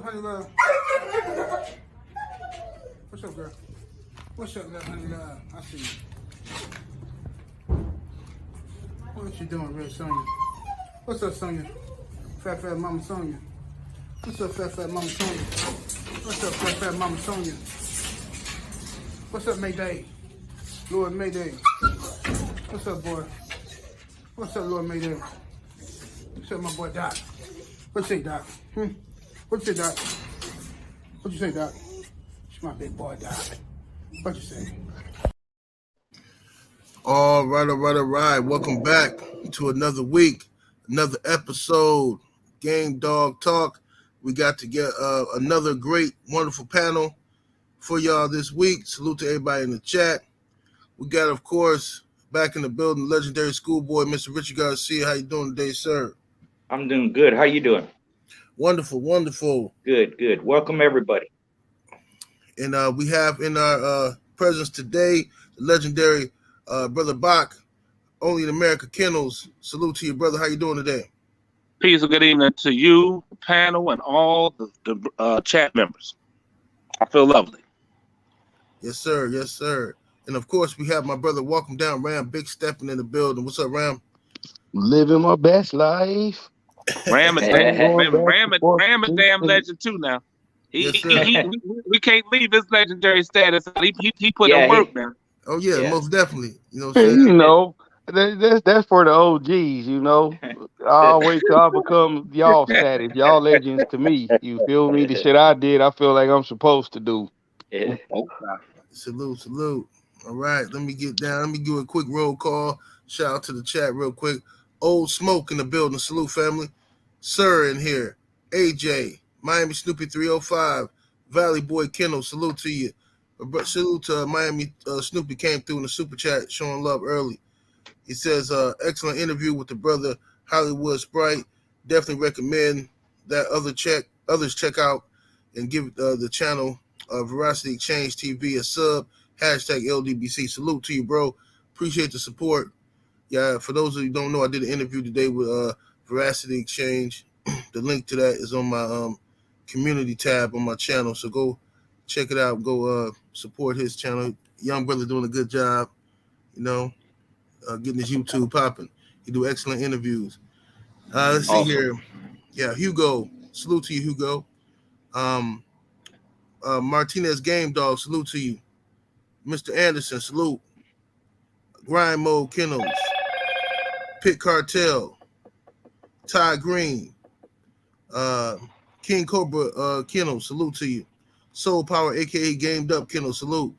honey love? What's up, girl? What's up, little honey love? I see you. What you doing, Red Sonia? What's up, Sonia? Fat Mama Sonia. What's up, Fat Mama Sonia? What's up, Fat Mama Sonia? What's up, Mayday? Lord Mayday. What's up, boy? What's up, Lord Mayday? What's up, my boy Doc? What you say, Doc? What you say, Doc? What you say, Doc? It's my big boy, Doc. What you say? All right. Welcome back to another week, another episode, Game Dog Talk. We got to get another great, wonderful panel for y'all this week. Salute to everybody in the chat. We got, of course, back in the building, legendary schoolboy, Mr. Richard Garcia. How you doing today, sir? I'm doing good. How you doing? Wonderful. Good. Welcome, everybody. And we have in our presence today the legendary Brother Bach, Only in America Kennels. Salute to you, brother. How you doing today? Peace and good evening to you, the panel, and all the chat members. I feel lovely. Yes, sir. And of course, we have my brother Welcome Down Ram, Big Stepping in the building. What's up, Ram? Living my best life. Ram a damn legend too now. We can't leave his legendary status. He put in work now. Oh yeah, most definitely. You know what I'm saying? You know, that's for the OGs, you know. I'll wait till I become y'all status, y'all legends to me. You feel me? The shit I did, I feel like I'm supposed to do. Yeah. Salute. All right, let me get down. Let me do a quick roll call. Shout out to the chat real quick. Old Smoke in the building. Salute, family. Sir in here. AJ. Miami Snoopy 305. Valley Boy Kendall. Salute to you. Salute to Miami Snoopy came through in the super chat showing love early. He says, excellent interview with the brother Hollywood Sprite. Definitely recommend that others check out and give the channel Veracity Exchange TV a sub. Hashtag LDBC. Salute to you, bro. Appreciate the support. Yeah, for those of you who don't know, I did an interview today with Veracity Exchange. The link to that is on my community tab on my channel. So go check it out. Go support his channel. Young brother doing a good job, you know, getting his YouTube popping. He do excellent interviews. Let's see here. Yeah, Hugo. Salute to you, Hugo. Martinez Game Dog. Salute to you. Mr. Anderson. Salute. Grind Mode Kennels. Pit Cartel, Ty Green, King Cobra Kennel, salute to you. Soul Power, aka Gamed Up Kennel, salute.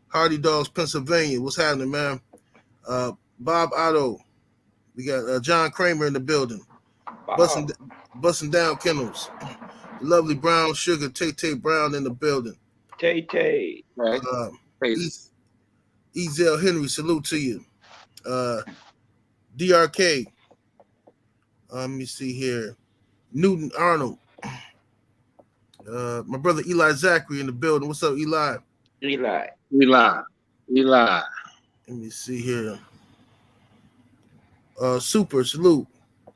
Hardy Dogs, Pennsylvania, what's happening, man? Bob Otto, we got John Kramer in the building. Busting Down Kennels. Lovely Brown Sugar, Tay Brown in the building. Tay. Ezel Henry, salute to you. DRK. Let me see here. Newton Arnold. My brother Eli Zachary in the building. What's up, Eli? Eli. Let me see here. Super, salute.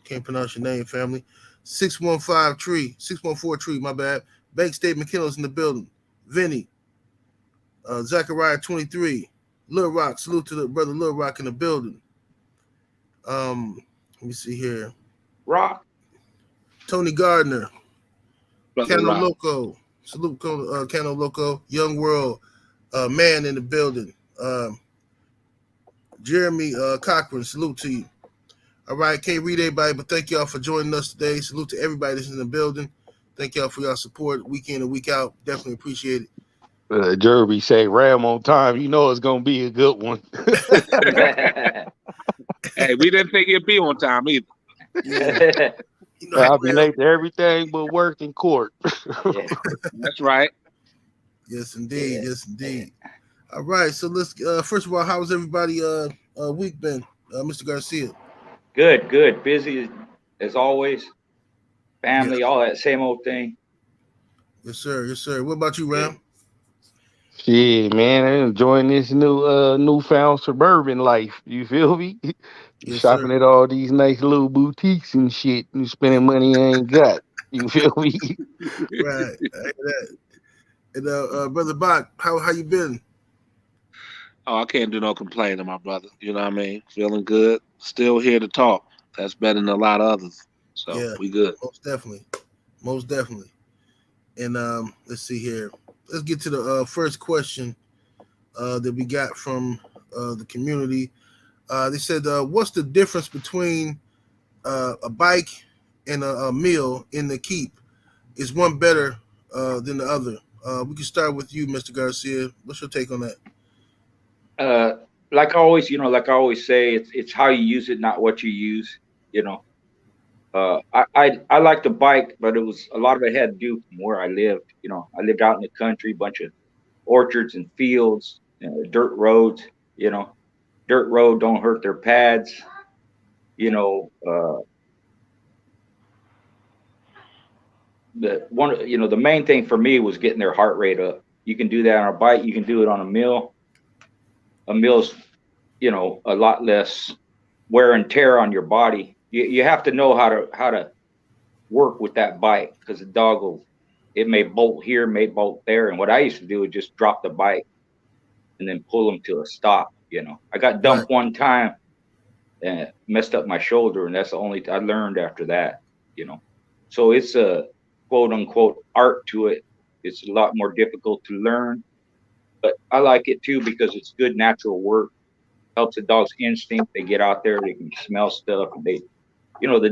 Can't pronounce your name, family. 614 Tree, my bad. Bank Statement Kennels in the building. Vinny. Zachariah 23. Lil Rock, salute to the brother Lil Rock in the building. Let me see here. Rock. Tony Gardner. Cano Loco. Salute Cano Loco. Young World. Man in the building. Jeremy Cochran. Salute to you. All right. Can't read everybody, but thank y'all for joining us today. Salute to everybody that's in the building. Thank y'all for your support week in and week out. Definitely appreciate it. Jerby say Ram on time. You know it's gonna be a good one. Hey, we didn't think it'd be on time either. Yeah. You know, I'll be late to everything but work in court. That's right. Yes, indeed. Yes, indeed. All right. So let's first of all, how's everybody week been, Mr. Garcia? Good. Busy as always. Family, all that same old thing. Yes, sir. What about you, Ram? Shit, man, I'm enjoying this newfound suburban life. You feel me? Yes, Shopping sir. at all these nice little boutiques and shit and spending money I ain't got. You feel me? Right. I hear that. And Brother Bach, how you been? Oh, I can't do no complaining, my brother. You know what I mean? Feeling good. Still here to talk. That's better than a lot of others. So Yeah, we good. most definitely. Most definitely. And let's see here. Let's get to the first question that we got from the community. They said, what's the difference between a bike and a meal in the keep? Is one better than the other? We can start with you, Mr. Garcia. What's your take on that? Like I always say, it's how you use it, not what you use. You know, I like the bike, but it was a lot of it had to do from where I lived. You know, I lived out in the country, bunch of orchards and fields, dirt roads. You know, dirt road don't hurt their pads. You know, the main thing for me was getting their heart rate up. You can do that on a bike. You can do it on a mill. A mill's, a lot less wear and tear on your body. You have to know how to work with that bike, because the dog it may bolt here, may bolt there. And what I used to do is just drop the bike and then pull them to a stop. I got dumped one time and messed up my shoulder, and that's the only I learned after that. So it's a quote unquote art to it. It's a lot more difficult to learn, but I like it too because it's good natural work. Helps the dog's instinct. They get out there, they can smell stuff. The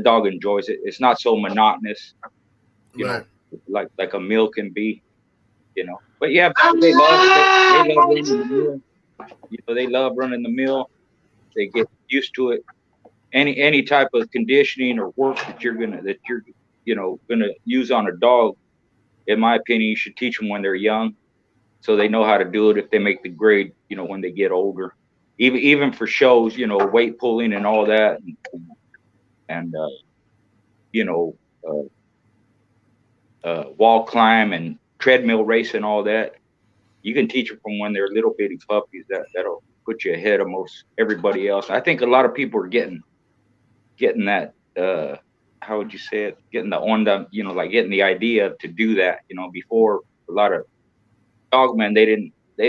dog enjoys it. It's not so monotonous, like a meal can be, But yeah, they love running the meal. They love running the mill. They get used to it. Any type of conditioning or work that you're gonna use on a dog, in my opinion, you should teach them when they're young, so they know how to do it if they make the grade, when they get older. Even for shows, weight pulling and all that, and wall climb and treadmill race and all that. You can teach them from when they're little bitty puppies. That'll put you ahead of most everybody else. I think a lot of people are getting that. How would you say it? Getting the onda, like getting the idea to do that. Before, a lot of dogmen, they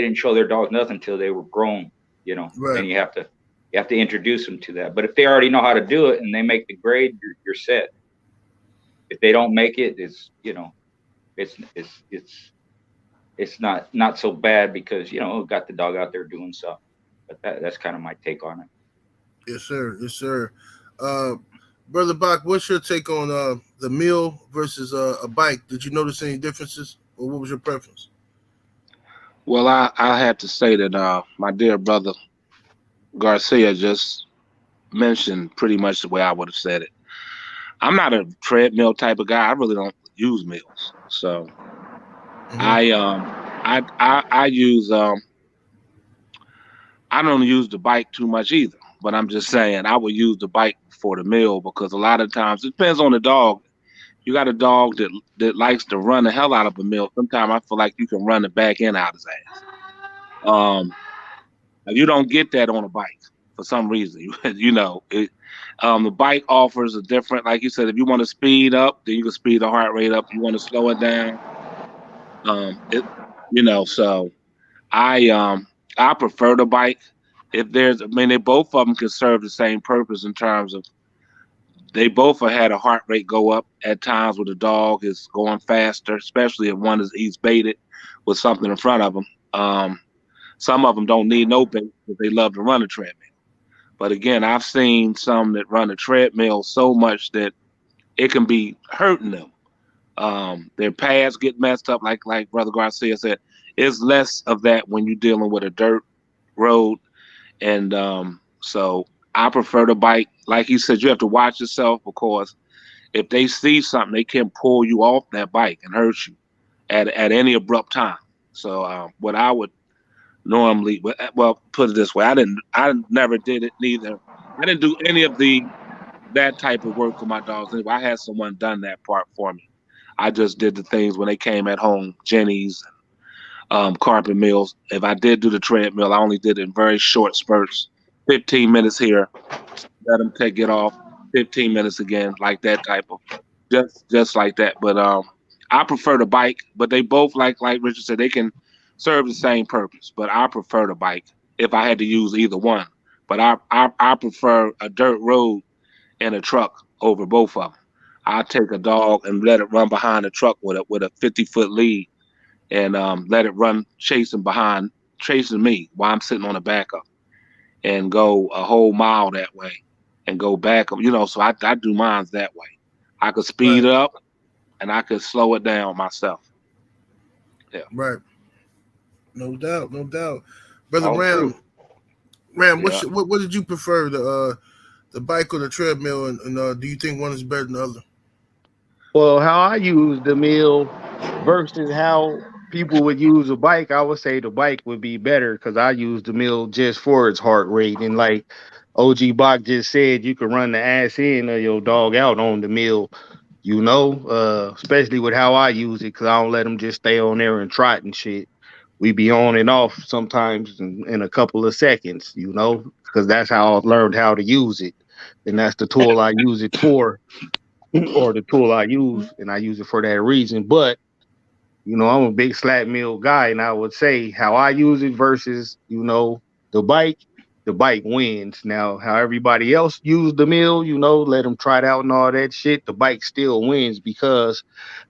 didn't show their dogs nothing until they were grown. And you have to introduce them to that. But if they already know how to do it and they make the grade, you're set. If they don't make it, it's not so bad, because got the dog out there doing something. But that's kind of my take on it. Yes, sir. Yes, sir. Brother Bach, what's your take on the meal versus a bike? Did you notice any differences, or what was your preference? Well, I have to say that my dear brother Garcia just mentioned pretty much the way I would have said it. I'm not a treadmill type of guy. I really don't use meals, so I use I don't use the bike too much either. But I'm just saying I would use the bike for the meal, because a lot of times it depends on the dog. You got a dog that likes to run the hell out of a meal. Sometimes I feel like you can run the back end out his ass. You don't get that on a bike for some reason. The bike offers a different, like you said, if you want to speed up, then you can speed the heart rate up. If you want to slow it down, so I prefer the bike. They both of them can serve the same purpose in terms of they both have had a heart rate go up at times where the dog is going faster, especially if he's baited with something in front of him. Some of them don't need no bait, but they love to run a treadmill. But again, I've seen some that run a treadmill so much that it can be hurting them. Their pads get messed up, like Brother Garcia said. It's less of that when you're dealing with a dirt road. And so I prefer the bike. Like he said, you have to watch yourself, because if they see something, they can pull you off that bike and hurt you at any abrupt time. So what I would normally, well, put it this way, I never did it neither. I didn't do any of that type of work for my dogs. Anyway, I had someone done that part for me. I just did the things when they came at home, Jenny's, carpet mills. If I did do the treadmill, I only did it in very short spurts, 15 minutes here, let them get off, 15 minutes again, like that type of just like that. But I prefer the bike. But they both like Richard said, they can serve the same purpose. But I prefer the bike if I had to use either one. But I prefer a dirt road and a truck over both of them. I take a dog and let it run behind the truck with a 50-foot lead, and let it run chasing me while I'm sitting on the back of it, and go a whole mile that way and go back. So I do mines that way. I could speed Right. up and I could slow it down myself. Yeah. Right. No doubt. No doubt. Brother All Ram, true. What's what did you prefer, the bike or the treadmill, and do you think one is better than the other? Well, how I use the mill versus how people would use a bike, I would say the bike would be better because I use the mill just for its heart rate. And like OG Bach just said, you can run the ass in of your dog out on the mill, especially with how I use it because I don't let them just stay on there and trot and shit. We be on and off sometimes in a couple of seconds, because that's how I've learned how to use it. And that's the tool I use it for, or the tool I use, and I use it for that reason. But I'm a big slat mill guy, and I would say how I use it versus the bike. The bike wins. Now, how everybody else use the mill, let them try it out and all that shit. The bike still wins because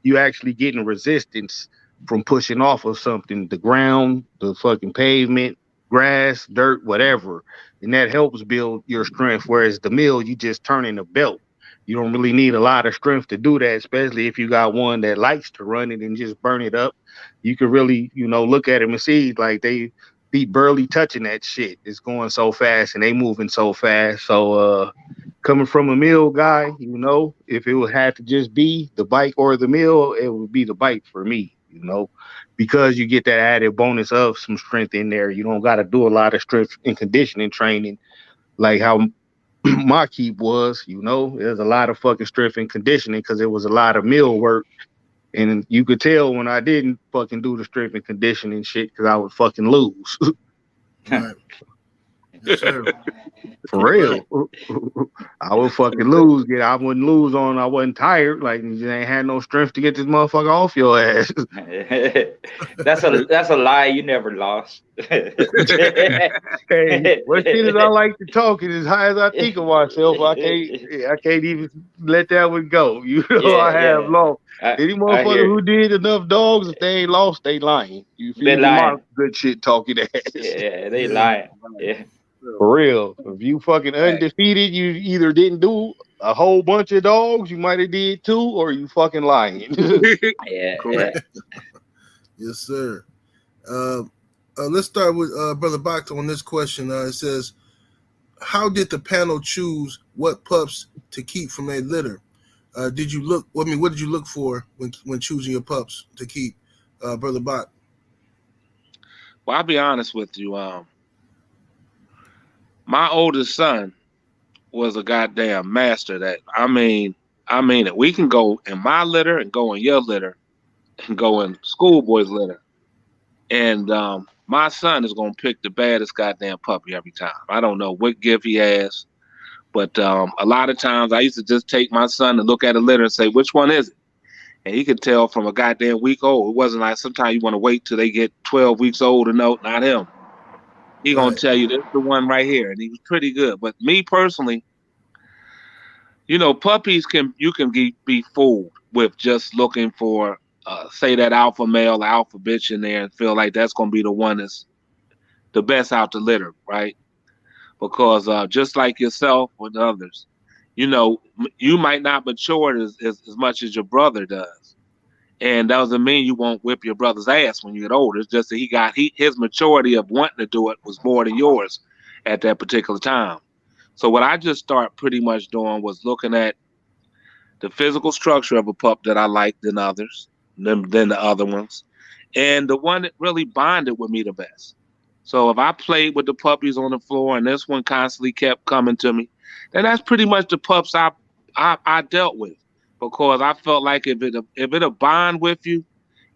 you actually getting resistance from pushing off of something, the ground, the fucking pavement, grass, dirt, whatever, and that helps build your strength. Whereas the mill, you just turning the belt. You don't really need a lot of strength to do that, especially if you got one that likes to run it and just burn it up. You can really, look at them and see like they be barely touching that shit. It's going so fast and they moving so fast. So coming from a mill guy, if it would have to just be the bike or the mill, it would be the bike for me, because you get that added bonus of some strength in there. You don't got to do a lot of strength and conditioning training like how my keep was, there's a lot of fucking strength and conditioning because it was a lot of mill work. And you could tell when I didn't fucking do the strength and conditioning shit because I would fucking lose. Right. Yes, sir. For real. I would fucking lose. I wouldn't lose I wasn't tired. Like, you ain't had no strength to get this motherfucker off your ass. That's a lie. You never lost. Hey, what shit is I like to talk and as high as I think of myself, I can't even let that one go. I have lost. Any motherfucker who did enough dogs, if they ain't lost, they lying. You feel me? My good shit talking ass. Yeah, they lying. Yeah. For real. If you fucking undefeated, you either didn't do a whole bunch of dogs, you might have did 2, or you fucking lying. Yeah. Correct. Yes, sir. Let's start with Brother Bach on this question. It says, how did the panel choose what pups to keep from a litter? What did you look for when choosing your pups to keep, Brother Bach? Well, I'll be honest with you. My oldest son was a goddamn master. That I mean it. We can go in my litter and go in your litter and go in schoolboy's litter, and my son is gonna pick the baddest goddamn puppy every time. I don't know what gift he has, but a lot of times I used to just take my son and look at a litter and say, which one is it? And he could tell from a goddamn week old. It wasn't like sometimes you want to wait till they get 12 weeks old to know, not him. He gonna tell you this is the one right here, and he was pretty good. But me personally, puppies you can be fooled with just looking for say that alpha male, alpha bitch in there, and feel like that's gonna be the one that's the best out the litter, right? Because just like yourself with others, you might not mature as much as your brother does. And that doesn't mean you won't whip your brother's ass when you get older. It's just that his maturity of wanting to do it was more than yours at that particular time. So what I just started pretty much doing was looking at the physical structure of a pup that I liked than others, than the other ones, and the one that really bonded with me the best. So if I played with the puppies on the floor and this one constantly kept coming to me, then that's pretty much the pups I dealt with. Because I felt like if it'll bond with you,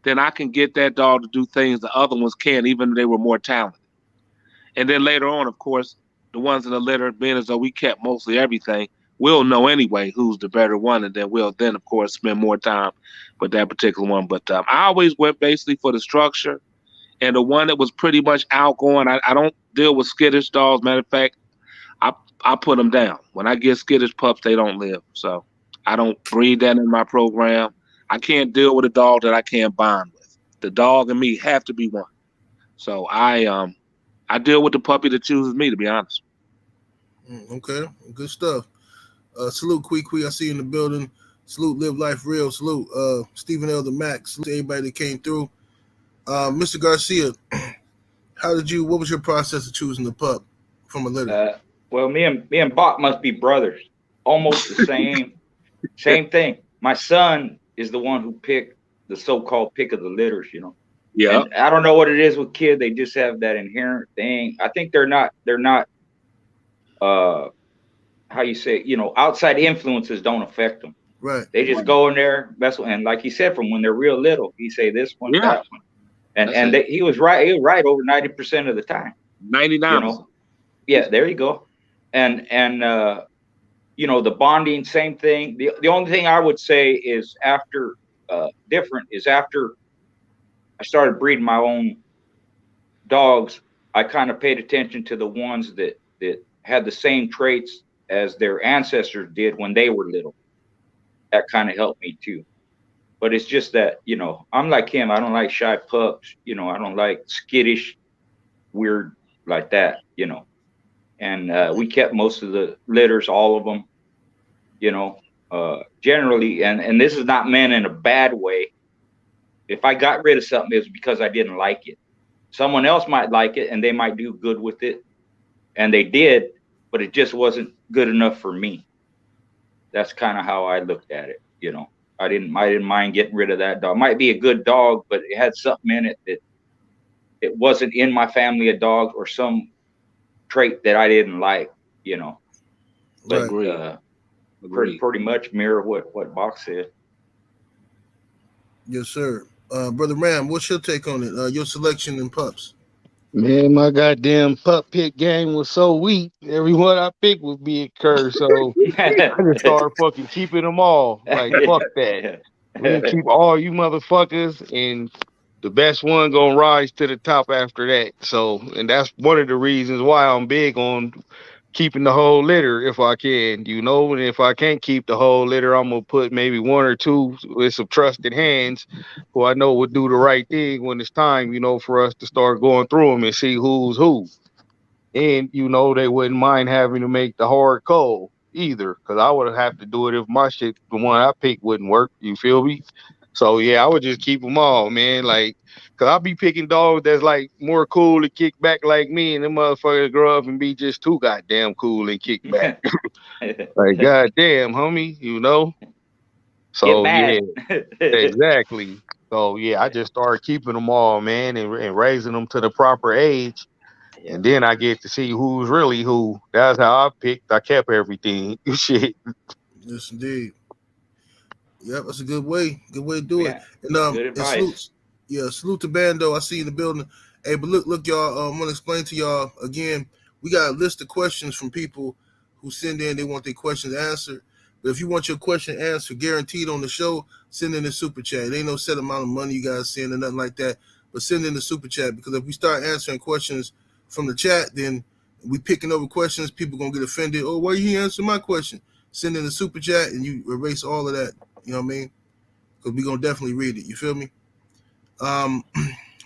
then I can get that dog to do things the other ones can't, even if they were more talented. And then later on, of course, the ones in the litter, being as though we kept mostly everything, we'll know anyway who's the better one, and then we'll then of course spend more time with that particular one. But I always went basically for the structure, and the one that was pretty much outgoing. I don't deal with skittish dogs. Matter of fact, I put them down. When I get skittish pups, they don't live. So I don't breed that in my program. I can't deal with a dog that I can't bond with. The dog and me have to be one. So I deal with the puppy that chooses me, to be honest. Okay, good stuff. Salute Quee. I see you in the building. Salute Live Life Real. Salute Stephen L. the Max. Salute to everybody that came through. Mr. Garcia, what was your process of choosing the pup from a litter? Well, me and Bach must be brothers. Almost the same thing. My son is the one who picked the so-called pick of the litters, you know. Yeah. And I don't know what it is with kids. They just have that inherent thing. I think they're not how you say, you know, outside influences don't affect them. Right. They just go in there. And like he said, from when they're real little, he say this one, that one. And he was right. He was right over 90% of the time. 99. You know? Yeah, there you go. And you know, the bonding, same thing. The only thing I would say is after I started breeding my own dogs, I kind of paid attention to the ones that had the same traits as their ancestors did when they were little. That kind of helped me too. But it's just that, you know, I'm like him. I don't like shy pups. You know, I don't like skittish, weird like that, you know. And we kept most of the litters, all of them, you know, generally. And this is not meant in a bad way. If I got rid of something, it was because I didn't like it. Someone else might like it and they might do good with it. And they did, but it just wasn't good enough for me. That's kind of how I looked at it, you know. I didn't mind getting rid of that dog. Might be a good dog, but it had something in it that it wasn't in my family of dogs, or some trait that I didn't like, you know. But pretty much mirror what Box said. Yes, sir. Brother Ram, what's your take on it? Your selection in pups? Man, my goddamn pup pick game was so weak. Everyone I picked would be a curse. So I just started fucking keeping them all. Like, fuck that. We're gonna keep all you motherfuckers, and the best one gonna rise to the top after that. So, and that's one of the reasons why I'm big on keeping the whole litter if I can, you know. And if I can't keep the whole litter, I'm gonna put maybe one or two with some trusted hands who I know would do the right thing when it's time, you know, for us to start going through them and see who's who. And, you know, they wouldn't mind having to make the hard call either, because I would have to do it if my shit, the one I picked, wouldn't work. You feel me? So, yeah, I would just keep them all, man. Like, because I'll be picking dogs that's, like, more cool to kick back like me, and them motherfuckers grow up and be just too goddamn cool and kick back. Like, goddamn, homie, you know? So, yeah, exactly. So, yeah, I just started keeping them all, man, and raising them to the proper age. And then I get to see who's really who. That's how I picked. I kept everything. Shit. Yes, indeed. Yep, that's a good way. Good way to do it. And good advice. Salute to Bando. I see you in the building. Hey, but look, y'all. I want to explain to y'all again. We got a list of questions from people who send in. They want their questions answered. But if you want your question answered, guaranteed on the show, send in a super chat. It ain't no set amount of money you guys send or nothing like that. But send in the super chat, because if we start answering questions from the chat, then we picking over questions. People gonna get offended. Oh, why you answering my question? Send in the super chat and you erase all of that. You know what I mean? Because we're gonna definitely read it. You feel me? Let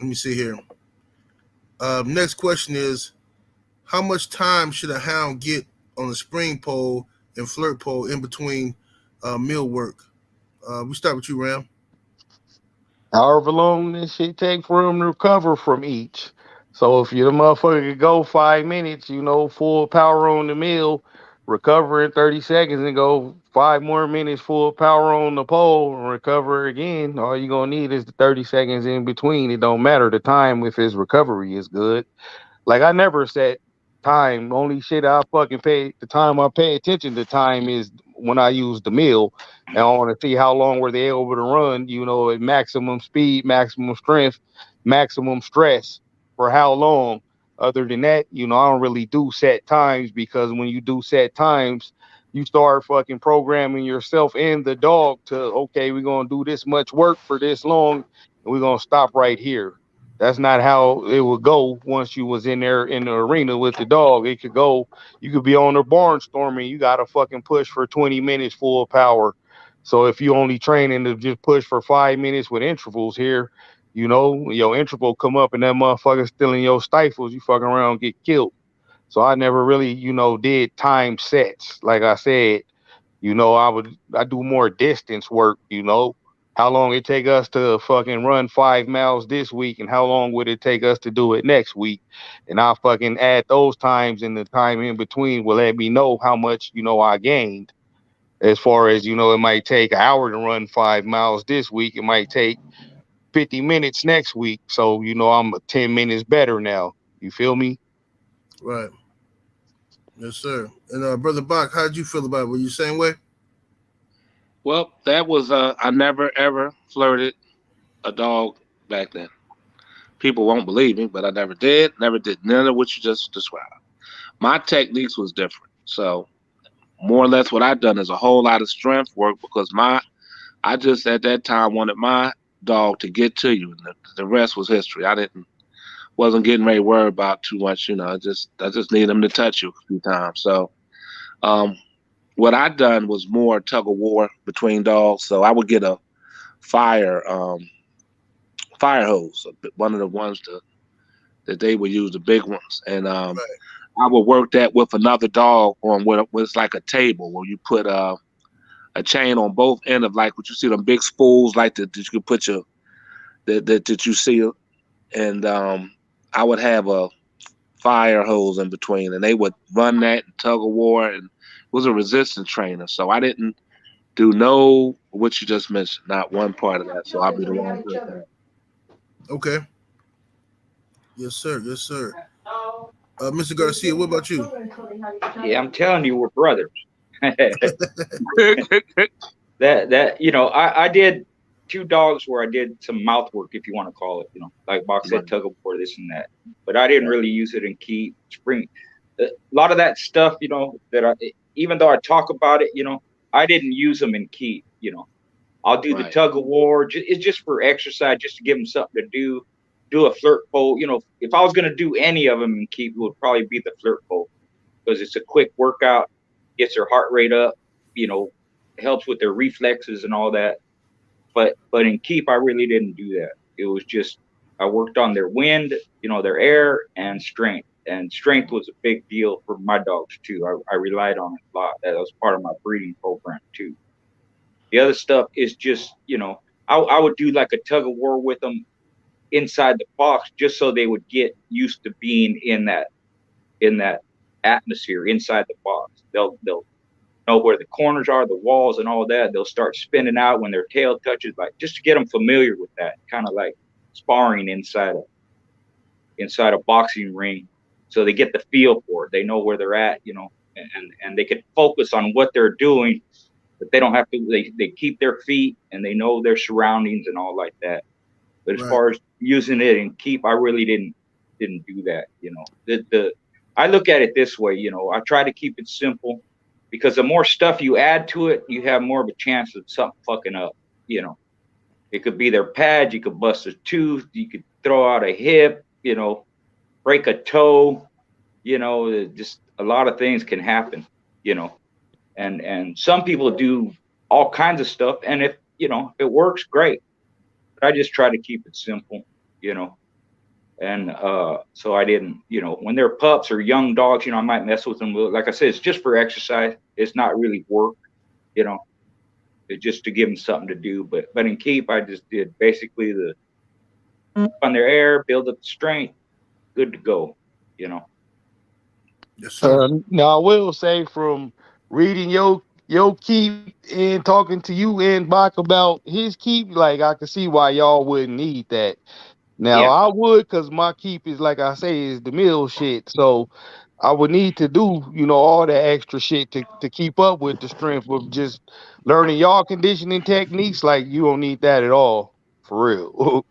me see here. Next question is, how much time should a hound get on a spring pole and flirt pole in between meal work? We start with you, Ram. However long this shit take for them to recover from each. So if you're the motherfucker could go 5 minutes, you know, full power on the meal, recover in 30 seconds and go 5 more minutes full power on the pole and recover again, all you're going to need is the 30 seconds in between. It don't matter the time if his recovery is good. Like, I never set time. Only shit I fucking pay, the time I pay attention to time is when I use the meal. And I want to see how long were they able to run, you know, at maximum speed, maximum strength, maximum stress for how long. Other than that, you know, I don't really do set times, because when you do set times, you start fucking programming yourself and the dog to, okay, we're gonna do this much work for this long, and we're gonna stop right here. That's not how it would go once you was in there in the arena with the dog. It could go, you could be on the barnstorming, you gotta fucking push for 20 minutes full power. So if you only training to just push for 5 minutes with intervals here, you know, your interval come up and that motherfucker still in your stifles, you fucking around and get killed. So I never really, you know, did time sets. Like I said, you know, I do more distance work, you know. How long it take us to fucking run 5 miles this week and how long would it take us to do it next week? And I'll fucking add those times, and the time in between will let me know how much, you know, I gained. As far as, you know, it might take an hour to run 5 miles this week. It might take 50 minutes next week. So, you know, I'm 10 minutes better now. You feel me? Right. Yes, sir. And Brother Bach, how'd you feel about it? Were you the same way? Well, that was I never ever flirted a dog back then. People won't believe me, but I never did none of what you just described. My techniques was different. So more or less what I done is a whole lot of strength work because I just at that time wanted my dog to get to you, and the rest was history. Wasn't getting ready to worry about too much, you know. I just need them to touch you a few times. So what I done was more tug of war between dogs. So I would get a fire hose, one of the ones that they would use, the big ones, and Right. I would work that with another dog on what was like a table where you put a chain on both end of, like what you see them big spools like that you could put your that you see, and I would have a fire hose in between, and they would run that and tug of war, and it was a resistance trainer. So I didn't do no what you just mentioned, not one part of that. So I'll be the wrong person. Okay. Yes, sir. Yes, sir. Mr. Garcia, what about you? Yeah, I'm telling you, we're brothers. that you know, I did 2 dogs where I did some mouth work, if you want to call it, you know, like Box said, tug of war, this and that. But I didn't really use it in keep spring. A lot of that stuff, you know, even though I talk about it, you know, I didn't use them in keep. You know, I'll do the tug of war. It's just for exercise, just to give them something to do. Do a flirt pole. You know, if I was going to do any of them in keep, it would probably be the flirt pole because it's a quick workout, gets their heart rate up. You know, helps with their reflexes and all that. But in keep, I really didn't do that. It was just I worked on their wind, you know, their air and strength. And strength was a big deal for my dogs too. I relied on it a lot. That was part of my breeding program too. The other stuff is just, you know, I would do like a tug of war with them inside the box just so they would get used to being in that atmosphere inside the box. They'll know where the corners are, the walls and all that. They'll start spinning out when their tail touches, like just to get them familiar with that, kind of like sparring inside a boxing ring. So they get the feel for it. They know where they're at, you know, and they can focus on what they're doing, but they don't have to, they keep their feet and they know their surroundings and all like that. But as far as using it and keep, I really didn't do that, you know. I look at it this way, you know, I try to keep it simple because the more stuff you add to it, you have more of a chance of something fucking up, you know. It could be their pad, you could bust a tooth, you could throw out a hip, you know, break a toe, you know, just a lot of things can happen, you know. And some people do all kinds of stuff, and if, you know, if it works, great. But I just try to keep it simple, you know. And so I didn't, you know, when they're pups or young dogs, you know, I might mess with them. Like I said, it's just for exercise. It's not really work, you know. It's just to give them something to do. But in keep, I just did basically the on their air, build up the strength, good to go, you know. Yes, sir. Now I will say, from reading your keep and talking to you and Bach about his keep, like I can see why y'all wouldn't need that. Now Yeah. I would, cause my keep is, like I say, is the mill shit. So I would need to do, you know, all that extra shit to keep up with the strength of just learning y'all conditioning techniques. Like, you don't need that at all, for real.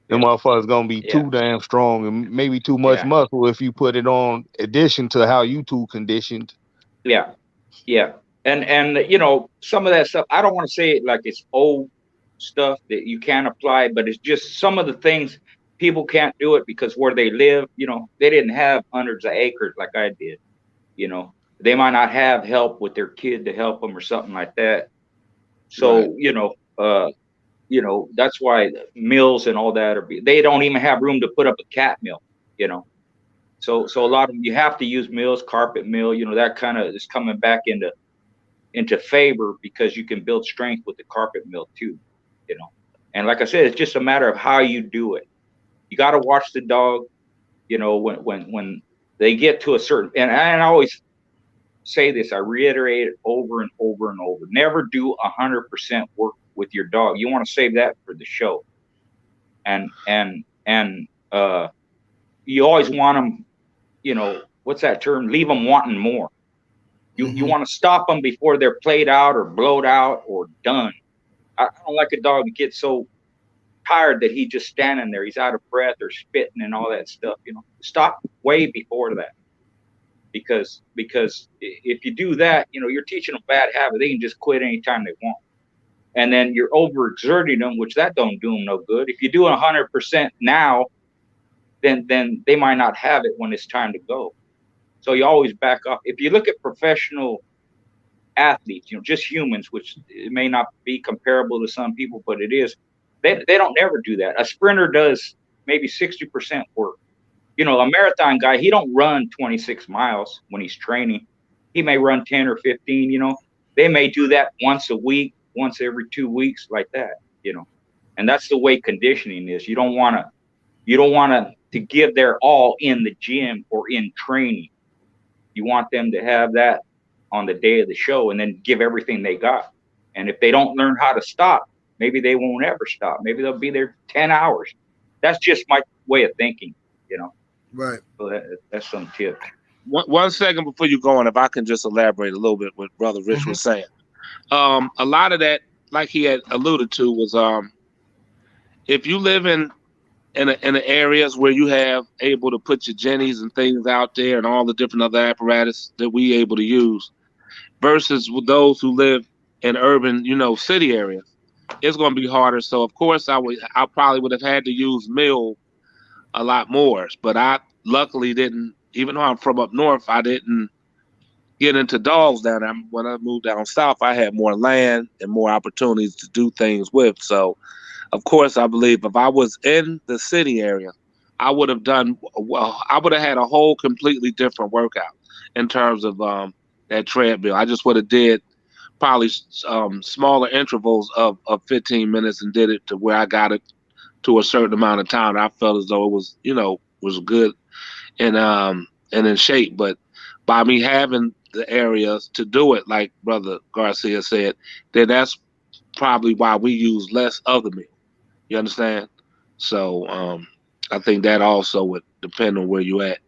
Them Yeah. motherfuckers gonna be Yeah. too damn strong and maybe too much Yeah. muscle if you put it on addition to how you two conditioned. Yeah. Yeah. And you know, some of that stuff, I don't want to say it like it's old stuff that you can't apply, but it's just some of the things people can't do it because where they live, you know, they didn't have hundreds of acres like I did. You know, they might not have help with their kid to help them or something like that. Right. So, you know, that's why mills and all that they don't even have room to put up a cat mill, you know. So a lot of them, you have to use mills, carpet mill, you know, that kind of is coming back into favor because you can build strength with the carpet mill too, you know. And like I said, it's just a matter of how you do it. You got to watch the dog, you know, when they get to a certain, and I always say this, I reiterate it over and over and over. Never do 100% work with your dog. You want to save that for the show. And you always want them, you know, what's that term? Leave them wanting more. You want to stop them before they're played out or blowed out or done. I don't like a dog that gets so tired that he's just standing there. He's out of breath or spitting and all that stuff. You know, stop way before that. Because if you do that, you know, you're teaching them bad habit. They can just quit anytime they want. And then you're overexerting them, which that don't do them no good. If you do 100% now, then they might not have it when it's time to go. So you always back off. If you look at professional athletes, you know, just humans, which it may not be comparable to some people, but it is, they don't never do that. A sprinter does maybe 60% work. You know, a marathon guy, he don't run 26 miles when he's training. He may run 10 or 15, you know. They may do that once a week, once every 2 weeks, like that, you know. And that's the way conditioning is. You don't want to give their all in the gym or in training. You want them to have that on the day of the show and then give everything they got. And if they don't learn how to stop, maybe they won't ever stop. Maybe they'll be there 10 hours. That's just my way of thinking, you know. Right. So that's some tip. One second before you go on, if I can just elaborate a little bit what Brother Rich was saying. A lot of that, like he had alluded to, was if you live in the areas where you have able to put your jennies and things out there and all the different other apparatus that we able to use, versus with those who live in urban, you know, city areas, it's going to be harder. So of course I probably would have had to use mill a lot more, but I luckily didn't. Even though I'm from up north, I didn't get into dogs down there. When I moved down south, I had more land and more opportunities to do things with. So, of course, I believe if I was in the city area, I would have done well. I would have had a whole completely different workout in terms of that treadmill. I just would have did probably smaller intervals of 15 minutes and did it to where I got it to a certain amount of time. I felt as though it was, you know, was good and in shape. But by me having the areas to do it, like Brother Garcia said, then that's probably why we use less of the meal. You understand? So I think that also would depend on where you at,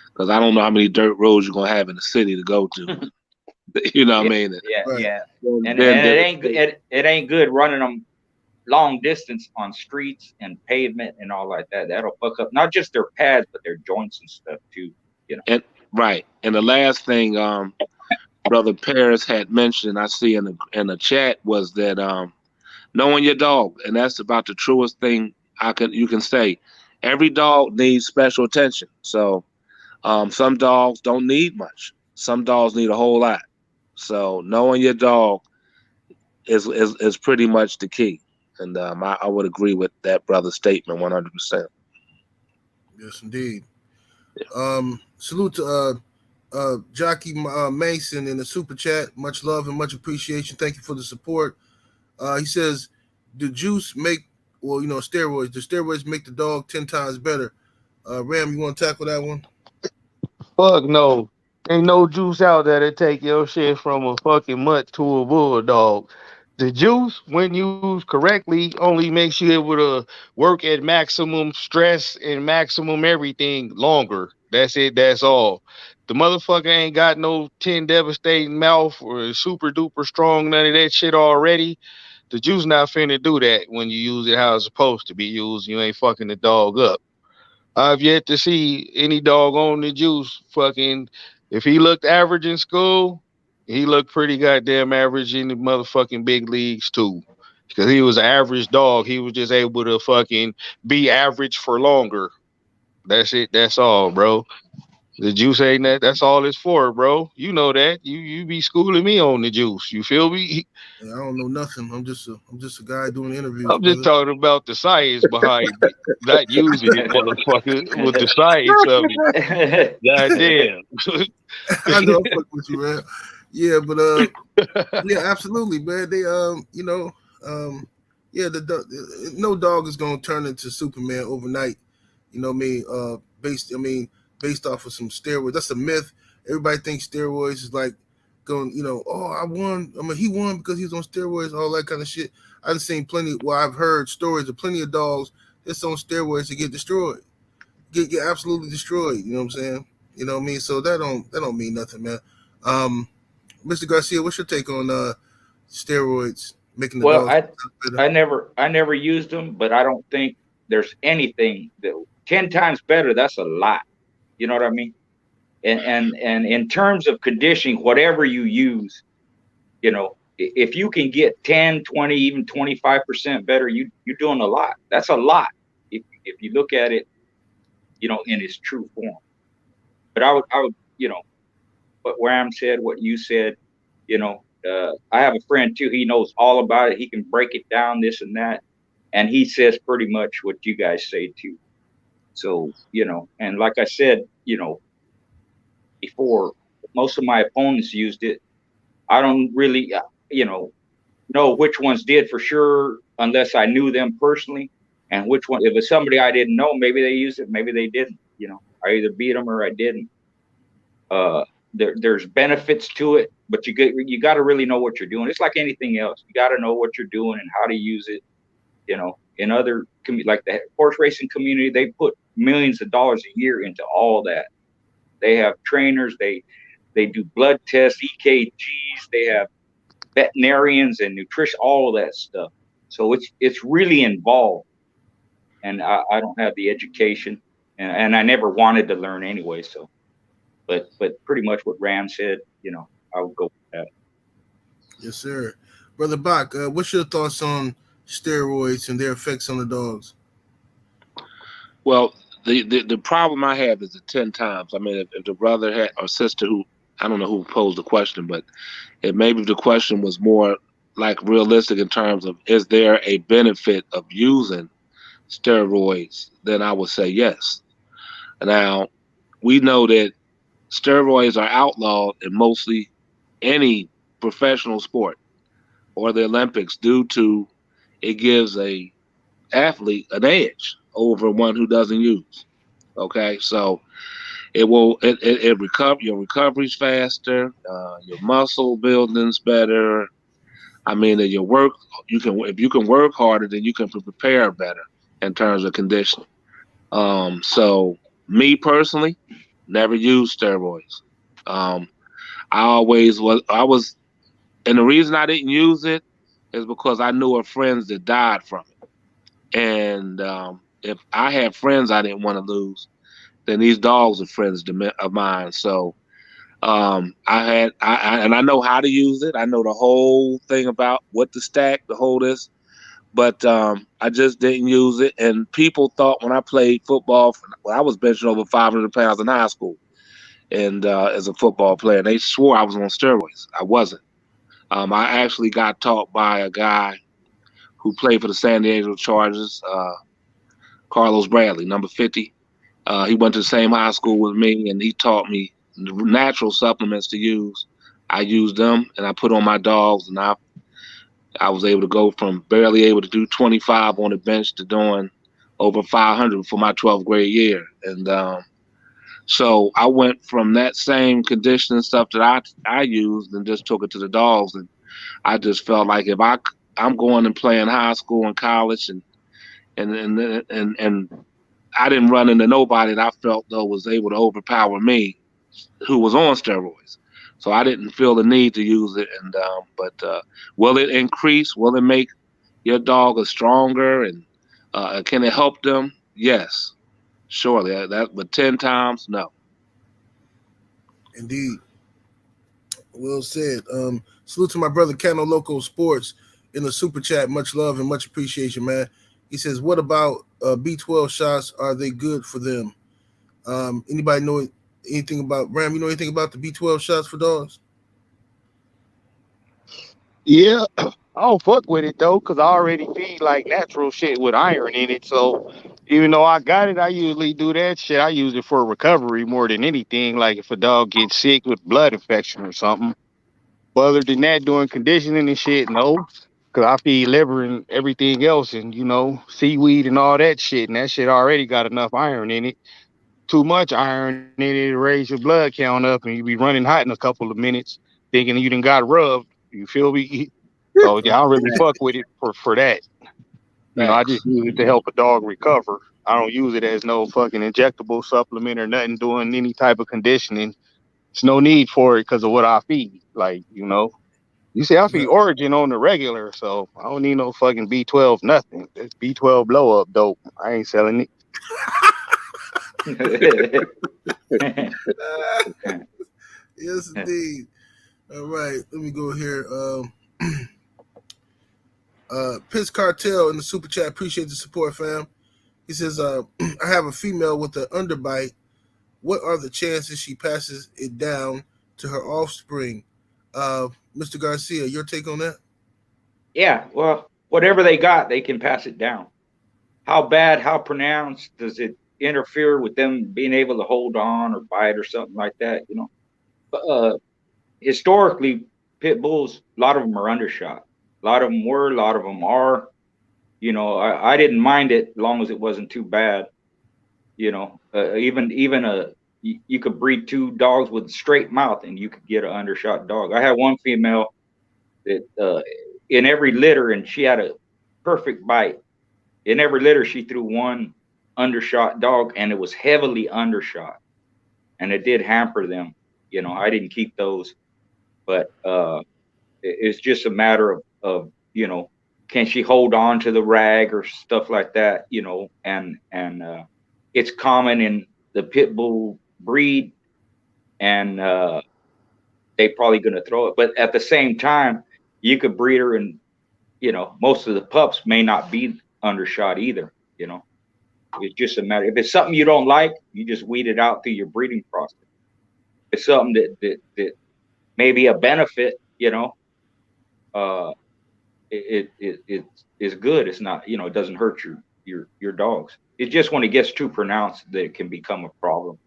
because I don't know how many dirt roads you're gonna have in the city to go to. You know what I mean? Yeah, Right. yeah. And And then it ain't good. It ain't good running them long distance on streets and pavement and all like that. That'll fuck up not just their pads but their joints and stuff too. You know. And right. And the last thing Brother Paris had mentioned, I see in the chat, was that knowing your dog, and that's about the truest thing you can say. Every dog needs special attention. So some dogs don't need much. Some dogs need a whole lot. So knowing your dog is pretty much the key. And I would agree with that brother's statement 100%. Yes, indeed. Salute to Jockey Mason in the super chat. Much love and much appreciation. Thank you for the support. He says, "The juice make, well, you know, steroids. The steroids make the dog 10 times better." Ram, you want to tackle that one? Fuck no. Ain't no juice out there that take your shit from a fucking mutt to a bulldog. The juice, when used correctly, only makes you able to work at maximum stress and maximum everything longer. That's it. That's all. The motherfucker ain't got no 10 devastating mouth or super duper strong, none of that shit already. The juice not finna do that when you use it how it's supposed to be used. You ain't fucking the dog up. I've yet to see any dog on the juice fucking. If he looked average in school, He looked pretty goddamn average in the motherfucking big leagues too. Because he was an average dog. He was just able to fucking be average for longer. That's it. That's all, bro. The juice ain't that. That's all it's for, bro. You know that. You be schooling me on the juice. You feel me? Yeah, I don't know nothing. I'm just a guy doing interviews, I'm just brother. talking about the science behind it, not using it, motherfucker, with the science of it. Goddamn. I know I'm fucking with you, man. Yeah, but yeah, absolutely, man. They you know, yeah, no dog is gonna turn into Superman overnight. You know what I mean? Based off of some steroids. That's a myth. Everybody thinks steroids is like going, you know, oh, I won. I mean, he won because he was on steroids, all that kind of shit. I've seen plenty. Well, I've heard stories of plenty of dogs that's on steroids to get destroyed, get absolutely destroyed. You know what I'm saying? You know what I mean? So that don't mean nothing, man. Mr. Garcia, what's your take on steroids making the Well, dogs better? I never used them, but I don't think there's anything that 10 times better. That's a lot. You know what I mean? And in terms of conditioning, whatever you use, you know, if you can get 10, 20, even 25% better, you're doing a lot. That's a lot if you look at it, you know, in its true form. But I would, you know, what Ram said, what you said, you know, I have a friend too. He knows all about it. He can break it down, this and that, and he says pretty much what you guys say too. So, you know, and like I said, you know, before, most of my opponents used it. I don't really, you know which ones did for sure, unless I knew them personally, and which one, if it's somebody I didn't know, maybe they used it, maybe they didn't. You know, I either beat them or I didn't. There's benefits to it, but you got to really know what you're doing. It's like anything else. You got to know what you're doing and how to use it. You know, in other like the horse racing community, they put millions of dollars a year into all that. They have trainers. They do blood tests, EKGs. They have veterinarians and nutrition, all of that stuff. So it's really involved, and I don't have the education, and I never wanted to learn anyway. So, but pretty much what Ram said, you know, I would go with that. Yes, sir. Brother Bach, what's your thoughts on steroids and their effects on the dogs? Well, the problem I have is the 10 times. I mean, if the brother had or sister who, I don't know who posed the question, but it maybe the question was more like realistic in terms of, is there a benefit of using steroids? Then I would say yes. Now, we know that steroids are outlawed in mostly any professional sport or the Olympics due to it gives a athlete an edge over one who doesn't use. Okay, so it recover, your recovery's faster, your muscle building's better. I mean, that your work, if you can work harder, then you can prepare better in terms of conditioning. So me personally, never used steroids. I was, and the reason I didn't use it is because I knew of friends that died from it, and if I had friends I didn't want to lose, then these dogs are friends of mine. So I know how to use it. I know the whole thing about what to stack, the whole this, but I just didn't use it. And people thought when I played football, I was benching over 500 pounds in high school, and as a football player, they swore I was on steroids. I wasn't. I actually got taught by a guy who played for the San Diego Chargers, Carlos Bradley, number 50. He went to the same high school with me, and he taught me the natural supplements to use. I used them, and I put on my dogs, and I was able to go from barely able to do 25 on the bench to doing over 500 for my 12th grade year. And so I went from that same conditioning stuff that I used and just took it to the dogs. And I just felt like if I'm going and playing high school and college, and I didn't run into nobody that I felt though was able to overpower me, who was on steroids. So I didn't feel the need to use it. And but will it increase? Will it make your dog a stronger? And can it help them? Yes, surely. But 10 times, no. Indeed. Well said. Salute to my brother Cano Loco Sports in the super chat. Much love and much appreciation, man. He says, "What about B12 shots? Are they good for them?" Anybody know anything about Ram? You know anything about the B12 shots for dogs? Yeah, I don't fuck with it though, cause I already feed like natural shit with iron in it. So even though I got it, I usually do that shit. I use it for recovery more than anything. Like if a dog gets sick with blood infection or something. But other than that, doing conditioning and shit, no. Cause I feed liver and everything else, and seaweed and all that shit, and that shit already got enough iron in it. Too much iron in it, it'll raise your blood count up, and you be running hot in a couple of minutes, thinking you done got rubbed. You feel me? So yeah, I don't really fuck with it for that. I just use it to help a dog recover. I don't use it as no fucking injectable supplement or nothing doing any type of conditioning. There's no need for it because of what I feed. Like, you see, I feed Origin on the regular, so I don't need no fucking B12 nothing. This B12 blow up dope. I ain't selling it. Yes, indeed. All right, let me go here. Piss Cartel in the super chat. Appreciate the support, fam. He says, I have a female with an underbite. What are the chances she passes it down to her offspring? Mr. Garcia, your take on that? Yeah, well, whatever they got, they can pass it down. How bad, how pronounced, does it interfere with them being able to hold on or bite or something like that? Historically, pit bulls, a lot of them are undershot. A lot of them were, a lot of them are. I didn't mind it as long as it wasn't too bad. Even you could breed two dogs with a straight mouth and you could get an undershot dog. I had one female that in every litter, and she had a perfect bite. In every litter, she threw one undershot dog, and it was heavily undershot, and it did hamper them. I didn't keep those, but it's just a matter of can she hold on to the rag or stuff like that? And it's common in the pit bull breed, and they probably going to throw it. But at the same time, you could breed her, and most of the pups may not be undershot either. It's just a matter. If it's something you don't like, you just weed it out through your breeding process. If it's something that may be a benefit, it is good. It's not, it doesn't hurt your dogs. It's just when it gets too pronounced that it can become a problem.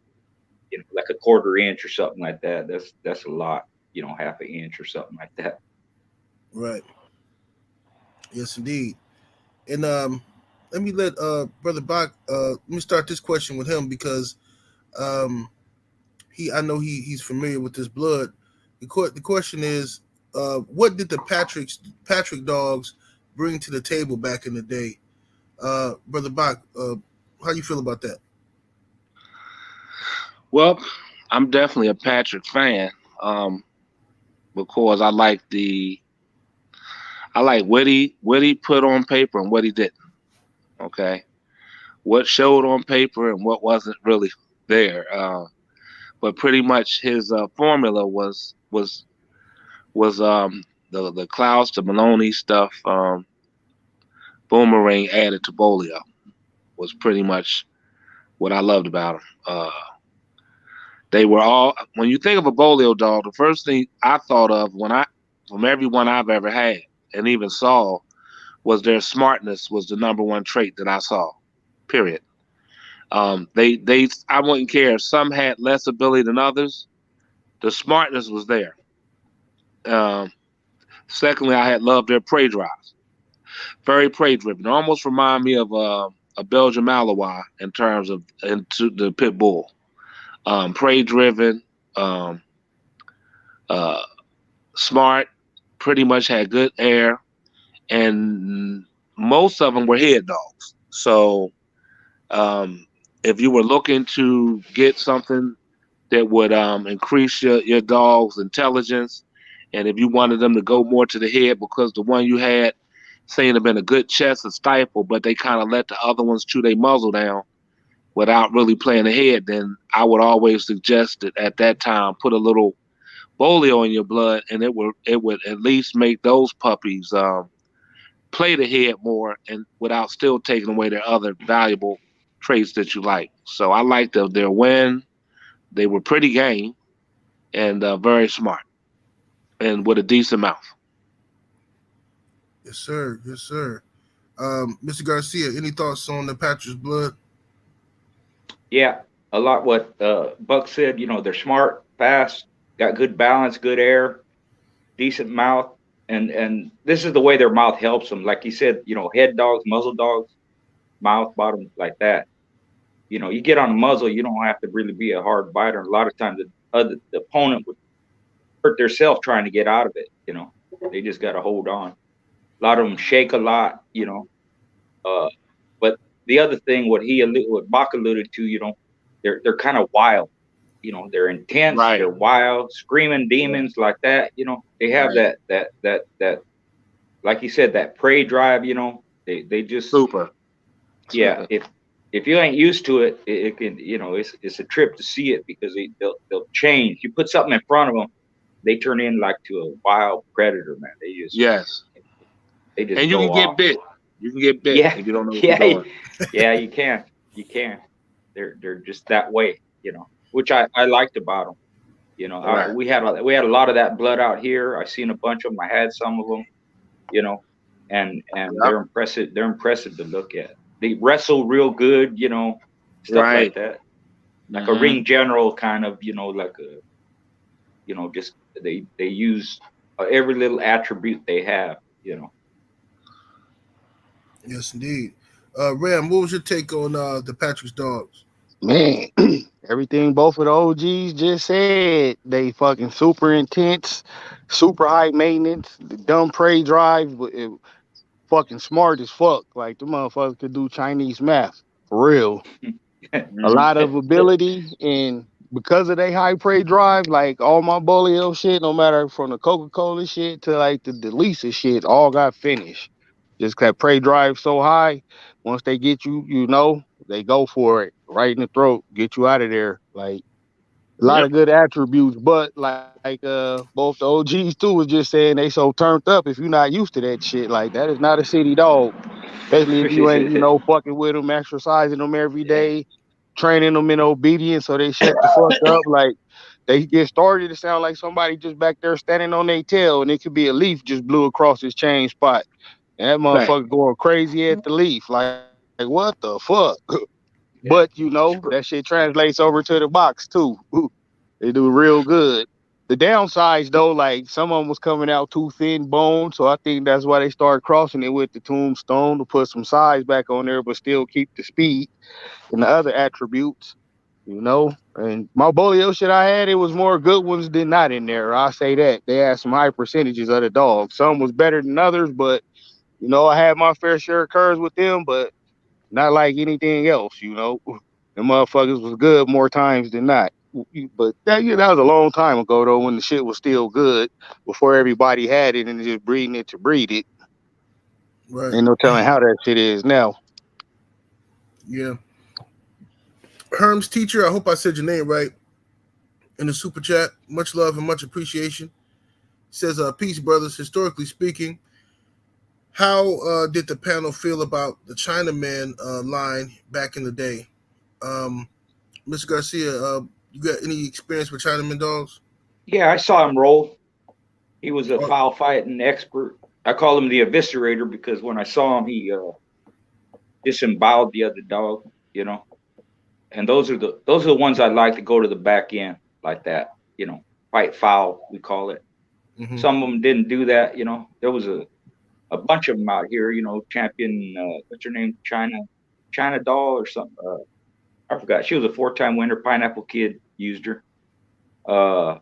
Like a 1/4 inch or something like that. That's a lot. 1/2 inch or something like that. Right. Yes, indeed. And let me let Brother Bach. Let me start this question with him because I know he's familiar with this blood. The question is, what did the Patrick dogs bring to the table back in the day? Brother Bach, how you feel about that? Well, I'm definitely a Patrick fan because I like what he put on paper and what he didn't. Okay, what showed on paper and what wasn't really there. But pretty much his formula was the Klaus, the Maloney stuff, Boomerang added to BOLIO was pretty much what I loved about them. They were all, when you think of a BOLIO dog, the first thing I thought of from everyone I've ever had and even saw was their smartness was the #1 trait that I saw, period. I wouldn't care if some had less ability than others. The smartness was there. Secondly, I had loved their prey drives. Very prey driven. Almost remind me of a Belgian Malinois in terms of into the pit bull. Prey driven, smart, pretty much had good air, and most of them were head dogs. So if you were looking to get something that would increase your dog's intelligence, and if you wanted them to go more to the head because the one you had seemed to have been a good chest and stifle, but they kind of let the other ones chew their muzzle down without really playing the head, then I would always suggest that at that time put a little BOLIO in your blood, and it would at least make those puppies play the head more, and without still taking away their other valuable traits that you like. So I liked their win. They were pretty game and very smart, and with a decent mouth. Yes, sir. Yes, sir. Mr. Garcia, any thoughts on the Patrick's blood? Yeah, a lot what Buck said. You know, they're smart, fast, got good balance, good air, decent mouth, and this is the way their mouth helps them. Like you said, you know, head dogs, muzzle dogs, mouth, bottom, like that. You know, you get on the muzzle, you don't have to really be a hard biter. A lot of times, the opponent would hurt themselves trying to get out of it. You know, they just got to hold on. A lot of them shake a lot. You know, but the other thing, what Bach alluded to, you know, they're kind of wild. You know, they're intense, Right. they're wild, screaming demons like that. You know, they have Right. that, like you said, that prey drive. You know, they just Super. yeah. If you ain't used to it, it can, you know, it's a trip to see it because they'll change. You put something in front of them, they turn in like to a wild predator, man. Yes. They just And you go can get off. bit. You can get bit Yeah, if you don't know what yeah, you're doing. yeah. You can. They're just that way, you know, which I liked about them. You know, Right. we had a lot of that blood out here. I seen a bunch of them. I had some of them, you know, and Yep. they're impressive. They're impressive to look at. They wrestle real good, you know, stuff Right. like that. Like a Mhm. ring general kind of, you know, like a, you know, just they use every little attribute they have, you know. Yes, indeed. Ram, what was your take on the Patrick's dogs? Man, everything both of the OGs just said. They fucking super intense, super high maintenance, the dumb prey drive, but fucking smart as fuck. Like the motherfuckers could do Chinese math for real. A Mhm. lot of ability, and because of their high prey drive, like all my Bolio shit, no matter from the Coca-Cola shit to like the Delisa shit, all got finished. Just that prey drive so high, once they get you, you know, they go for it right in the throat, get you out of there. Like a lot Yep. of good attributes, but like both the OGs too was just saying they so turned up. If you're not used to that shit, like that is not a city dog. Especially if you ain't, you know, fucking with them, exercising them every Yeah, day, training them in obedience so they shut the fuck up. Like they get started to sound like somebody just back there standing on their tail, and it could be a leaf just blew across his chain spot. And that Right. motherfucker going crazy at the leaf. Like what the fuck? But you yeah. know, that shit translates over to the box too. They do real good. The downsides though, like some of them was coming out too thin bone, so I think that's why they started crossing it with the tombstone to put some size back on there, but still keep the speed and the other attributes, you know. And my Bolio shit I had, it was more good ones than not in there. I say that they had some high percentages of the dogs. Some was better than others, but you know, I had my fair share of curves with them, but not like anything else, you know. The motherfuckers was good more times than not. But that, yeah, that was a long time ago though, when the shit was still good, before everybody had it and just breeding it to breed it. Right. Ain't no telling how that shit is now. Yeah. Herm's teacher, I hope I said your name right in the super chat. Much love and much appreciation. Says, peace, brothers. Historically speaking, how did the panel feel about the Chinaman line back in the day? Mr. Garcia, you got any experience with Chinaman dogs? Yeah, I saw him roll. He was a Oh, foul fighting expert. I call him the eviscerator because when I saw him, he disemboweled the other dog. You know, and those are the ones I like to go to the back end like that. You know, fight foul we call it. mm-hmm. Some of them didn't do that. You know, there was a bunch of them out here. You know, champion. What's her name? China doll or something. I forgot. She was a 4-time winner. Pineapple Kid used her. Uh,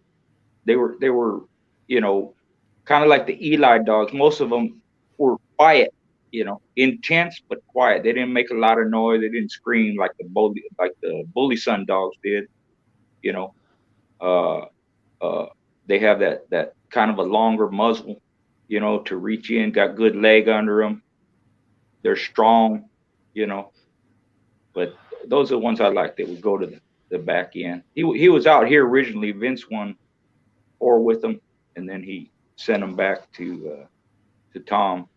they were, you know, kind of like the Eli dogs. Most of them were quiet, you know, intense but quiet. They didn't make a lot of noise. They didn't scream like the bully son dogs did. You know, uh, uh, they have that kind of a longer muzzle, you know, to reach in. Got good leg under them. They're strong, you know. But those are the ones I like that would go to the back end. He was out here originally. Vince won 4 with him, and then he sent them back to Tom.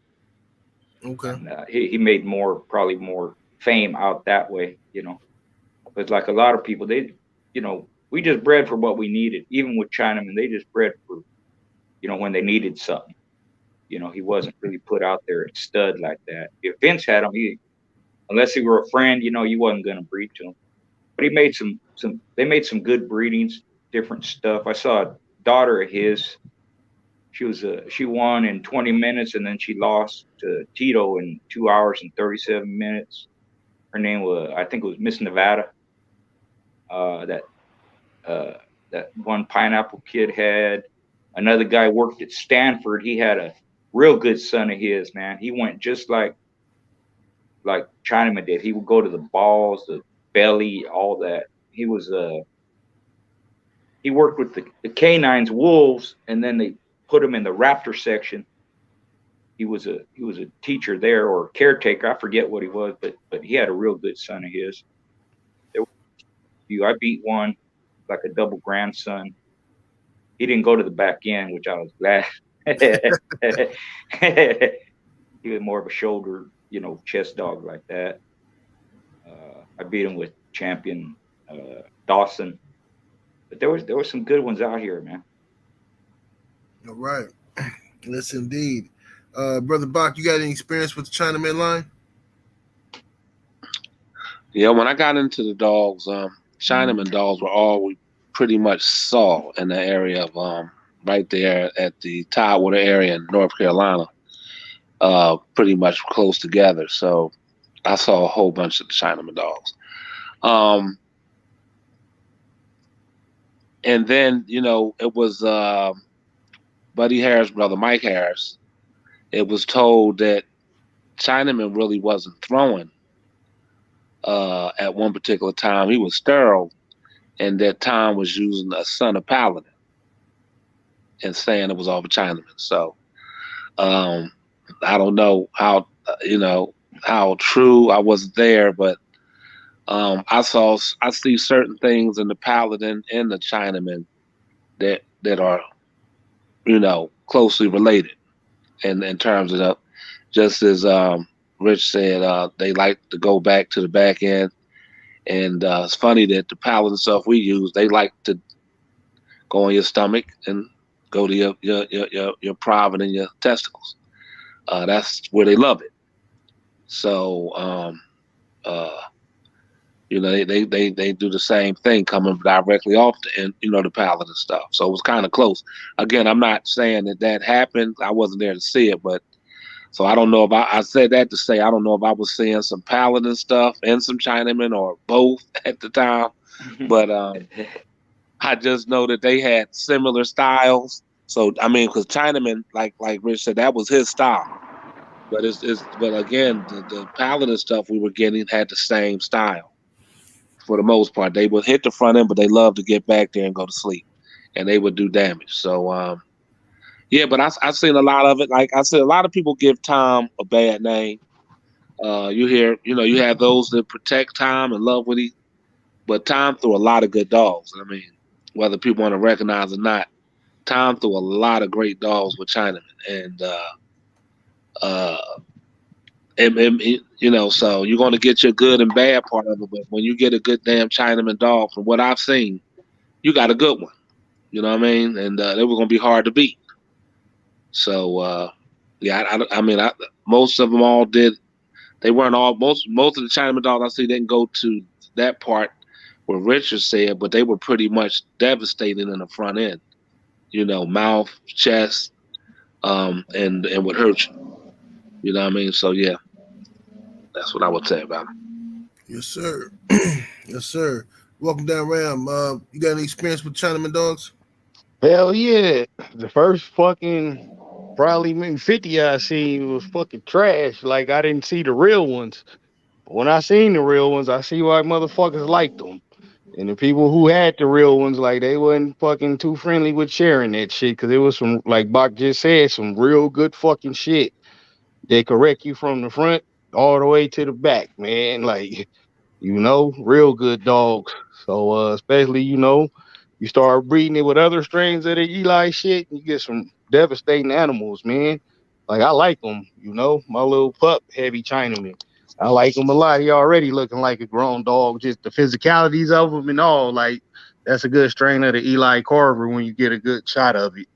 Okay. And he made probably more fame out that way, you know. But like a lot of people, they, you know, we just bred for what we needed. Even with Chinaman, they just bred for, you know, when they needed something. You know, he wasn't really put out there at stud like that. If Vince had him, unless he were a friend, you know, you wasn't going to breed to him. But he made they made some good breedings, different stuff. I saw a daughter of his. She won in 20 minutes, and then she lost to Tito in 2 hours and 37 minutes. Her name was, I think it was Miss Nevada. That one Pineapple kid had. Another guy worked at Stanford. He had a real good son of his, man. He went just like Chinaman did. He would go to the balls, the belly, all that. He worked with the canines, wolves, and then they put him in the raptor section. He was a teacher there, or caretaker. I forget what he was, but he had a real good son of his. I beat one, like a double grandson. He didn't go to the back end, which I was glad. He was more of a shoulder, you know, chest dog like that. I beat him with champion Dawson. But there was some good ones out here, man. All right. Yes, indeed. Brother Bach, you got any experience with the Chinaman line? Yeah, when I got into the dogs, Chinaman dogs were all we pretty much saw in the area of right there at the Tidewater area in North Carolina, pretty much close together. So I saw a whole bunch of the Chinaman dogs. And then, you know, it was Buddy Harris' brother, Mike Harris. It was told that Chinaman really wasn't throwing at one particular time. He was sterile, and that Tom was using a son of Paladin and saying it was all for Chinaman. So I don't know how, you know, how true. I wasn't there, but I see certain things in the Paladin and the Chinaman that are, you know, closely related in terms of just as Rich said, they like to go back to the back end. And it's funny that the Paladin stuff we use, they like to go on your stomach and go to your private and your testicles. That's where they love it. So, you know, they do the same thing coming directly off the Paladin stuff. So it was kind of close. Again, I'm not saying that happened. I wasn't there to see it, but so I don't know if I said that to say I don't know if I was seeing some Paladin stuff and some Chinaman or both at the time, but I just know that they had similar styles. So I mean, because Chinaman, like Rich said, that was his style. But but again, the Paladin stuff we were getting had the same style for the most part. They would hit the front end, but they loved to get back there and go to sleep, and they would do damage. So yeah, but I've seen a lot of it. Like I said, a lot of people give Tom a bad name. You hear, you know, you have those that protect Tom and love what he, but Tom threw a lot of good dogs. I mean, whether people want to recognize or not, Tom threw a lot of great dogs with Chinaman, and you know, so you're going to get your good and bad part of it. But when you get a good damn Chinaman dog, from what I've seen, you got a good one. You know what I mean? And they were going to be hard to beat. So yeah, I mean, most of them all did. They weren't all. Most of the Chinaman dogs I see didn't go to that part where Richard said, but they were pretty much devastating in the front end. You know, mouth, chest, and would hurt you. You know what I mean? So yeah, that's what I would say about it. Yes, sir. Yes, sir. Welcome down, Ram. You got any experience with Chinaman dogs? Hell yeah. The first fucking probably maybe 50 I seen was fucking trash. Like I didn't see the real ones. But when I seen the real ones, I see why motherfuckers liked them. And the people who had the real ones, like they wasn't fucking too friendly with sharing that shit. Cause it was some, like Bach just said, some real good fucking shit. They correct you from the front all the way to the back, man. Like, you know, real good dogs. So especially, you know, You start breeding it with other strains of the Eli shit, you get some devastating animals, man. Like, I like them, you know, my little pup, heavy Chinaman. I like him a lot. He already looking like a grown dog, just the physicalities of him and all. Like, that's a good strain of the Eli Carver when you get a good shot of it.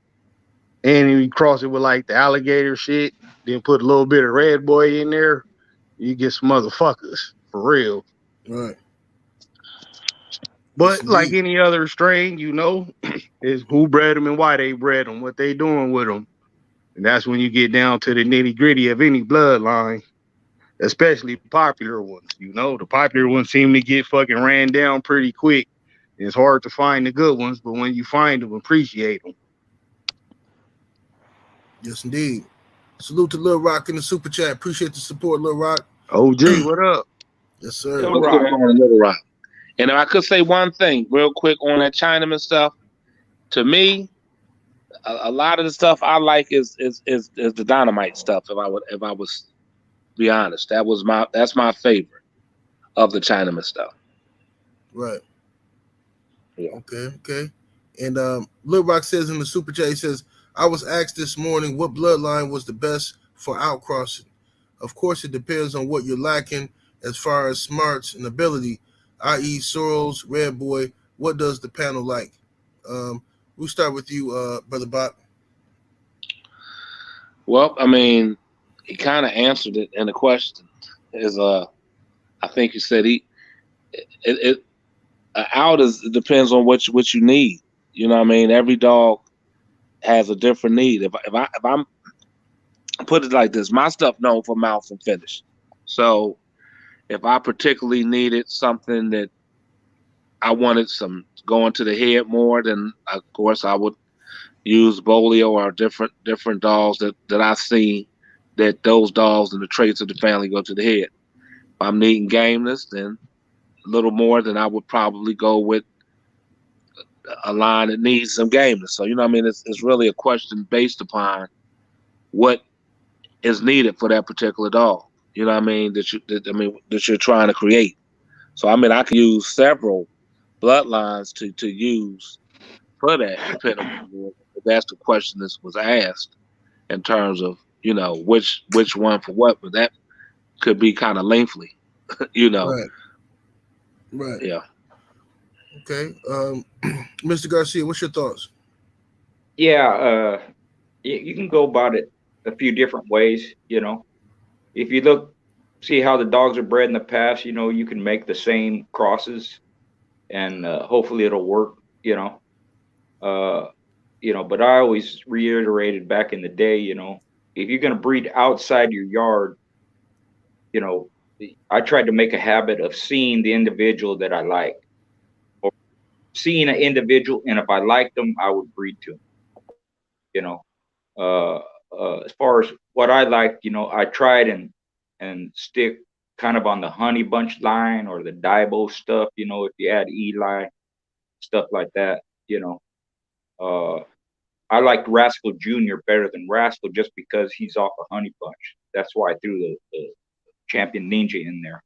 And you cross it with like the alligator shit, then put a little bit of REDBOY in there, you get some motherfuckers for real. Right. But Yes, like indeed. any other strain, you know, is who bred them and why they bred them, what they doing with them. And that's when you get down to the nitty gritty of any bloodline, especially popular ones. You know, the popular ones seem to get fucking ran down pretty quick. It's hard to find the good ones, but when you find them, appreciate them. Yes, indeed. Salute to Lil Rock in the super chat. Appreciate the support, Lil Rock. OG, what up? Yes, sir. Lil What's Rock. going on, Little Rock? And if I could say one thing real quick on that Chinaman stuff, to me, a lot of the stuff I like is the dynamite stuff. If I was be honest, that's my favorite of the Chinaman stuff. Right. Yeah. Okay. And Lil Rock says in the super chat, he says, I was asked this morning what bloodline was the best for outcrossing. Of course, it depends on what you're lacking as far as smarts and ability, i.e. Sorrels, REDBOY. What does the panel like? We'll start with you, Brother Bot. Well, I mean, he kind of answered it in the question. I think he said out it depends on what you need. You know what I mean? Every dog has a different need. If I'm put it like this, my stuff known for mouth and finish. So if I particularly needed something that I wanted some going to the head more, then of course I would use BOLIO or different dogs that I see that those dogs and the traits of the family go to the head. If I'm needing gameness, then a little more, then I would probably go with a line that needs some gameness. So, you know what I mean? It's really a question based upon what is needed for that particular dog. You know what I mean? That you're trying to create. So, I mean, I can use several bloodlines to use for that, depending on if that's the question that was asked in terms of, you know, which one for what, but that could be kind of lengthy, you know. Right. Yeah. Okay. Mr. Garcia, what's your thoughts? Yeah, you can go about it a few different ways. You know, if you see how the dogs are bred in the past, you know, you can make the same crosses, and hopefully it'll work. But I always reiterated back in the day, you know, if you're gonna breed outside your yard, you know, I tried to make a habit of seeing the individual that I like, or seeing an individual, and if I liked them, I would breed to them. You know, as far as what I liked, you know, I tried and stick kind of on the Honey Bunch line or the DIBO stuff. You know, if you add Eli, stuff like that. You know, I liked Rascal Jr. better than Rascal just because he's off a Honey Bunch. That's why I threw the Champion Ninja in there,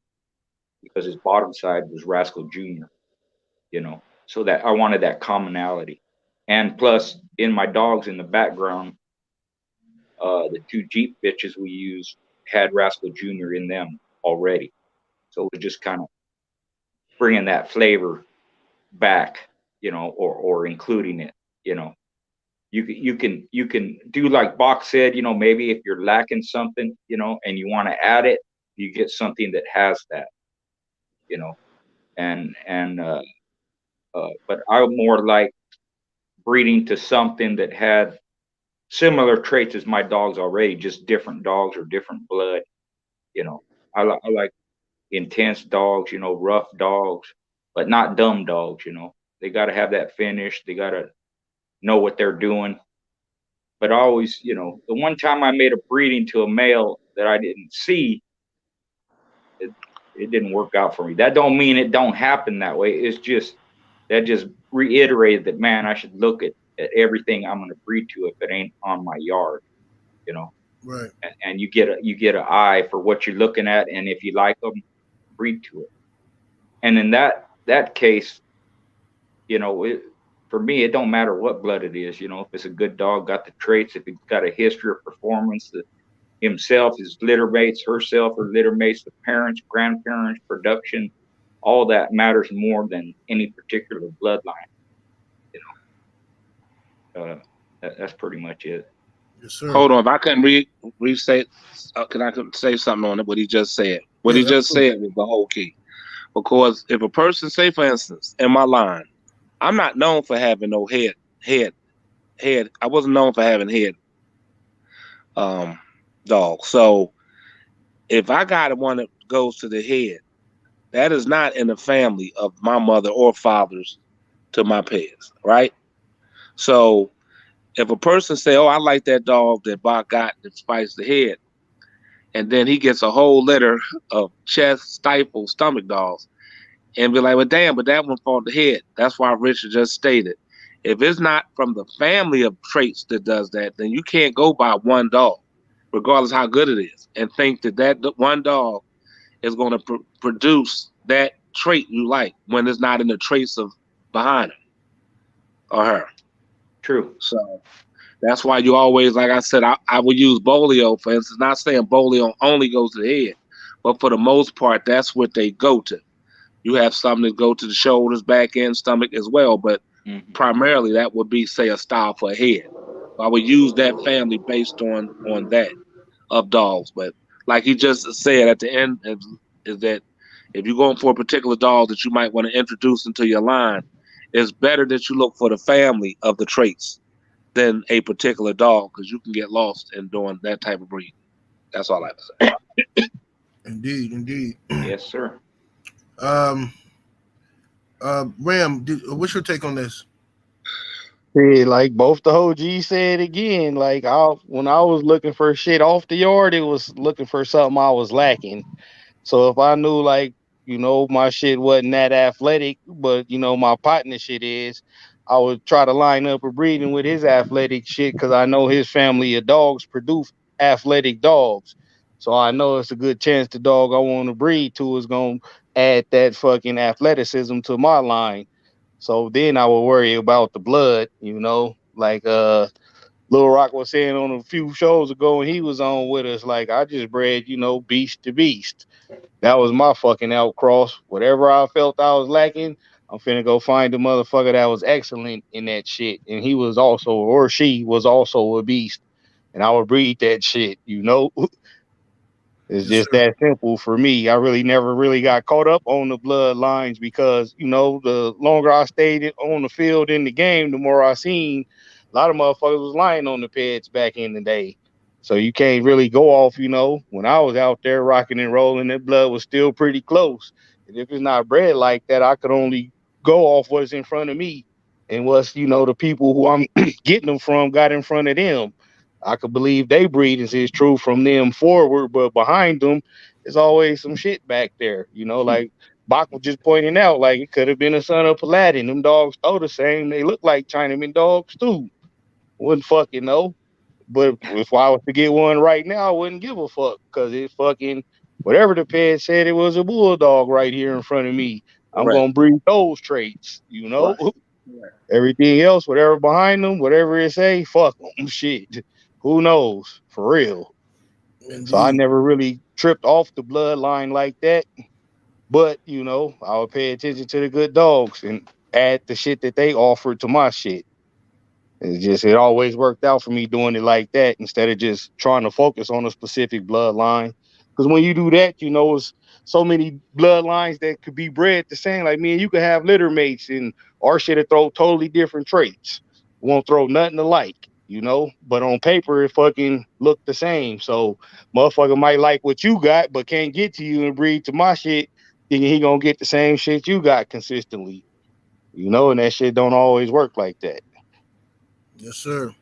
because his bottom side was Rascal Jr. You know, so that I wanted that commonality. And plus, in my dogs in the background, the two Jeep bitches we used had Rascal Jr. in them already. So it was just kind of bringing that flavor back, you know, or including it, you know. You can do like Bach said, you know, maybe if you're lacking something, you know, and you want to add it, you get something that has that, you know. But I more like breeding to something that had similar traits as my dogs already, just different dogs or different blood, you know. I like intense dogs, you know, rough dogs, but not dumb dogs, you know. They got to have that finish. They got to know what they're doing. But I always, you know, the one time I made a breeding to a male that I didn't see, it didn't work out for me. That don't mean it don't happen that way. It's just that just reiterated that, man, I should look at everything I'm going to breed to if it ain't on my yard, you know. Right. And you get an eye for what you're looking at, and if you like them, breed to it. And in that case, you know, for me, it don't matter what blood it is. You know, if it's a good dog, got the traits, if it's got a history of performance, himself, his litter mates, herself, her litter mates, the parents, grandparents, production, all that matters more than any particular bloodline. You know, that's pretty much it. Yes, sir. Hold on, if I couldn't re-say, can I say something on it? What he just said. What Yeah, he just absolutely. said was the whole key. Because if a person, say for instance, in my line, I'm not known for having no head. I wasn't known for having head dogs. So if I got one that goes to the head, that is not in the family of my mother or father's to my pets, right? So if a person say, "Oh, I like that dog that Bob got that spikes the head," and then he gets a whole litter of chest, stifle, stomach dogs, and be like, "Well, damn, but that one fought the head." That's why Richard just stated, if it's not from the family of traits that does that, then you can't go by one dog, regardless how good it is, and think that that one dog is going to produce that trait you like when it's not in the traits of behind him or her. True. So that's why you always, like I said, I would use Bolio, for instance, not saying Bolio only goes to the head, but for the most part, that's what they go to. You have some that go to the shoulders, back end, stomach as well, but primarily that would be, say, a style for a head. I would use that family based on that of dogs. But like he just said at the end, is that if you're going for a particular dog that you might want to introduce into your line, it's better that you look for the family of the traits than a particular dog, because you can get lost in doing that type of breed. That's all I have to say. Indeed. Yes, sir. Ram, what's your take on this? Yeah, like both the OGs said again, like when I was looking for shit off the yard, it was looking for something I was lacking. So if I knew, like, my shit wasn't that athletic, but my partner shit is, I would try to line up a breeding with his athletic shit, because I know his family of dogs produce athletic dogs. So I know it's a good chance the dog I want to breed to is gonna add that fucking athleticism to my line. So then I would worry about the blood, like Lil Rock was saying on a few shows ago when he was on with us, like, I just bred, beast to beast. That was my fucking outcross. Whatever I felt I was lacking, I'm finna go find a motherfucker that was excellent in that shit. And he was also, or she was also a beast. And I would breed that shit. It's Yes, just sir. that simple for me. I really never really got caught up on the bloodlines, because, the longer I stayed on the field in the game, the more I seen a lot of motherfuckers was lying on the pets back in the day. So you can't really go off, when I was out there rocking and rolling, that blood was still pretty close. And if it's not bred like that, I could only go off what's in front of me, and what's, the people who I'm getting them from got in front of them. I could believe they breedings is true from them forward, but behind them, there's always some shit back there. Like Bach was just pointing out, like, it could have been a son of Paladin. Them dogs throw the same. They look like Chinaman dogs too. Wouldn't fucking know. But if I was to get one right now, I wouldn't give a fuck, because it fucking, whatever the pet said, it was a bulldog right here in front of me. I'm Correct. gonna breed those traits. Right. Everything else, whatever behind them, whatever it say, fuck them. Shit. Who knows? For real. So I Indeed. never really tripped off the bloodline like that. But, I would pay attention to the good dogs and add the shit that they offered to my shit. It always worked out for me doing it like that, instead of just trying to focus on a specific bloodline. Because when you do that, it's so many bloodlines that could be bred the same. Like me and you could have litter mates, and our shit will throw totally different traits. Won't throw nothing alike. But on paper, it fucking look the same. So motherfucker might like what you got, but can't get to you and breed to my shit, thinking he gonna get the same shit you got consistently. And that shit don't always work like that. Yes, sir.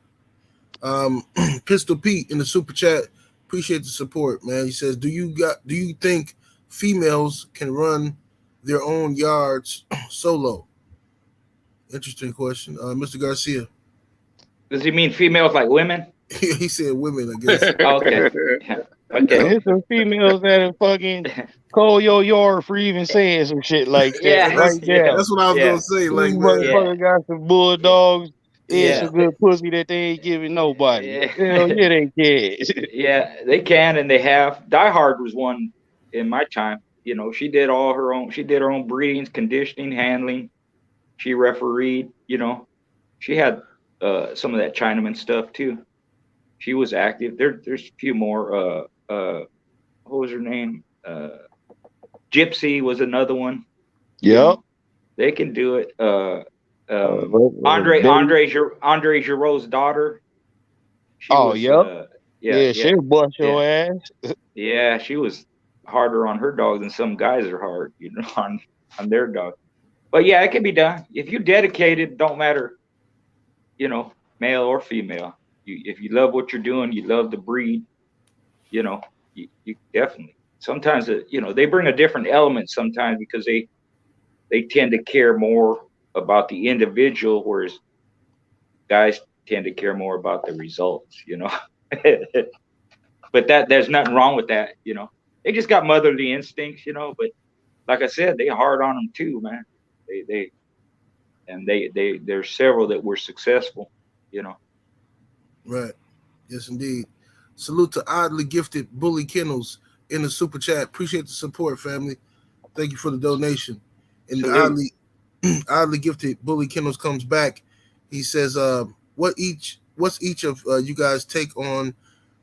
Pistol Pete in the super chat. Appreciate the support, man. He says, do you think females can run their own yards solo? Interesting question. Mr. Garcia. Does he mean females like women? He said women, I guess. Okay. Okay. There's some females that are fucking call your yard for even saying some shit like that Yeah, right yeah, there. That's what I was yeah, gonna say. These Like, man, yeah, motherfuckers got some bulldogs and yeah, some good pussy that they ain't giving nobody. Hell yeah. yeah, they can. Yeah, they can and they have. Die Hard was one in my time. You know, she did all her own. She did her own breedings, conditioning, handling. She refereed. You know, she had some of that Chinaman stuff too. She was active. There's a few more. What was her name? Gypsy was another one. You Yep. know, they can do it. Baby. Andre Giroux's daughter. She Oh, was. yep. Yeah, Yeah, yeah, she'll bust yeah. your ass. Yeah, she was harder on her dog than some guys are hard, you know, on their dog. But yeah, it can be done if you dedicated. Don't matter, you know, male or female. If you love what you're doing, you love the breed. You know, you definitely. Sometimes you know they bring a different element sometimes because they tend to care more about the individual, whereas guys tend to care more about the results. You know, but there's nothing wrong with that. You know, they just got motherly instincts. You know, but like I said, they hard on them too, man. There's several that were successful, you know. right? Yes, indeed. Salute to oddly gifted Bully Kennels in the super chat. Appreciate the support, family. Thank you for the donation. And Salute. oddly gifted Bully Kennels comes back. He says, what's each of you guys take on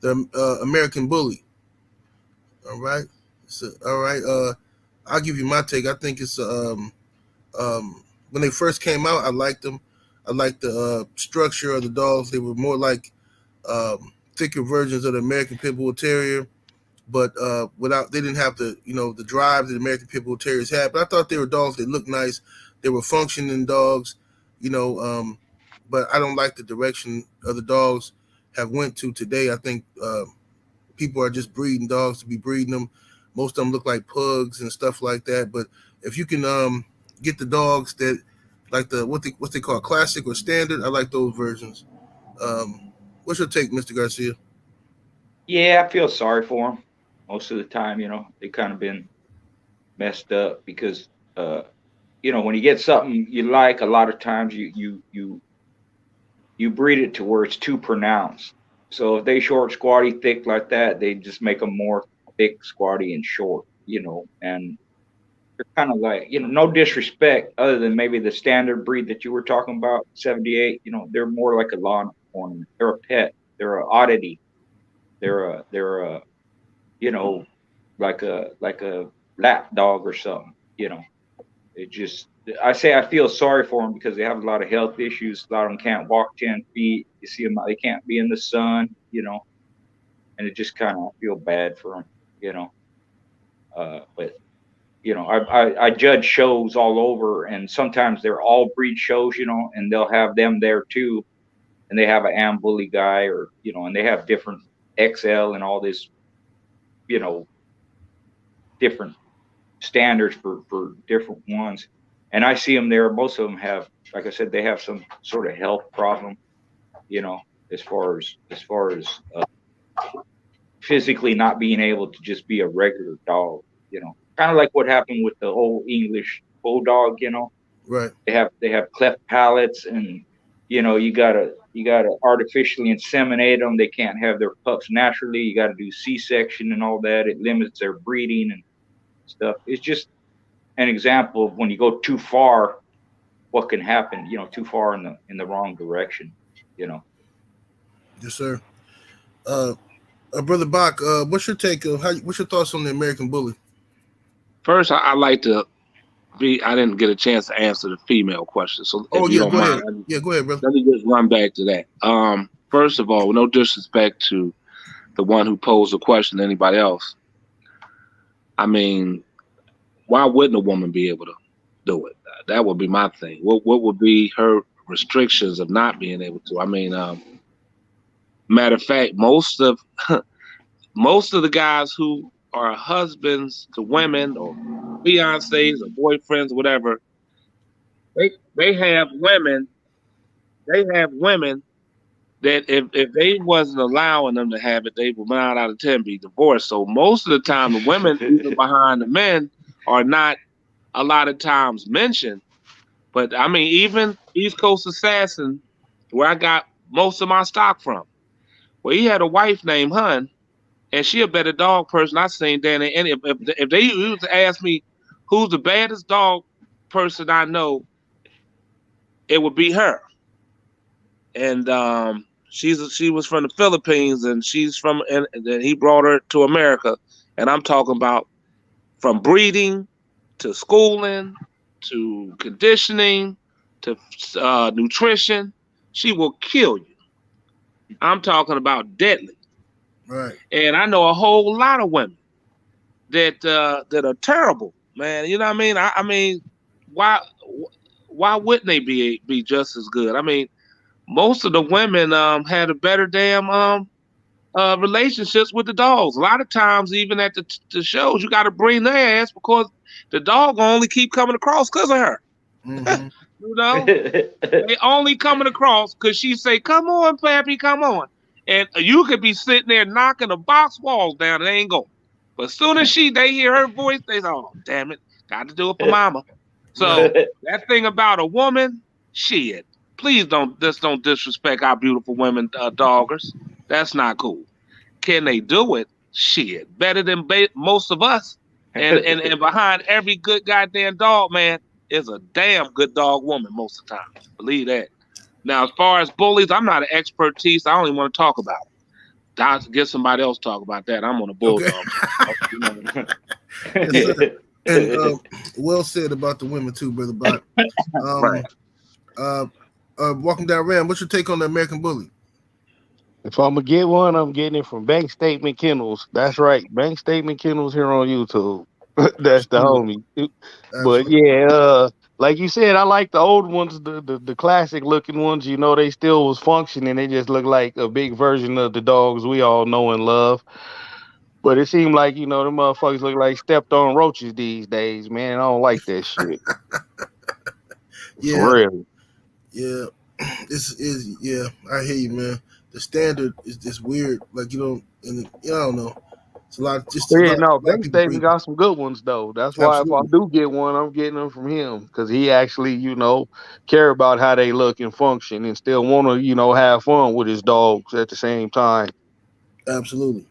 the American Bully?" All right. So, all right. I'll give you my take. I think it's when they first came out, I liked them. I liked the structure of the dogs. They were more like thicker versions of the American Pit Bull Terrier, but they didn't have the drive that the American Pit Bull Terriers had. But I thought they were dogs that looked nice. They were functioning dogs, but I don't like the direction of the dogs have went to today. I think people are just breeding dogs to be breeding them. Most of them look like pugs and stuff like that. But if you can get the dogs that like what they call classic or standard, I like those versions. What's your take, Mr. Garcia? Yeah, I feel sorry for them most of the time. You know, they kind of been messed up because, you know, when you get something you like, a lot of times you breed it to where it's too pronounced. So if they short, squatty, thick like that, they just make them more thick, squatty, and short. You know, and they're kind of like, you know, no disrespect, other than maybe the standard breed that you were talking about, 78. You know, they're more like a lawn ornament. They're a pet. They're an oddity. They're a you know, like a lap dog or something. You know, it just I say I feel sorry for them because they have a lot of health issues. A lot of them can't walk 10 feet. You see them; they can't be in the sun. You know, and it just kind of feel bad for them. You know, but you know, I judge shows all over, and sometimes they're all breed shows. You know, and they'll have them there too, and they have an am bully guy, or you know, and they have different XL and all this, you know, different standards for different ones. And I see them there. Most of them have, like I said, they have some sort of health problem, you know, as far as physically not being able to just be a regular dog, you know, kind of like what happened with the old English bulldog, you know, Right. they have cleft palates, and you know you gotta artificially inseminate them. They can't have their pups naturally. You got to do C-section and all that. It limits their breeding and stuff. It's just an example of when you go too far, what can happen. You know, too far in the wrong direction. You know. Yes, sir. Brother Bach, what's your take? What's your thoughts on the American Bully? First, I like to be. I didn't get a chance to answer the female question, so Oh if you yeah, don't go ahead. mind, Yeah, go ahead, brother. let me just run back to that. First of all, no disrespect to the one who posed the question to anybody else. I mean, why wouldn't a woman be able to do it? That would be my thing. What would be her restrictions of not being able to? I mean, matter of fact, most of the guys who are husbands to women or fiancés or boyfriends, whatever, they have women. They have women that if they wasn't allowing them to have it, they would 9 out of 10 be divorced. So most of the time, the women even behind the men are not a lot of times mentioned. But I mean, even East Coast Assassin, where I got most of my stock from, well, he had a wife named Hun, and she a better dog person I seen than any. If they used to ask me who's the baddest dog person I know, it would be her. And she was from the Philippines, and and he brought her to America. And I'm talking about from breeding to schooling to conditioning to nutrition. She will kill you. I'm talking about deadly. Right. And I know a whole lot of women that are terrible, man. You know what I mean? I mean, why wouldn't they be just as good? I mean, most of the women had a better damn relationships with the dogs. A lot of times, even at the shows, you got to bring their ass because the dog only keep coming across because of her. Mm-hmm. You know, they only coming across because she say, "Come on, Pappy, come on," and you could be sitting there knocking the box walls down, and they ain't going. But as soon as they hear her voice, they say, "Oh, damn it, got to do it for mama." So that thing about a woman, shit. Please don't disrespect our beautiful women doggers. That's not cool. Can they do it? Shit, better than most of us. And behind every good goddamn dog man is a damn good dog woman most of the time. Believe that. Now, as far as bullies, I'm not an expertise. I don't even want to talk about it. I'll get somebody else to talk about that. I'm on a bulldog. Okay. Yes, sir. And well said about the women too, brother Bot. Right. Walking down Ram, what's your take on the American Bully? If I'm gonna get one, I'm getting it from Bank Statement Kennels. That's right, Bank Statement Kennels here on YouTube. That's the homie. But yeah, like you said, I like the old ones, the classic looking ones. You know, they still was functioning. They just look like a big version of the dogs we all know and love. But it seemed like, you know, the motherfuckers look like stepped on roaches these days, man. I don't like that shit. Yeah. For real. Yeah. I hear you, man. The standard is just weird. Like, you don't, and I don't know. It's a lot. Bank Statement got some good ones though. That's why if I do get one, I'm getting them from him because he actually, you know, care about how they look and function and still want to, you know, have fun with his dogs at the same time. Absolutely.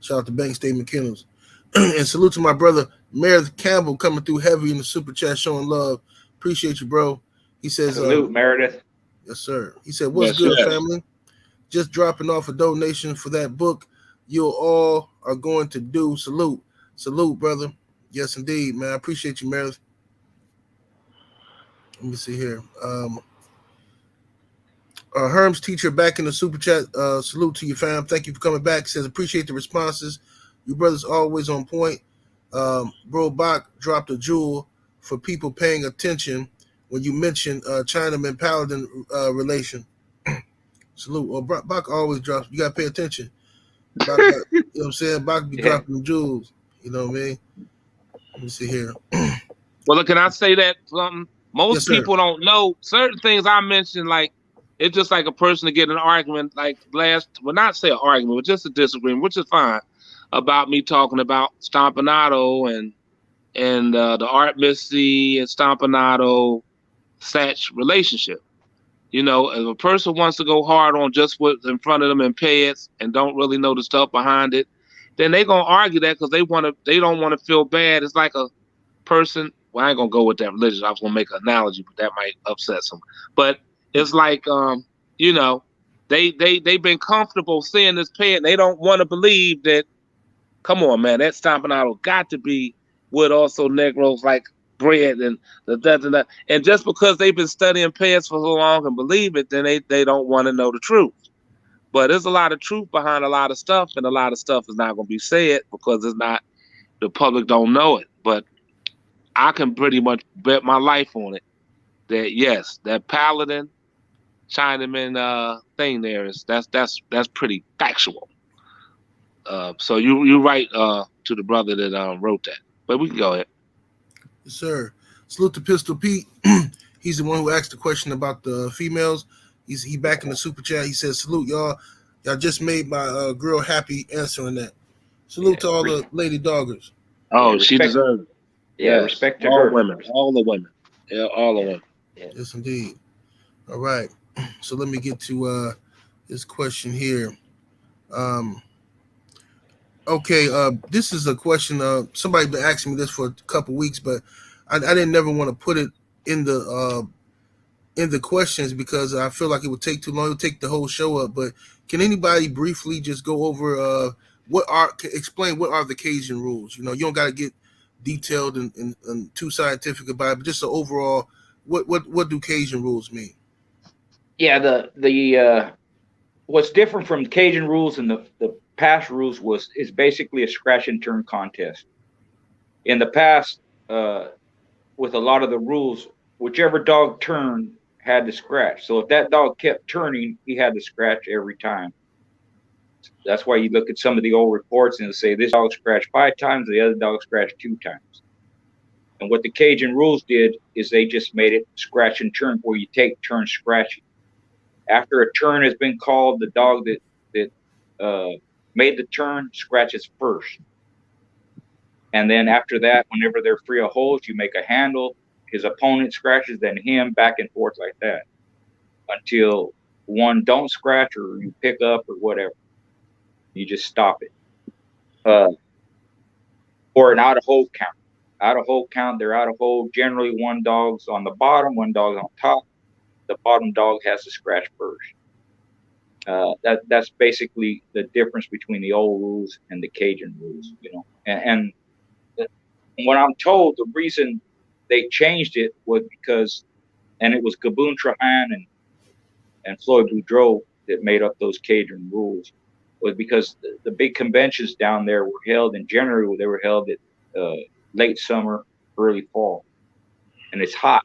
Shout out to Bank Statement Kennels. And salute to my brother Meredith Campbell coming through heavy in the super chat, showing love. Appreciate you, bro. He says, salute, Meredith. Yes, sir. He said, what's good, family? Just dropping off a donation for that book you all are going to do. Salute, brother. Yes, indeed, man. I appreciate you, Meredith. Let me see here. Herm's teacher back in the super chat. Salute to you, fam. Thank you for coming back. Says, appreciate the responses. You brothers always on point. Bro Bach dropped a jewel for people paying attention when you mentioned Chinaman Paladin relation. Salute. Well, Bach always drops. You got to pay attention. Bach, you know what I'm saying? Bach be dropping the jewels. You know what I mean? Let me see here. Well, look, can I say that something? Most people don't know certain things I mentioned, like, it's just like a person to get an argument, like not say an argument, but just a disagreement, which is fine, about me talking about Stompanato and the Art Missy and Stompanato Satch relationship. You know, if a person wants to go hard on just what's in front of them and pay it and don't really know the stuff behind it, then they gonna argue that because they don't want to feel bad. It's like a person. Well, I ain't gonna go with that religion. I was gonna make an analogy, but that might upset some. But it's like, you know, they've been comfortable seeing this pay and they don't want to believe that. Come on, man, that Stompanato got to be with also Negroes like bread and the. And just because they've been studying pants for so long and believe it, then they don't want to know the truth. But there's a lot of truth behind a lot of stuff, and a lot of stuff is not going to be said because it's not, the public don't know it. But I can pretty much bet my life on it that yes, that Paladin Chinaman thing there is that's pretty factual. So you right to the brother that wrote that. But we can go ahead. Yes, sir. Salute to Pistol Pete. He's the one who asked the question about the females. He back in the super chat. He says, salute y'all. Y'all just made my girl happy answering that. Salute to all the lady doggers. Oh, Yeah, she deserves it. Yeah, Yes. respect to all her. women, all the women. Yeah, all the women. Yes, indeed. All right. So let me get to this question here. Okay, this is a question. Somebody been asking me this for a couple weeks, but I didn't never want to put it in the questions because I feel like it would take too long. It would take the whole show up. But can anybody briefly just go over explain what are the Cajun rules? You don't got to get detailed and too scientific about it, but just the overall, what do Cajun rules mean? Yeah, the what's different from Cajun rules and the past rules is basically a scratch and turn contest. In the past, with a lot of the rules, whichever dog turned had to scratch. So if that dog kept turning, he had to scratch every time. That's why you look at some of the old reports and say this dog scratched 5 times, the other dog scratched 2 times. And what the Cajun rules did is they just made it scratch and turn, where you take turns scratching. After a turn has been called, the dog that made the turn scratches first. And then after that, whenever they're free of holes, you make a handle. His opponent scratches, then him, back and forth like that until one don't scratch or you pick up or whatever. You just stop it. Or an out of hole count. Out of hole count, they're out of hole. Generally, one dog's on the bottom, one dog's on top. The bottom dog has to scratch first. That's basically the difference between the old rules and the Cajun rules, And when I'm told, the reason they changed it was because, and it was Gaboon Trahan and Floyd Boudreaux that made up those Cajun rules, was because the big conventions down there were held in January. They were held at late summer, early fall, and it's hot.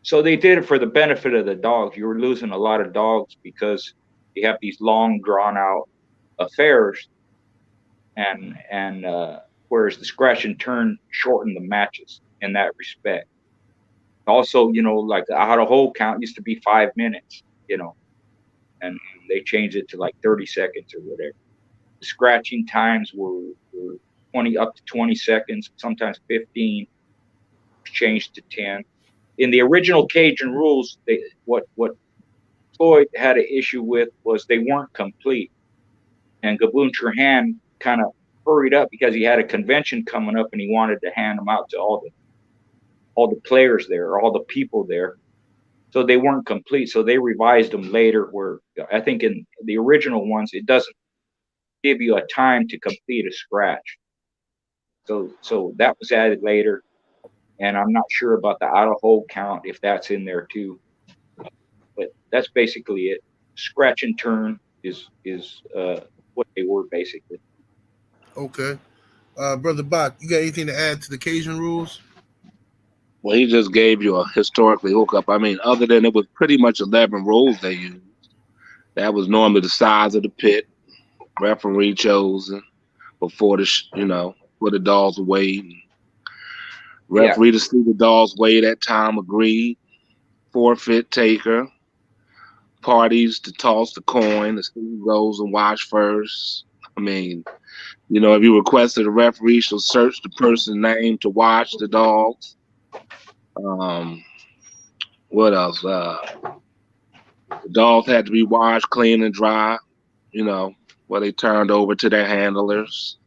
So they did it for the benefit of the dogs. You were losing a lot of dogs because you have these long, drawn-out affairs, and whereas the scratch and turn shortened the matches in that respect. Also, like the out of hole count used to be 5 minutes, and they changed it to like 30 seconds or whatever. The scratching times were 20 up to 20 seconds, sometimes 15, changed to 10. In the original Cajun rules, what Floyd had an issue with was they weren't complete. And Gaboon Trahan kind of hurried up because he had a convention coming up and he wanted to hand them out to all the players there, or all the people there. So they weren't complete. So they revised them later, where I think in the original ones, it doesn't give you a time to complete a scratch. So that was added later. And I'm not sure about the out of hole count, if that's in there too. But that's basically it. Scratch and turn is what they were basically. Okay. Brother Bach, you got anything to add to the Cajun rules? Well, he just gave you a historically hookup. I mean, other than it was pretty much 11 rules they used. That was normally the size of the pit, referee chosen before where the dogs were weighed. Referee to see the dogs weighed at time agreed. Forfeit taker. Parties to toss the coin. The see who goes and watch first. I mean, if you requested, a referee shall search the person's name to watch the dogs. What else? The dogs had to be washed, clean, and dry, where they turned over to their handlers.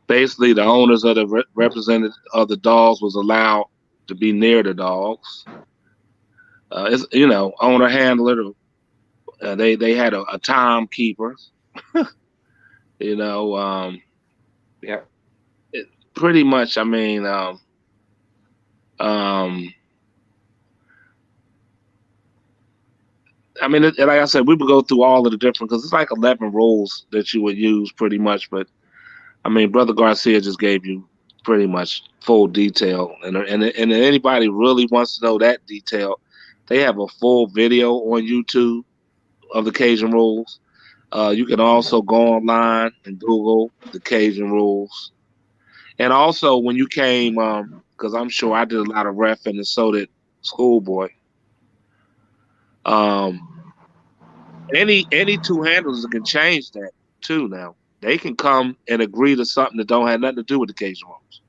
Basically, the owners of the representatives of the dogs was allowed to be near the dogs. It's owner handler. They had a timekeeper. Pretty much. I mean, like I said, we would go through all of the different, because it's like 11 rules that you would use pretty much. But I mean, Brother Garcia just gave you pretty much full detail, and if anybody really wants to know that detail, they have a full video on YouTube of the Cajun rules. You can also go online and Google the Cajun rules. And also, when you came, because I'm sure I did a lot of ref and so did Schoolboy. Any two handlers can change that too now. They can come and agree to something that don't have nothing to do with the cage rules.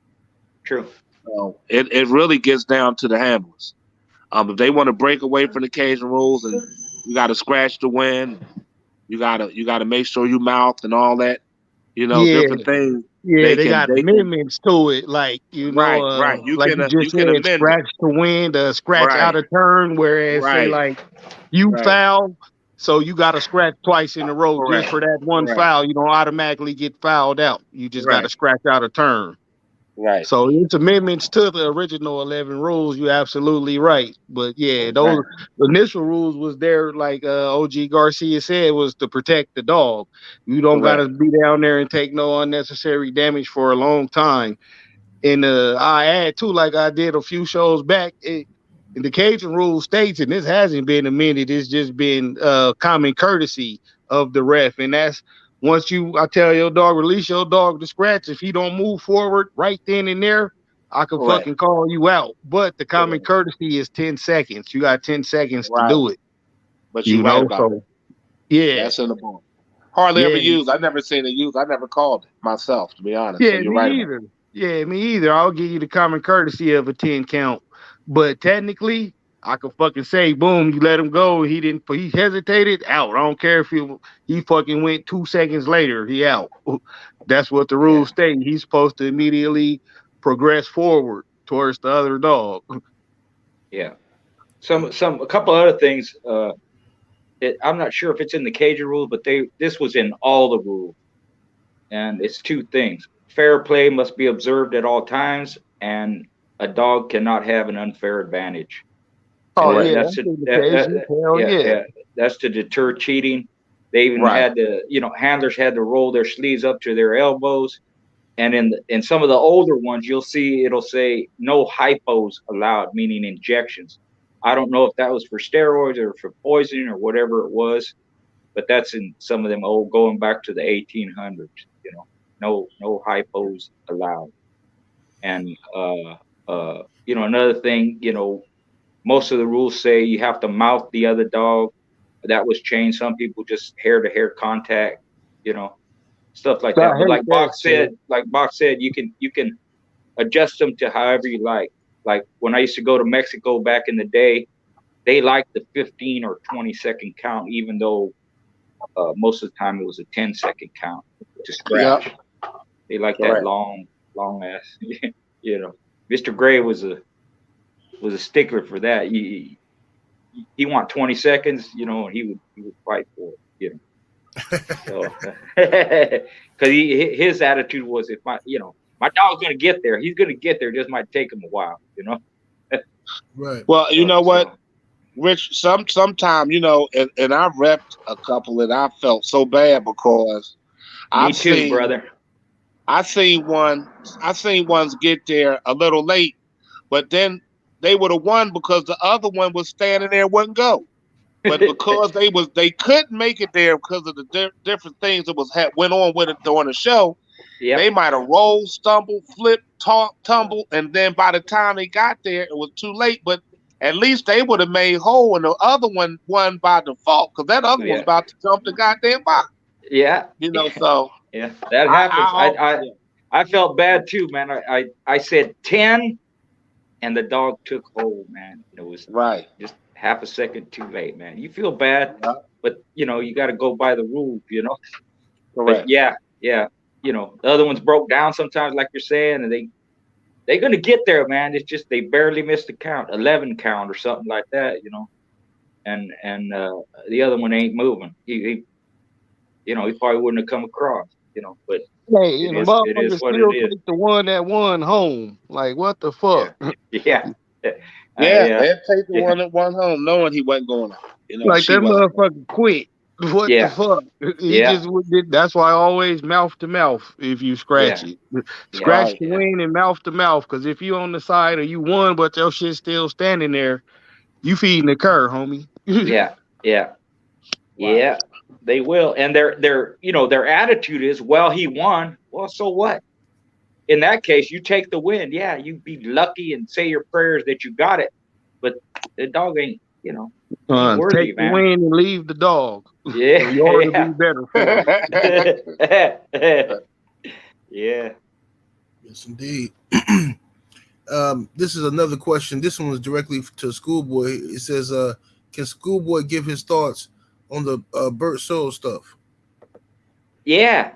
True. So it really gets down to the handlers. If they want to break away from the Cajun rules and you got to scratch to win, you gotta make sure you mouth and all that, Yeah, different things. yeah, they got They can amendments to it, like right. You like you you just can said, amend it. scratch to win, the scratch Right, out of turn. Whereas, say right, like you right. foul, so you got to scratch twice in a row just Correct, for that one correct, foul. You don't automatically get fouled out. You just got to right, scratch out a turn. right, So it's amendments to the original 11 rules. You're absolutely right. But yeah, right, those initial rules was there, like OG Garcia said, was to protect the dog. You don't got correct. to be down there and take no unnecessary damage for a long time. And I add too, like I did a few shows back, in the Cajun rule states, and this hasn't been amended, it's just been common courtesy of the ref. And that's once I tell your dog, release your dog to scratch, if he don't move forward right then and there, I can Correct. fucking call you out. But the common Correct. courtesy is 10 seconds. You got 10 seconds to Right. do it. But you're right about So it. yeah. That's in the book. Hardly ever Yeah. used. I've never seen it used. I never called it myself, to be honest. So Yeah, you're me right about either. Yeah, me either. I'll give you the common courtesy of a 10 count. But technically, I could fucking say, boom, you let him go. He hesitated, out. I don't care if he fucking went 2 seconds later, he out. That's what the Yeah. rules state. He's supposed to immediately progress forward towards the other dog. Yeah. A couple other things. I'm not sure if it's in the Cajun rules, but this was in all the rules, and it's two things: fair play must be observed at all times, and a dog cannot have an unfair advantage. And Oh, Correct. yeah, that's that's to in the Cajun. Hell yeah, yeah. yeah, that's to deter cheating. They even Right. had to, handlers had to roll their sleeves up to their elbows. And in some of the older ones, you'll see it'll say no hypos allowed, meaning injections. I don't know if that was for steroids or for poisoning or whatever it was, but that's in some of them old, going back to the 1800s. No hypos allowed. And another thing, most of the rules say you have to mouth the other dog. That was changed. Some people just hair to hair contact, stuff like I that. But hate that shit. like Box said, you can adjust them to however you like. Like when I used to go to Mexico back in the day, they liked the 15 or 20-second count, even though most of the time it was a 10-second count to scratch. Yep. They like that Correct. long ass. Mr. Gray was a stickler for that. He want 20 seconds, and he would fight for it, So, because his attitude was, if my dog's gonna get there, he's gonna get there. It just might take him a while, Right. Well, you know what, So, Rich? Sometime, and I repped a couple and I felt so bad because me too, brother. I seen ones get there a little late, but then they would have won because the other one was standing there and wouldn't go. But because they couldn't make it there because of the different things that went on with it during the show, Yep. they might have rolled, stumbled, flipped, tumbled, and then by the time they got there, it was too late. But at least they would have made whole, and the other one won by default because that other one was about to jump the goddamn box. Yeah. So yeah, that happens. yeah. I felt bad too, man. I said 10, and the dog took hold, man. It was Right. just half a second too late, man. You feel bad, Yeah. but you got to go by the rules, Correct. But yeah, the other ones broke down sometimes, like you're saying, and they're gonna get there, man. It's just they barely missed the count, 11 count or something like that, and the other one ain't moving. He probably wouldn't have come across, but Hey, it and the is motherfucker what still it is. take the one that won home. Like, what the fuck? Yeah. Yeah, they'd take the one that won home, knowing he wasn't going to. Like, she that wasn't. motherfucker quit. What the Yeah. fuck? He Yeah. just did. That's why I always mouth to mouth if you scratch it. Scratch Right. the wing and mouth to mouth. Because if you on the side or you won, but your shit's still standing there, you feeding the cur, homie. Yeah. Wow. Yeah. They will. And their attitude is, well, he won. Well, so what? in that case, you take the win. Yeah, you be lucky and say your prayers that you got it, but the dog ain't, you know, ain't worthy, Take the man. win and leave the dog. Yeah, So you ought to be better for it. Yeah. Yes, indeed. This is another question. This one was directly to Schoolboy. It says, can Schoolboy give his thoughts on the Bertsol stuff? Yeah.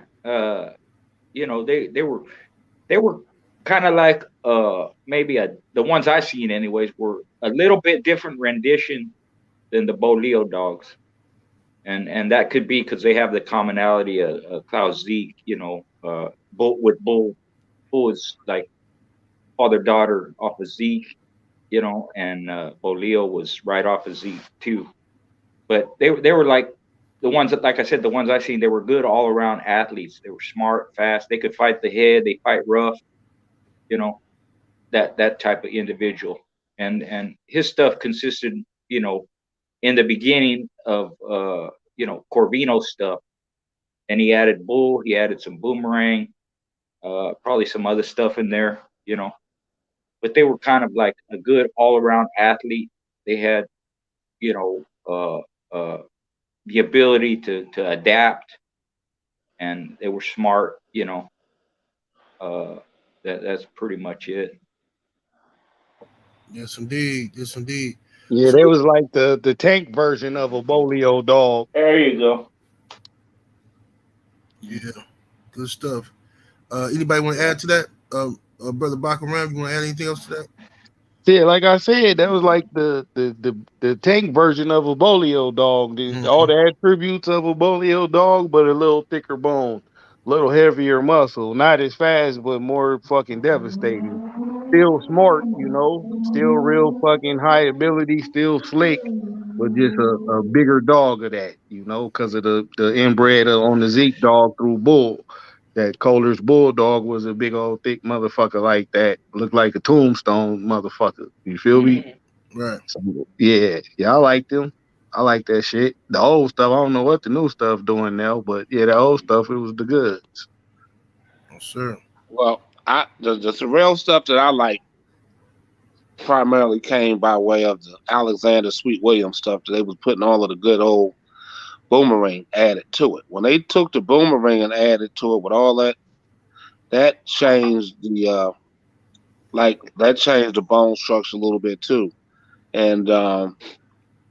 You know, they were kind of like maybe the ones I seen anyways were a little bit different rendition than the BOLIO dogs. And that could be because they have the commonality of Klaus Zeke, you know, Bull is like father-daughter off of Zeke, you know, and BOLIO was right off of Zeke too. But they were like the ones that, like I said, the ones I seen, they were good all around athletes. They were smart, fast. They could fight the head. They fight rough, you know, that type of individual. And his stuff consisted, you know, in the beginning of you know, Corvino stuff, and he added bull, he added some boomerang, probably some other stuff in there, you know. But they were kind of like a good all-around athlete. They had, you know, the ability to adapt, and they were smart, you know. That's pretty much it. Yes, indeed. Yes, indeed. Yeah, they was like the tank version of a BOLIO dog. There you go. Yeah, good stuff. Anybody want to add to that? Brother Bakaram, you want to add anything else to that? Yeah, like I said, that was like the tank version of a BOLIO dog. All the attributes of a BOLIO dog, but a little thicker bone, a little heavier muscle, not as fast, but more fucking devastating. Still smart, you know, still real fucking high ability, still slick, but just a bigger dog of that, you know, because of the inbred on the Zeke dog through bull. That Kohler's bulldog was a big old thick motherfucker like that. Looked like a tombstone motherfucker. You feel me? Right. So, yeah, I like them. I like that shit. The old stuff, I don't know what the new stuff doing now, but yeah, the old stuff, it was the goods. Yes, sir. Well, the surreal stuff that I like primarily came by way of the Alexander Sweet Williams stuff that they was putting all of the good old boomerang added to it. When they took the boomerang and added to it with all that changed the that changed the bone structure a little bit too. And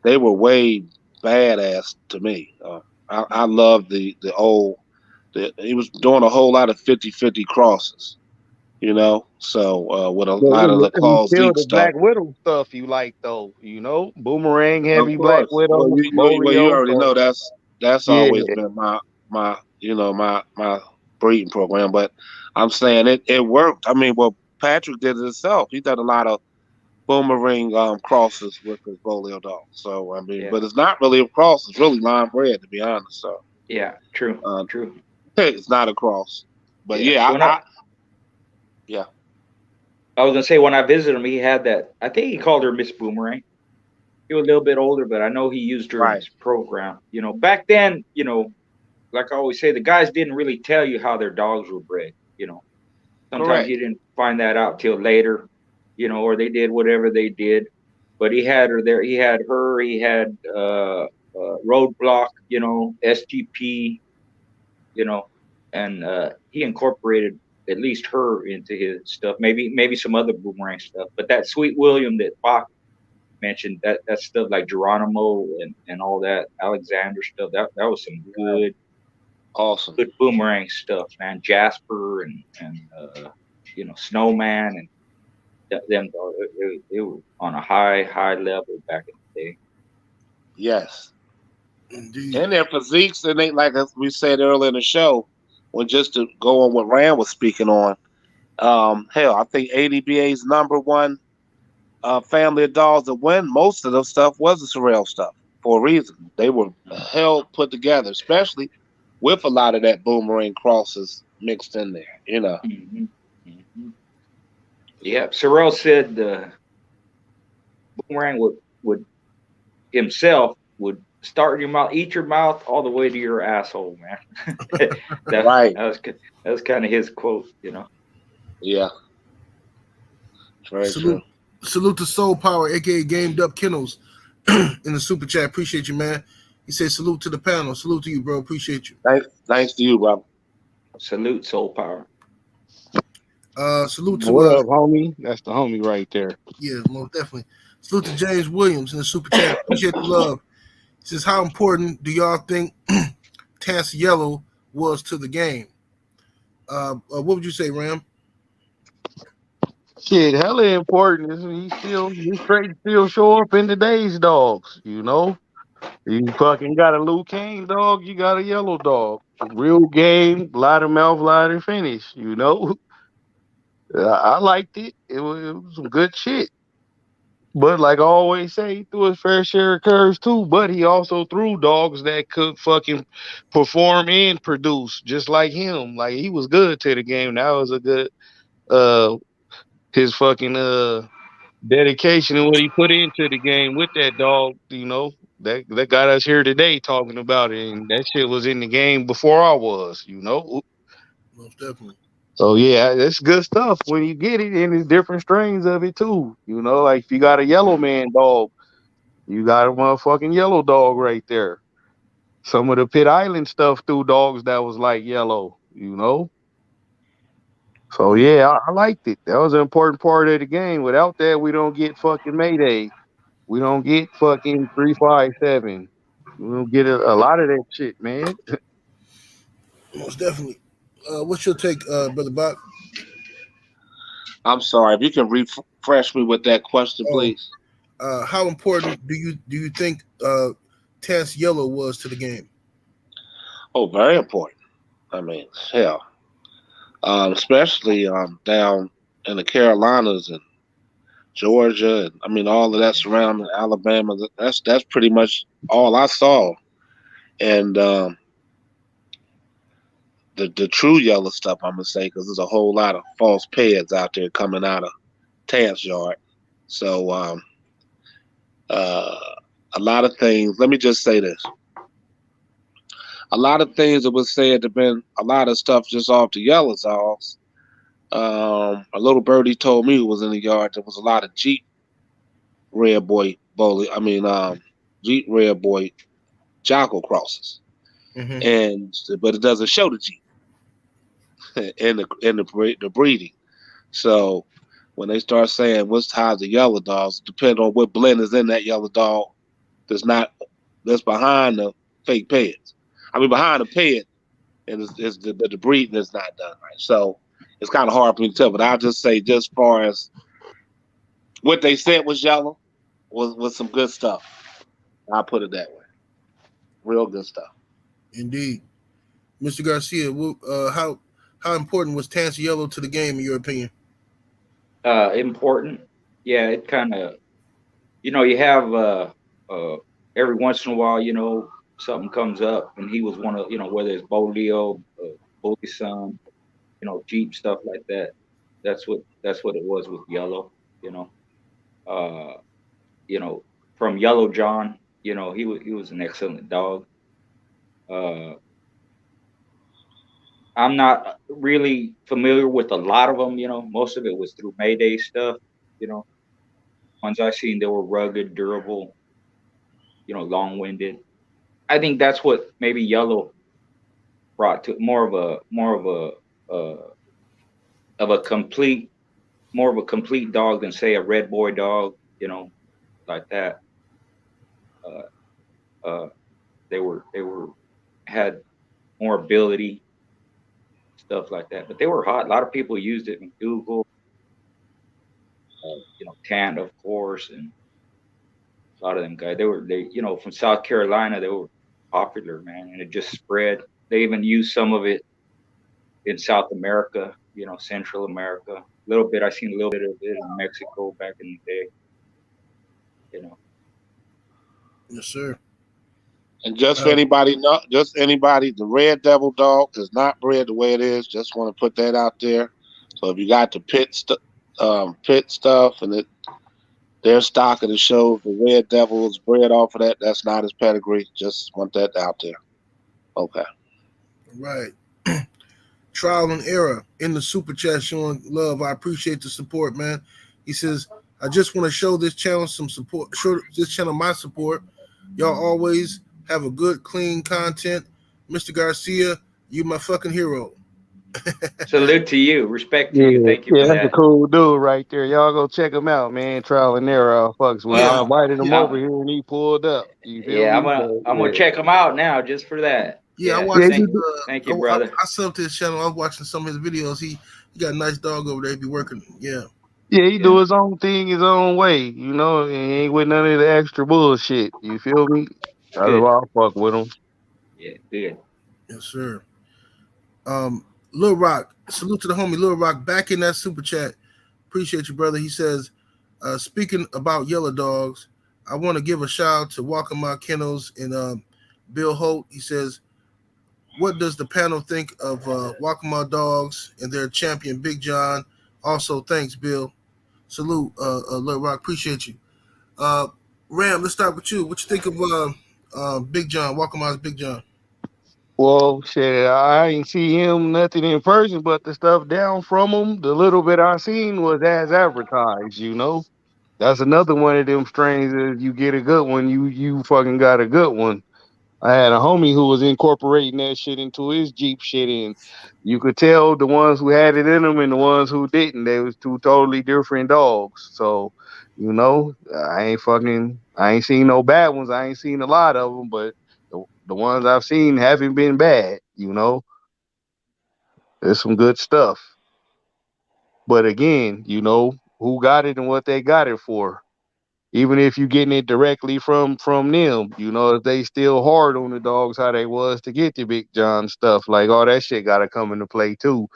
they were way badass to me. I love the old. He was doing a whole lot of 50-50 crosses, you know. So with a But lot of the it's Claw still Zeke the stuff. Black Widow stuff you like though, you know? Boomerang, Of heavy Black course. Well, Widow, you Bolio. already know that's Yeah. always been my my breeding program. But I'm saying it worked. I mean, well, Patrick did it himself. He did a lot of boomerang crosses with his Bolio dog. So I mean, Yeah. but it's not really a cross. It's really line bred, to be honest. So Yeah. True. True. it's not a cross. But Yeah. yeah. I was gonna say when I visited him, he had that. I think he called her Miss Boomerang. He was a little bit older, but I know he used her in Right. his program. You know, back then, you know, like I always say, the guys didn't really tell you how their dogs were bred. You know, sometimes Correct. you didn't find that out till later. You know, or they did whatever they did. But he had her there. He had her. He had Roadblock. You know, SGP. You know, and he incorporated at least her into his stuff. Maybe some other boomerang stuff. But that Sweet William that Bach mentioned, that stuff like Geronimo and all that Alexander stuff, that was some Awesome. good boomerang stuff, man. Jasper and you know, Snowman and them, they were on a high level back in the day. Yes. Indeed. And their physiques, and they, like we said earlier in the show, well, just to go on what Rand was speaking on, hell, I think ADBA's number one family of dogs that win most of the stuff was the Sorrel stuff for a reason. They were hell put together, especially with a lot of that boomerang crosses mixed in there, you know. Mm-hmm. Mm-hmm. Yeah, Sorrell said boomerang would himself would start in your mouth, eat your mouth all the way to your asshole, man. that Right. was kind of his quote, you know. Yeah, very true. Salute to Soul Power, aka Gamed Up Kennels, in the super chat. Appreciate you, man. He said salute to the panel. Salute to you, bro. Appreciate you. Thanks to you, brother. Salute, Soul Power. Salute to What up, homie? That's the homie right there. yeah, most definitely. Salute to James Williams in the super chat. Appreciate the love. He says, how important do y'all think Tas Yellow was to the game? What would you say, Ram? Shit, hella important. He straight still show up in today's dogs, you know? You fucking got a Luke Kane dog, you got a yellow dog. Real game, lot of mouth, lot of finish, you know? I liked it. It was some good shit. But like I always say, he threw his fair share of curves too. But he also threw dogs that could fucking perform and produce just like him. Like he was good to the game. That was a good his fucking dedication and what he put into the game with that dog, you know, that got us here today talking about it. And that shit was in the game before I was, you know. Most definitely. So yeah, that's good stuff when you get it, and there's different strains of it too. You know, like if you got a yellow man dog, you got a motherfucking yellow dog right there. Some of the Pit Island stuff through dogs that was like yellow, you know. So yeah, I liked it. That was an important part of the game. Without that, we don't get fucking Mayday. We don't get fucking 357. We don't get a lot of that shit, man. Most definitely. What's your take, Brother Bach? I'm sorry. If you can refresh me with that question, Oh, please. how important do you think Tas Yellow was to the game? Oh, very important. I mean, hell, especially down in the Carolinas and Georgia, and I mean all of that surrounding Alabama. That's pretty much all I saw. And the true yellow stuff, I'm gonna say, because there's a whole lot of false pads out there coming out of Tas yard. So a lot of things. Let me just say this: a lot of things that was said have been a lot of stuff just off the yellow dogs. A little birdie told me who was in the yard there was a lot of Jeep REDBOY bowling. I mean, Jeep REDBOY JOCKO crosses, but it doesn't show the Jeep in the breeding. So when they start saying what's how's the yellow dogs, depending on what blend is in that yellow dog, that's behind the fake pads. I mean behind the pad, and the breeding is not done right. So it's kind of hard for me to tell. But I'll just say, just far as what they said was yellow, was some good stuff. I'll put it that way. Real good stuff. Indeed. Mr. Garcia, how important was Tas Yellow to the game in your opinion? Important. Yeah, it kind of, you have every once in a while, something comes up, and he was one of, whether it's BOLIO, Bully, Jeep, stuff like that. That's what it was with Yellow. Uh, from Yellow John, he was an excellent dog. I'm not really familiar with a lot of them. Most of it was through Mayday stuff. Ones I seen, they were rugged, durable, long-winded. I think that's what maybe Yellow brought to more of a complete dog than say a REDBOY dog, like that. They had more ability, stuff like that. But they were hot. A lot of people used it in Google, Tant, of course, and a lot of them guys. They from South Carolina. They were popular, man, and it just spread. They even used some of it in South America, Central America. A little bit. I seen a little bit of it in Mexico back in the day. Yes, sir. And just for anybody, the Red Devil dog is not bred the way it is. Just want to put that out there. So if you got the pit stuff and their stock of the show, the Red Devil is bred off of that. That's not his pedigree. Just want that out there. Okay. Right. Trial and Error in the super chat showing love. I appreciate the support, man. He says, I just want to show this channel some support, show this channel my support. Y'all always have a good, clean content. Mr. Garcia, you my fucking hero. Salute to you. Respect to Yeah, you. Thank you yeah, for that's a that. cool dude right there. Y'all go check him out, man. Trial and Error, fucks with. I Well, invited him over I'm, here and he pulled up. You feel yeah, me? I'm gonna check them out now just for that. Yeah, I Yeah. watched. Yeah, Thank you, brother. I subbed to his channel. I was watching some of his videos. He got a nice dog over there. He be working. Yeah. yeah, he Yeah. do his own thing, his own way. You know, he ain't with none of the extra bullshit. You feel me? That's Good. why I fuck with him. Yeah. Good. Yes, sir. Lil Rock, salute to the homie Lil Rock back in that super chat. Appreciate you, brother. He says, speaking about yellow dogs, I want to give a shout out to Walking My Kennels and Bill Holt. He says, what does the panel think of Walking My Dogs and their champion Big John? Also, thanks, Bill. Salute, Lil Rock. Appreciate you. Ram, let's start with you. What you think of Big John, Walking My's Big John? Well, shit, I ain't see him nothing in person, but the stuff down from him, the little bit I seen was as advertised. You know, that's another one of them strains. If you get a good one, you fucking got a good one. I had a homie who was incorporating that shit into his Jeep shit, and you could tell the ones who had it in them and the ones who didn't. They was two totally different dogs. So, you know, I ain't seen no bad ones. I ain't seen a lot of them, but the ones I've seen haven't been bad. You know, there's some good stuff. But again, you know, who got it and what they got it for. Even if you getting it directly from them, you know, if they still hard on the dogs how they was to get the Big John stuff, like all that shit gotta come into play too.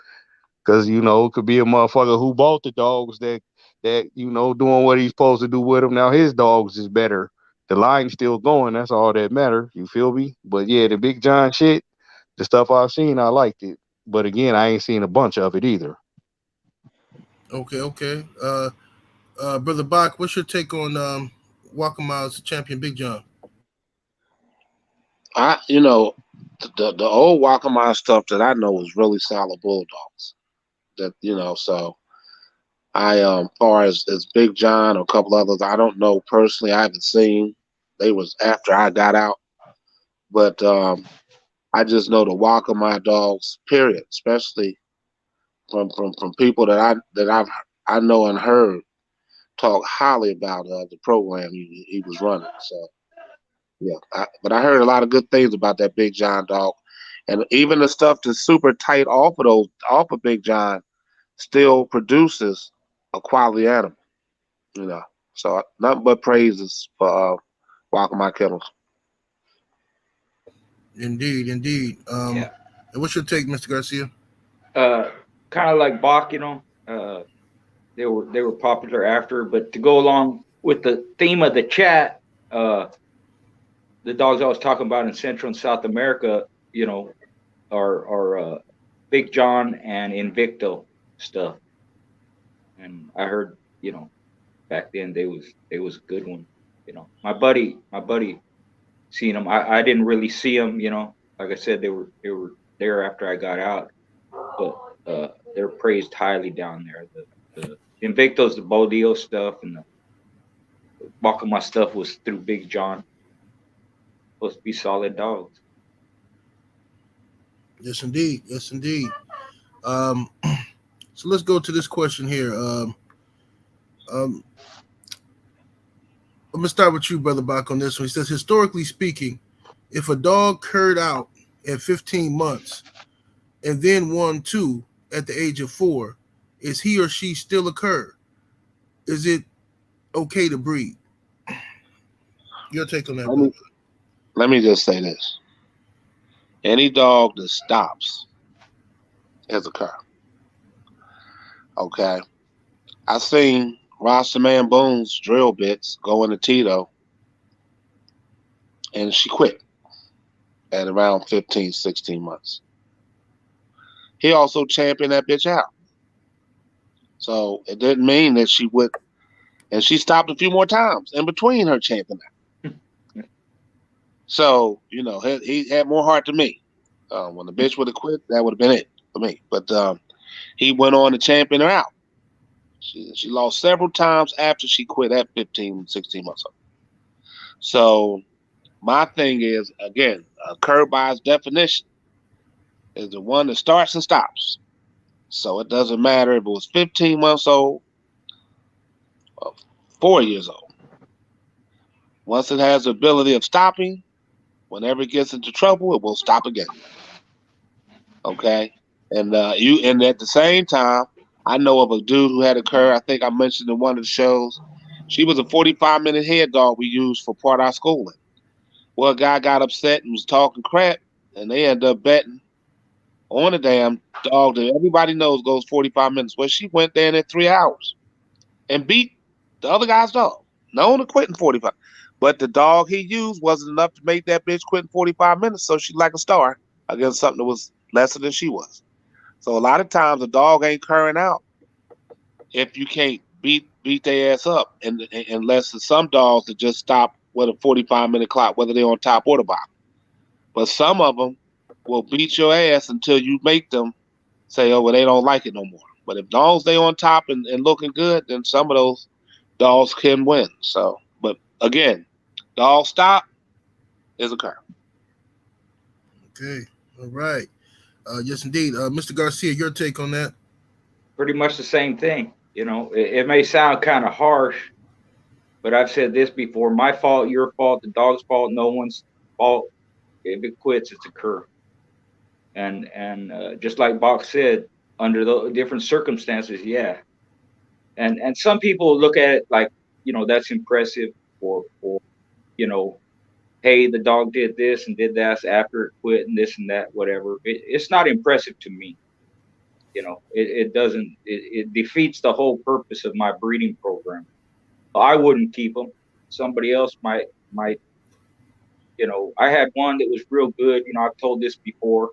Cause you know, it could be a motherfucker who bought the dogs that you know doing what he's supposed to do with them. Now his dogs is better. The line's still going. That's all that matter. You feel me? But yeah, the Big John shit, the stuff I've seen, I liked it. But again, I ain't seen a bunch of it either. Okay. Brother Bach, what's your take on Walking Miles champion Big John? You know, the old Guacamole stuff that I know is really solid bulldogs. That you know, so far as Big John or a couple others, I don't know personally. I haven't seen. They was after I got out, but I just know the Guacamole dogs. Period, especially from people that I know and heard talk highly about the program he was running. So. Yeah, but I heard a lot of good things about that Big John dog, and even the stuff that's super tight off of Big John, still produces a quality animal. You know, so nothing but praises for Walking My Kennels. Indeed. Yeah. And what's your take, Mr. Garcia? Kind of like Bach, you know. They were popular after, but to go along with the theme of the chat, the dogs I was talking about in Central and South America, you know, are Big John and Invicto stuff. And I heard, you know, back then they was a good one. You know, my buddy seen them. I didn't really see them. You know, like I said, they were there after I got out, but they're praised highly down there. The Invictos, the BOLIO stuff, and the bulk of my stuff was through Big John. Supposed to be solid dogs. Yes, indeed. So let's go to this question here. I'm gonna start with you, Brother Bach, on this one. He says, historically speaking, if a dog curd out at 15 months and then won 2 at the age of 4, is he or she still a cur? Is it okay to breed? Your take on that, brother. Let me just say this. Any dog that stops is a cur. Okay. I seen Rastaman Boone's drill bits go into Tito, and she quit at around 15, 16 months. He also championed that bitch out. So it didn't mean that she would, and she stopped a few more times in between her championing. So, you know, he had more heart than me. When the bitch would have quit, that would have been it. for me. But he went on to champion her out. She lost several times after she quit at 15, 16 months old. So my thing is, again, a cur by its definition is the one that starts and stops. So it doesn't matter if it was 15 months old or 4 years old. Once it has the ability of stopping, whenever it gets into trouble, it will stop again. Okay? And and at the same time, I know of a dude who had a cur, I think I mentioned in one of the shows. She was a 45-minute head dog we used for part of our schooling. Well, a guy got upset and was talking crap, and they ended up betting on a damn dog that everybody knows goes 45 minutes. Well, she went there in 3 hours and beat the other guy's dog. Known to quit in 45. But the dog he used wasn't enough to make that bitch quit in 45 minutes, so she like a star against something that was lesser than she was. So a lot of times a dog ain't curring out if you can't beat their ass up, and unless it's some dogs that just stop with a 45-minute clock, whether they're on top or the bottom. But some of them will beat your ass until you make them say, oh, well, they don't like it no more. But if dogs they on top and looking good, then some of those dogs can win. So, but again, dog stop is a cur. Okay. All right. Yes, indeed. Mr. Garcia, your take on that? Pretty much the same thing. You know, it may sound kind of harsh, but I've said this before: my fault, your fault, the dog's fault, no one's fault. If it quits, it's a cur. And just like Bach said, under the different circumstances, yeah. And some people look at it like, you know, that's impressive, or you know, hey, the dog did this and did that after it quit and this and that, whatever. It's not impressive to me. You know, it doesn't, it defeats the whole purpose of my breeding program. So I wouldn't keep them. Somebody else might, you know. I had one that was real good. You know, I've told this before.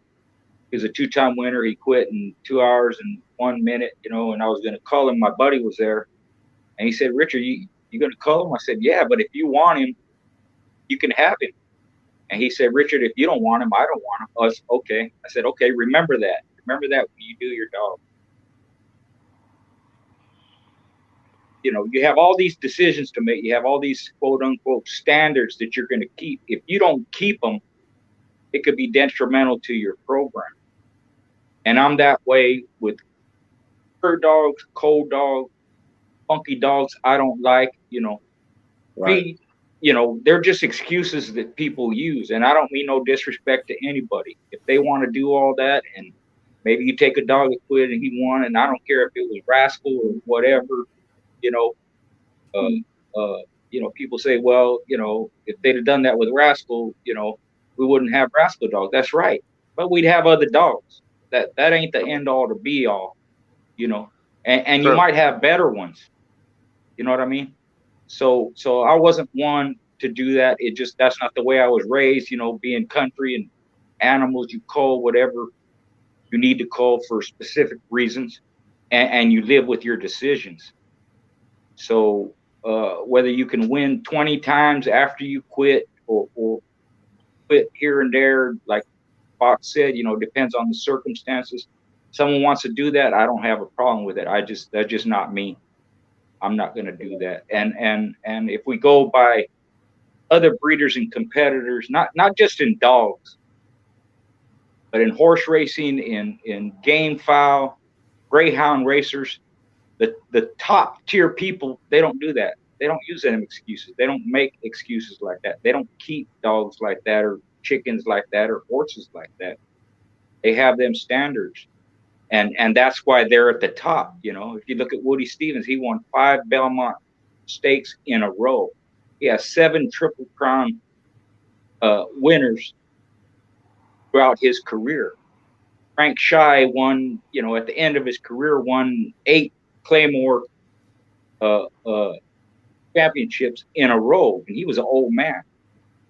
He was a 2-time winner. He quit in 2 hours and 1 minute, you know, and I was going to call him. My buddy was there and he said, Richard, you going to call him? I said, yeah, but if you want him, you can have him. And he said, Richard, if you don't want him, I don't want him. I was, okay. I said, okay, remember that. Remember that when you do your dog. You know, you have all these decisions to make. You have all these quote unquote standards that you're going to keep. If you don't keep them, it could be detrimental to your program. And I'm that way with bird dogs, cold dogs, funky dogs I don't like, you know. Right. You know, they're just excuses that people use. And I don't mean no disrespect to anybody. If they want to do all that, and maybe you take a dog that quit and he won, and I don't care if it was Rascal or whatever, you know, you know, people say, well, you know, if they'd have done that with Rascal, you know, we wouldn't have Rascal dogs. That's right. But we'd have other dogs. That ain't the end all to be all, you know, and Sure. you might have better ones. You know what I mean? So I wasn't one to do that. It just, that's not the way I was raised, you know, being country and animals, you cull whatever you need to cull for specific reasons, and you live with your decisions. So whether you can win 20 times after you quit, or quit here and there, like Fox said, you know, depends on the circumstances. Someone wants to do that, I don't have a problem with it. That's just not me. I'm not going to do that. And if we go by other breeders and competitors, not just in dogs, but in horse racing, in game fowl, greyhound racers, the top tier people, they don't do that. They don't use them excuses. They don't make excuses like that. They don't keep dogs like that, or chickens like that, or horses like that. They have them standards. And that's why they're at the top. You know, if you look at Woody Stevens, he won 5 Belmont Stakes in a row. He has 7 Triple Crown winners throughout his career. Frank Shy won, you know, at the end of his career, won 8 Claymore championships in a row, and he was an old man.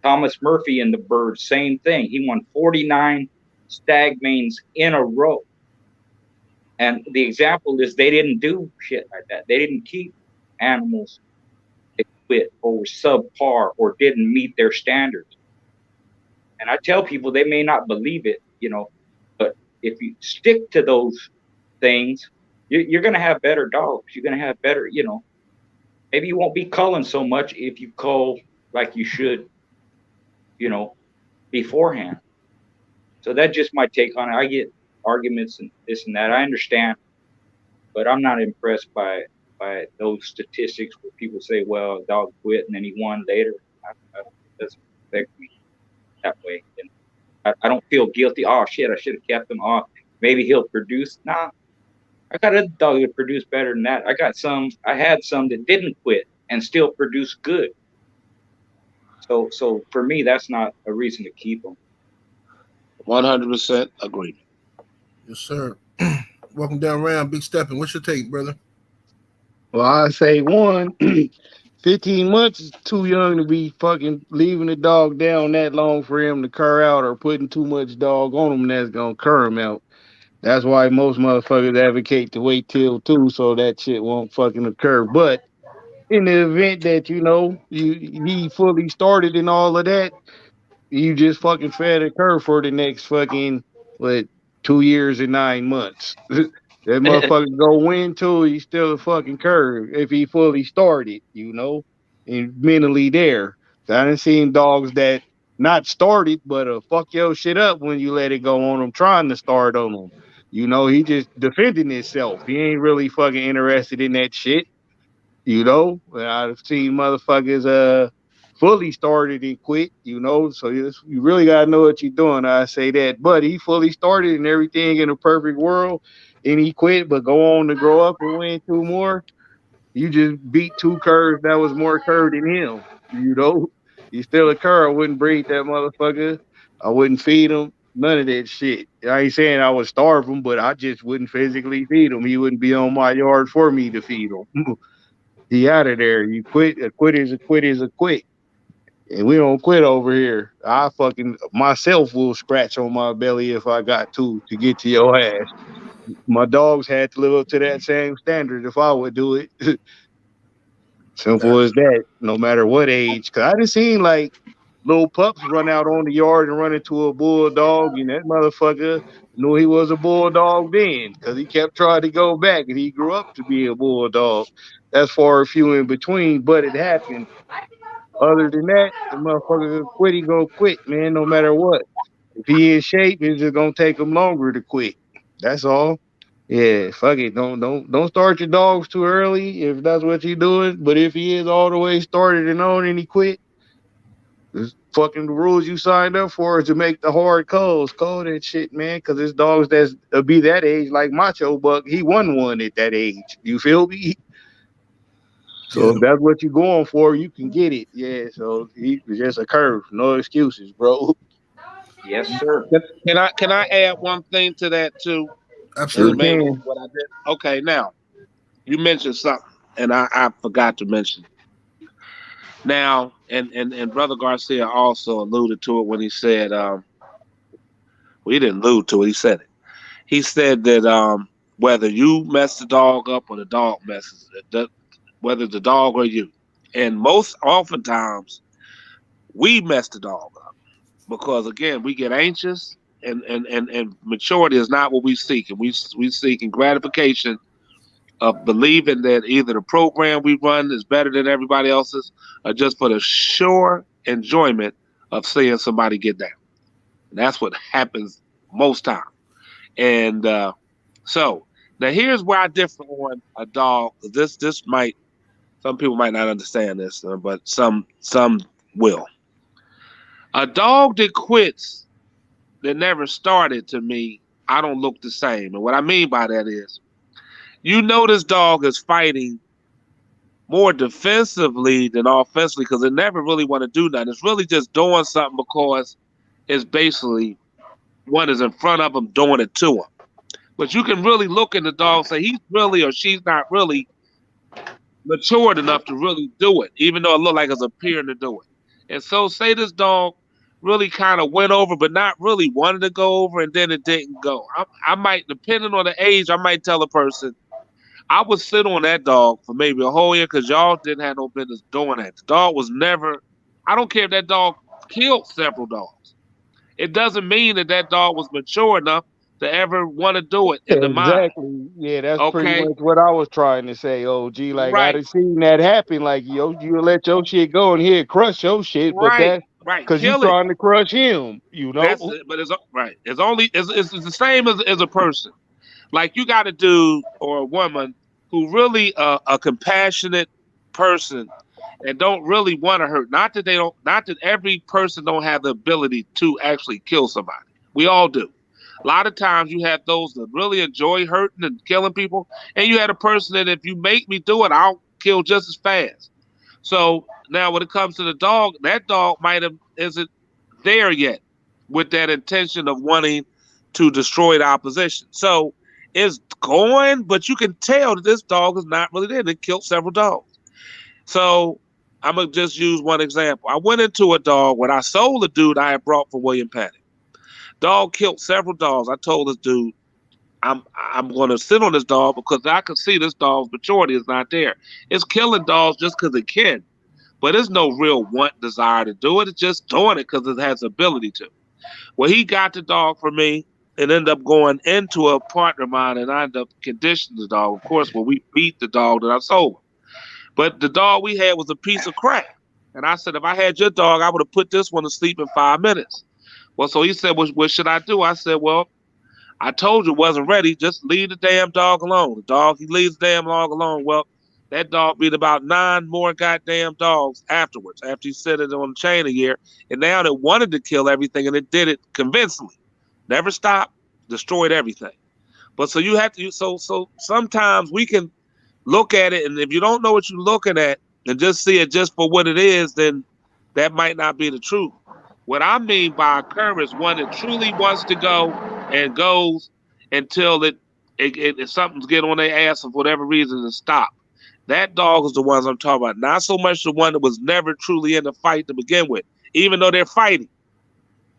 Thomas Murphy in the Birds, same thing. He won 49 stag mains in a row. And the example is, they didn't do shit like that. They didn't keep animals that quit or were subpar or didn't meet their standards. And I tell people, they may not believe it, you know, but if you stick to those things, you're going to have better dogs. You're going to have better, you know, maybe you won't be culling so much if you cull like you should, you know, beforehand. So that's just my take on it. I get arguments and this and that. I understand, but I'm not impressed by those statistics where people say, well, dog quit and then he won later. It doesn't affect me that way. And I don't feel guilty. Oh shit, I should have kept him off. Maybe he'll produce. Nah, I got other dogs that produce better than that. I had some that didn't quit and still produce good. So for me, that's not a reason to keep them. 100% agree. Yes, sir. Welcome down round, Big Steppin'. What's your take, brother? Well, I say 15 months is too young to be fucking leaving the dog down that long for him to cur out, or putting too much dog on him that's gonna cur him out. That's why most motherfuckers advocate to wait till 2 so that shit won't fucking occur. But in the event that he fully started and all of that, you just fucking fed a curve for the next fucking what 2 years and 9 months. That motherfucker go win till he's still a fucking curve if he fully started, and mentally there. So I done seen dogs that not started but fuck your shit up when you let it go on them trying to start on them. He just defending himself. He ain't really fucking interested in that shit. I've seen motherfuckers fully started and quit, so you really gotta know what you're doing. I say that, but he fully started and everything in a perfect world, and he quit, but go on to grow up and win 2 more. You just beat 2 curves that was more curved than him. He's still a cur. I wouldn't breed that motherfucker. I wouldn't feed him. None of that shit. I ain't saying I would starve him, but I just wouldn't physically feed him. He wouldn't be on my yard for me to feed him. He out of there. You quit. A quit is a quit is a quit. And we don't quit over here. I fucking myself will scratch on my belly if I got to get to your ass. My dogs had to live up to that same standard if I would do it. Simple as that, no matter what age. Cause I done seen like little pups run out on the yard and run into a bulldog, and that motherfucker knew he was a bulldog then, cause he kept trying to go back, and he grew up to be a bulldog. That's far and few in between, but it happened. Other than that, the motherfucker gonna quit, he gonna quit, man, no matter what. If he in shape, it's just gonna take him longer to quit. That's all. Yeah, fuck it. Don't start your dogs too early if that's what you're doing. But if he is all the way started and on and he quit, the fucking rules you signed up for is to make the hard calls. Call that shit, man, because it's dogs that's be that age, like MACHOBUCK. He won one at that age. You feel me? So if that's what you're going for, you can get it. Yeah, so it's just a curve. No excuses, bro. Yes, sir. Can I add one thing to that too? Absolutely. Maybe what I did. Okay, now you mentioned something, and I forgot to mention. Now, and Brother Garcia also alluded to it when he said, well, he didn't allude to it. He said it. He said that whether you mess the dog up or the dog messes it, whether the dog or you, and most oftentimes we mess the dog up because again we get anxious and maturity is not what we seek, and we seeking gratification of believing that either the program we run is better than everybody else's, or just for the sure enjoyment of seeing somebody get down. And that's what happens most time. And so now here's where I differ on a dog. This might, some people might not understand this, but some will. A dog that quits that never started, to me, I don't look the same. And what I mean by that is, this dog is fighting more defensively than offensively because it never really want to do nothing. It's really just doing something because it's basically one is in front of him doing it to him. But you can really look in the dog and say he's really or she's not really matured enough to really do it, even though it looked like it's appearing to do it. And so say this dog really kind of went over, but not really wanted to go over, and then it didn't go. I might, depending on the age, I might tell a person, I would sit on that dog for maybe a whole year because y'all didn't have no business doing that. The dog was never, I don't care if that dog killed several dogs. It doesn't mean that dog was mature enough to ever want to do it in the mind. Exactly. Yeah, that's pretty Okay, much what I was trying to say, OG. Like I right, done seen that happen. Like you let your shit go and he'll crush your shit, but right, that's right. because you Kill it. trying to crush him, you That's know? it. But it's right. It's only it's the same as a person. Like you got a dude or a woman who really a compassionate person and don't really want to hurt. Not that they don't. Not that every person don't have the ability to actually kill somebody. We all do. A lot of times you have those that really enjoy hurting and killing people, and you had a person that if you make me do it, I'll kill just as fast. So now when it comes to the dog, that dog might have isn't there yet with that intention of wanting to destroy the opposition. So it's going, but you can tell that this dog is not really there. They killed several dogs. So I'm gonna just use one example. I went into a dog when I sold the dude I had brought for William Penny. Dog killed several dogs. I told this dude, I'm gonna sit on this dog because I can see this dog's maturity is not there. It's killing dogs just because it can, but there's no real want desire to do it. It's just doing it because it has the ability to. Well, he got the dog for me and ended up going into a partner of mine, and I ended up conditioning the dog. Of course, when we beat the dog that I sold him. But the dog we had was a piece of crap. And I said, if I had your dog, I would have put this one to sleep in 5 minutes. Well, so he said, well, what should I do? I said, well, I told you it wasn't ready. Just leave the damn dog alone. The dog, he leaves the damn dog alone. Well, that dog beat about 9 more goddamn dogs afterwards, after he set it on the chain a year. And now it wanted to kill everything, and it did it convincingly. Never stopped, destroyed everything. But so you have to, so sometimes we can look at it, and if you don't know what you're looking at and just see it just for what it is, then that might not be the truth. What I mean by a cur is one that truly wants to go and goes until if something's getting on their ass for whatever reason and stop. That dog is the ones I'm talking about. Not so much the one that was never truly in the fight to begin with, even though they're fighting.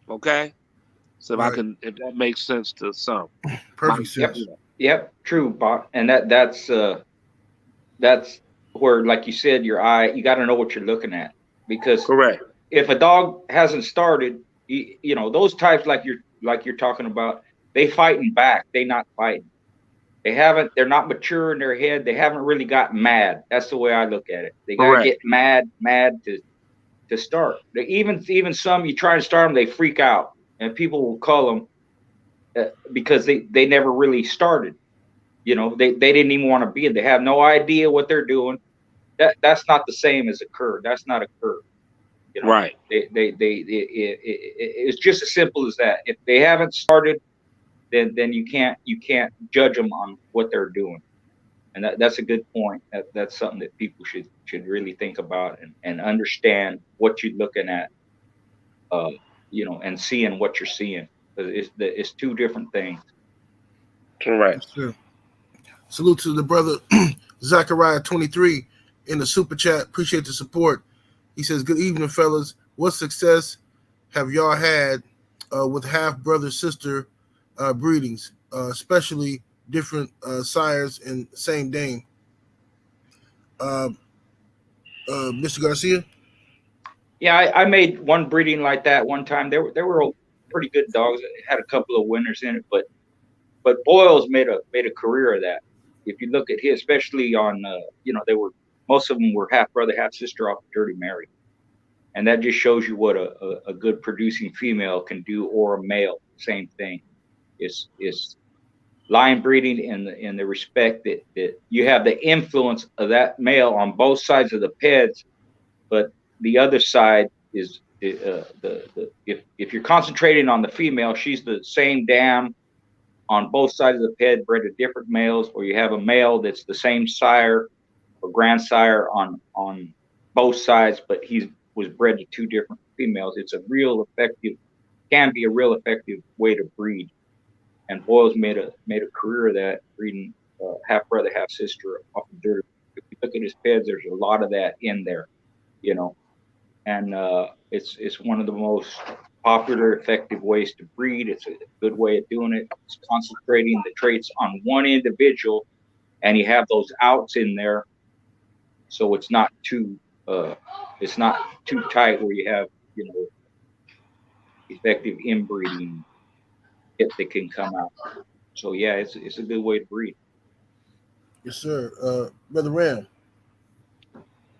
Okay? So Right. if that makes sense to some. Perfect Yep. sense. Yep. True, Bob. And that's where, like you said, your eye, you got to know what you're looking at, because Correct. if a dog hasn't started, you know, those types like you're talking about, they fighting back. They not fighting. They're not mature in their head. They haven't really got mad. That's the way I look at it. They got to Correct. get mad to start. Even some, you try to start them, they freak out, and people will call them because they never really started. You know, they didn't even want to be in. They have no idea what they're doing. That's not the same as a cur. That's not a cur. You know, Right. it's just as simple as that. If they haven't started, then you can't judge them on what they're doing. And that's a good point. That's something that people should really think about and understand what you're looking at, you know, and seeing what you're seeing. It's two different things. Correct. Yes, sir. Salute to the brother Zachariah 23 in the super chat. Appreciate the support. He says, "Good evening, fellas. What success have y'all had with half brother sister breedings, especially different sires and same dame?" Mr. Garcia. Yeah, I made one breeding like that one time. There were pretty good dogs. It had a couple of winners in it, but Boyle's made a career of that. If you look at his, especially on, you know, most of them were half brother, half sister off of Dirty Mary, and that just shows you what a good producing female can do, or a male. Same thing. It's line breeding in the respect that you have the influence of that male on both sides of the peds, but the other side is if you're concentrating on the female, she's the same dam on both sides of the ped, bred to different males, or you have a male that's the same sire or grandsire on both sides, but he was bred to two different females. It's can be a real effective way to breed. And Boyle's made a career of that, breeding half brother, half sister off the dirt. If you look at his peds, there's a lot of that in there, you know. And it's one of the most popular, effective ways to breed. It's a good way of doing it. It's concentrating the traits on one individual, and you have those outs in there, so it's not too tight where you have, you know, effective inbreeding that can come out. So yeah, it's a good way to breed. Yes, sir. Brother Ram.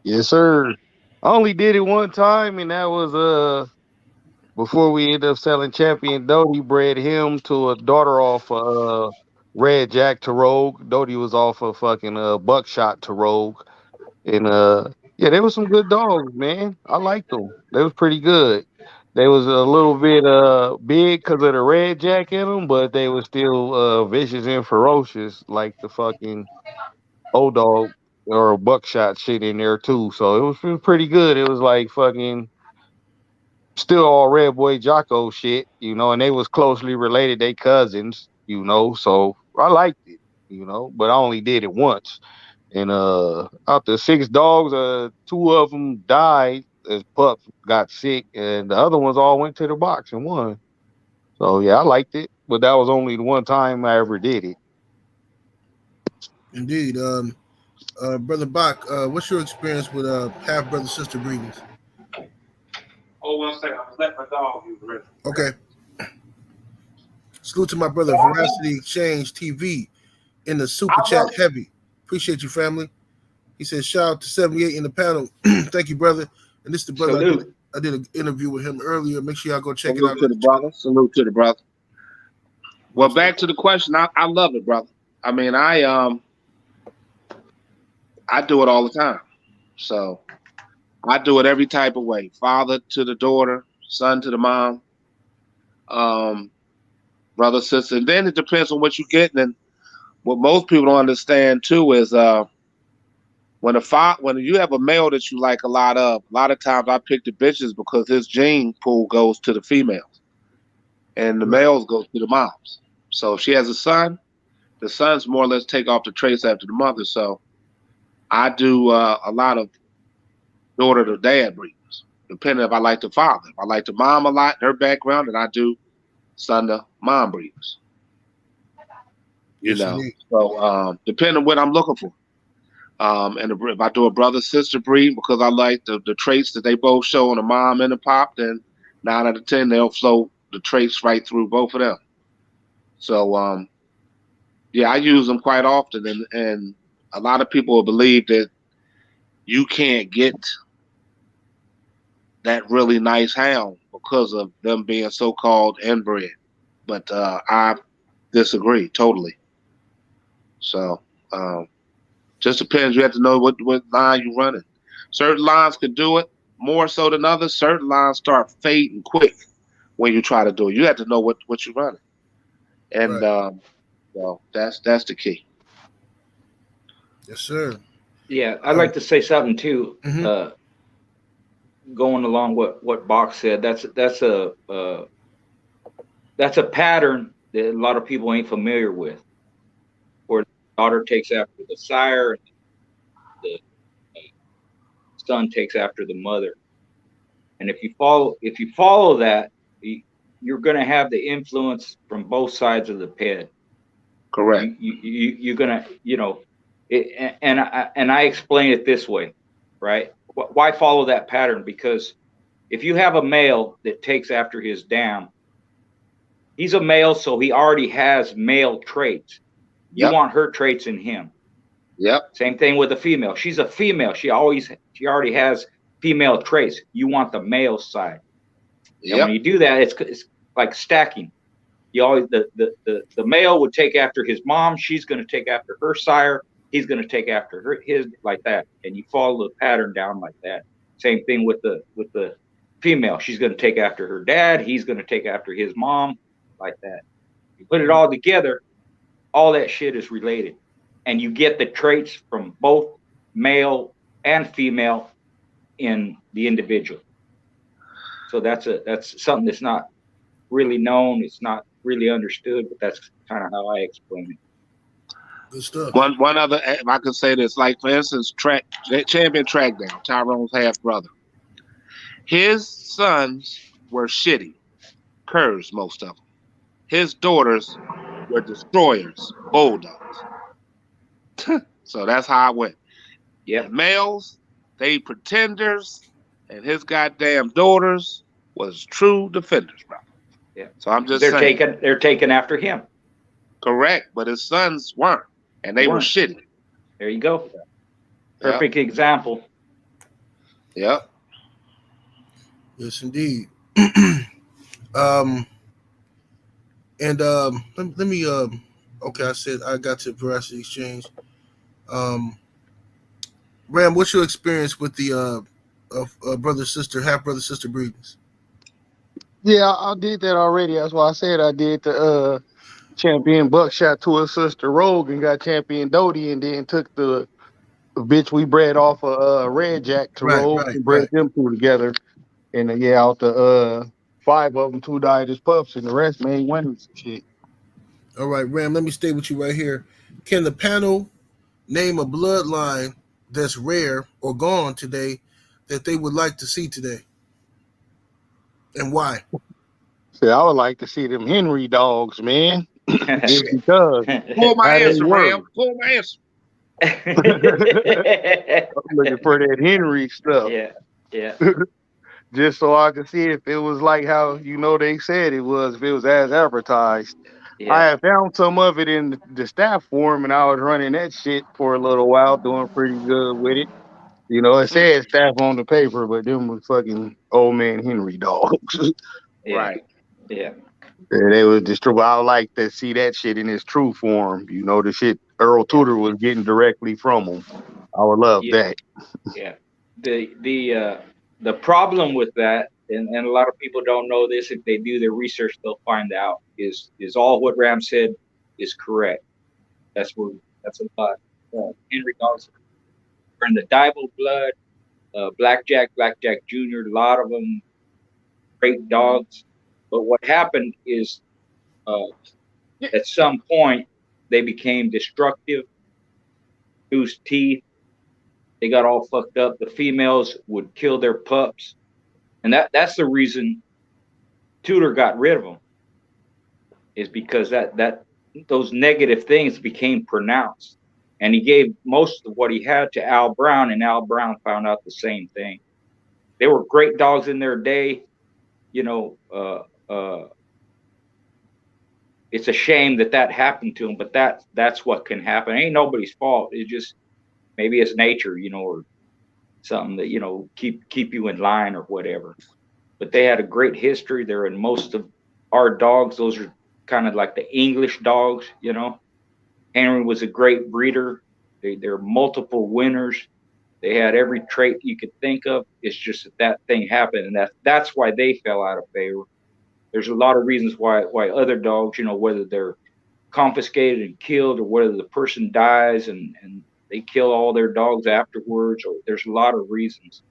Yes, sir. I only did it one time, and that was before we ended up selling Champion. Doty bred him to a daughter off Red Jack to Rogue. Doty was off of fucking Buckshot to Rogue. And yeah, there was some good dogs, man. I liked them. They was pretty good. They was a little bit big because of the red jack in them, but they was still vicious and ferocious like the fucking old dog or buckshot shit in there too. So it was pretty good. It was like fucking still all red boy JOCKO shit, you know, and they was closely related, they cousins, you know, so I liked it, you know, but I only did it once. And out the 6 dogs, 2 of them died as pups got sick, and the other ones all went to the box and won. So yeah, I liked it, but that was only the one time I ever did it. Indeed. Brother Bach, what's your experience with half brother sister breedings? Oh, 1 second. I'm let my dog use the restroom. Okay. Salute to my brother Veracity Exchange TV in the super chat heavy. Appreciate you, family. He says, shout out to 78 in the panel. Thank you, brother. And this is the brother I did an interview with him earlier. Make sure y'all go check it out. Salute to the brother. Salute to the brother. Well, back to the question. I love it, brother. I mean, I do it all the time. So I do it every type of way. Father to the daughter, son to the mom, brother, sister. And then it depends on what you're getting. And what most people don't understand too is when you have a male that you like a lot of times I pick the bitches because his gene pool goes to the females and the males go to the moms. So if she has a son, the sons more or less take off the traits after the mother. So I do a lot of daughter to dad breeders, depending if I like the father. If I like the mom a lot, her background, and I do son to mom breeders. You know, so depending on what I'm looking for. And if I do a brother-sister breed because I like the traits that they both show on the mom and the pop, then 9 out of 10, they'll flow the traits right through both of them. So, yeah, I use them quite often. And a lot of people believe that you can't get that really nice hound because of them being so-called inbred. But I disagree totally. So, just depends. You have to know what line you're running. Certain lines could do it more so than others. Certain lines start fading quick when you try to do it. You have to know what you're running. And so that's the key. Yes, sir. Yeah, I'd like to say something too. Going along what Bach said, that's a pattern that a lot of people ain't familiar with. Where the daughter takes after the sire, and the son takes after the mother. And if you follow that, you're going to have the influence from both sides of the ped. Correct. You're gonna, and I explain it this way, right? Why follow that pattern? Because if you have a male that takes after his dam, he's a male, so he already has male traits. You want her traits in him. Yep. Same thing with a female. She's a female. She already has female traits. You want the male side. Yep. And when you do that, it's like stacking. You always the male would take after his mom. She's going to take after her sire. He's going to take after his like that, and you follow the pattern down like that. Same thing with the female. She's going to take after her dad. He's going to take after his mom, like that. You put it all together, all that shit is related, and you get the traits from both male and female in the individual. So that's something that's not really known. It's not really understood, but that's kind of how I explain it. Good stuff. One other, if I could say this, like for instance, Champion Trackdown, Tyrone's half brother. His sons were shitty, curs, most of them. His daughters were destroyers, bulldogs. So that's how I went. Yeah, males, they pretenders, and his goddamn daughters was true defenders, bro. Yeah. So I'm just They're saying. they're taken after him. Correct, but his sons weren't, and they were shitty. There you go. Yep. Perfect example. Yep. Yes, indeed. Let me okay, I said I got to veracity exchange. Ram, what's your experience with the brother sister, half brother sister breedings? Yeah, I did that already. That's why I said I did the champion buckshot to her sister Rogue and got champion Dodie, and then took the bitch we bred off of Red Jack to Rogue and bred Right. them two together. And yeah, out the 5 of them, 2 died as pups, and the rest made winners and shit. All right, Ram, let me stay with you right here. Can the panel name a bloodline that's rare or gone today that they would like to see today? And why? See, I would like to see them Henry dogs, man. Just because Pull my how they answer, work. Ram. Pull my answer. I'm looking for that Henry stuff. Yeah. Just so I can see if it was like how they said it was, if it was as advertised. Yeah. I had found some of it in the staff form, and I was running that shit for a little while, doing pretty good with it. It said staff on the paper, but them was fucking old man Henry dogs. Right. Yeah. They was destroyed. I would like to see that shit in its true form. The shit Earl Tudor was getting directly from him. I would love that. Yeah. The problem with that, and a lot of people don't know this, if they do their research, they'll find out, is all what Ram said is correct. That's a lot. Henry dogs are in the DIBO blood, Blackjack Jr., a lot of them great dogs. But what happened is at some point they became destructive, loose teeth. They got all fucked up. The females would kill their pups. And that's the reason Tudor got rid of them, is because that those negative things became pronounced. And he gave most of what he had to Al Brown, and Al Brown found out the same thing. They were great dogs in their day. It's a shame that happened to them, but that's what can happen. It ain't nobody's fault. It's just maybe it's nature, or something that keep you in line or whatever. But they had a great history. They're in most of our dogs. Those are kind of like the English dogs. Henry was a great breeder. They're multiple winners. They had every trait you could think of. It's just that thing happened, and that's why they fell out of favor. There's a lot of reasons why other dogs, whether they're confiscated and killed, or whether the person dies and they kill all their dogs afterwards, or there's a lot of reasons,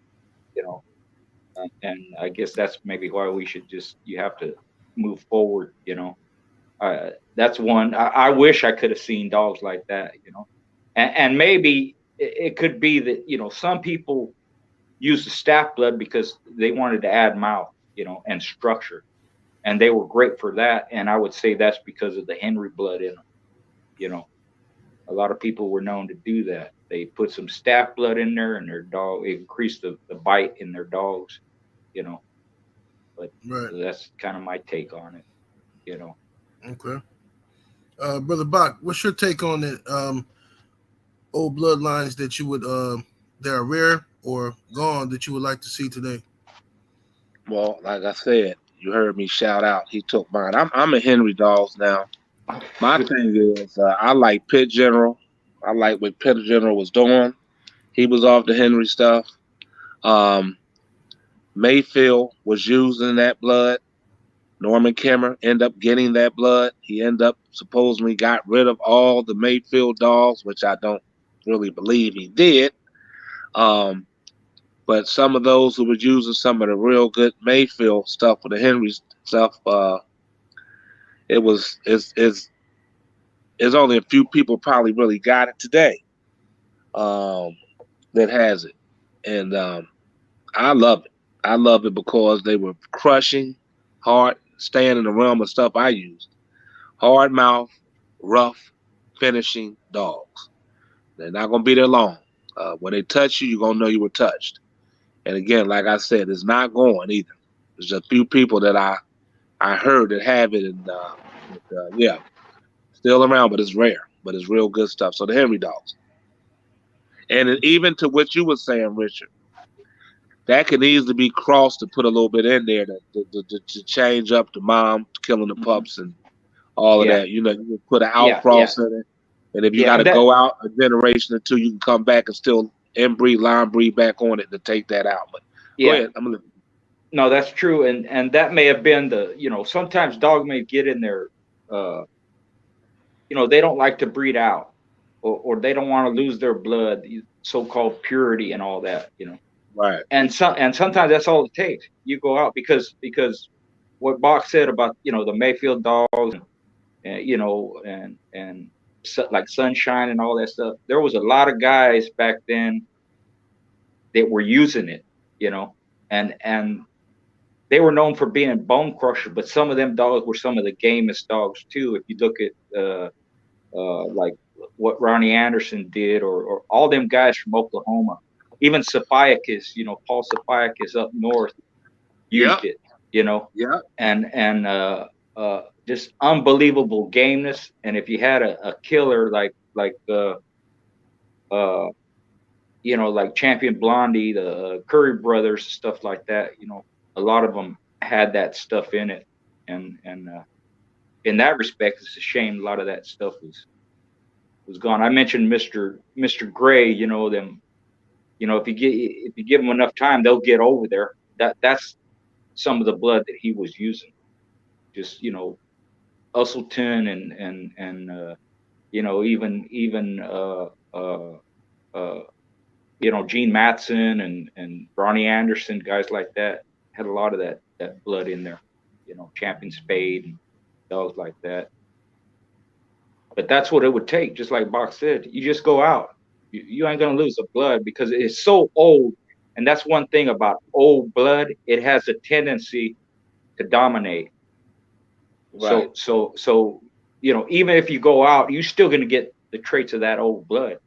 and I guess that's maybe why you have to move forward. That's one. I wish I could have seen dogs like that, and maybe it could be that, some people use the staff blood because they wanted to add mouth, and structure. And they were great for that. And I would say that's because of the Henry blood in them. A lot of people were known to do that. They put some staff blood in there, and their dog increased the bite in their dogs, But right. That's kind of my take on it, Okay. Brother Bach, what's your take on it? Old bloodlines that you would that are rare or gone that you would like to see today? Well, like I said, you heard me shout out. He took mine. I'm a Henry dogs now. My thing is, I like Pit General. I like what Pit General was doing. He was off the Henry stuff. Mayfield was using that blood. Norman Kimmer ended up getting that blood. He ended up supposedly got rid of all the Mayfield dogs, which I don't really believe he did. But some of those who was using some of the real good Mayfield stuff for the Henry stuff, it's only a few people probably really got it today that has it. And I love it. I love it because they were crushing, hard, staying in the realm of stuff I used. Hard mouth, rough, finishing dogs. They're not going to be there long. When they touch you, you're going to know you were touched. And again, like I said, it's not going either. There's a few people that I I heard that have it, and yeah, still around, but it's rare. But it's real good stuff. So the Henry dogs, and even to what you were saying, Richard, that can easily be crossed to put a little bit in there to change up the mom killing the pups and all of Yeah. that. You know, you can put an Yeah, outcross in it, and if you Yeah, got to and that go out a generation or two, you can come back and still inbreed, line breed back on it to take that out. But go yeah. ahead, I'm gonna. No, that's true, and that may have been sometimes dog may get in there, they don't like to breed out, or they don't want to lose their blood, so-called purity and all that, Right. and sometimes that's all it takes. You go out because what Bach said about the Mayfield dogs, and like Sunshine and all that stuff. There was a lot of guys back then that were using it, and they were known for being bone crushers, but some of them dogs were some of the gamest dogs too. If you look at like what Ronnie Anderson did, or all them guys from Oklahoma, even Saphiakis, Paul Saphiakis up north used it, Yeah. and just unbelievable gameness. And if you had a killer like like Champion Blondie, the Curry brothers, stuff like that, a lot of them had that stuff in it, and in that respect, it's a shame a lot of that stuff was gone. I mentioned Mr. Gray, them, if you give them enough time, they'll get over there. That's some of the blood that he was using. Just Usselton and even Gene Matson and Ronnie Anderson, guys like that, had a lot of that blood in there. Champion Spade and dogs like that. But that's what it would take, just like Bach said. You just go out. You ain't gonna lose the blood because it's so old. And that's one thing about old blood. It has a tendency to dominate. Right. So even if you go out, you're still gonna get the traits of that old blood.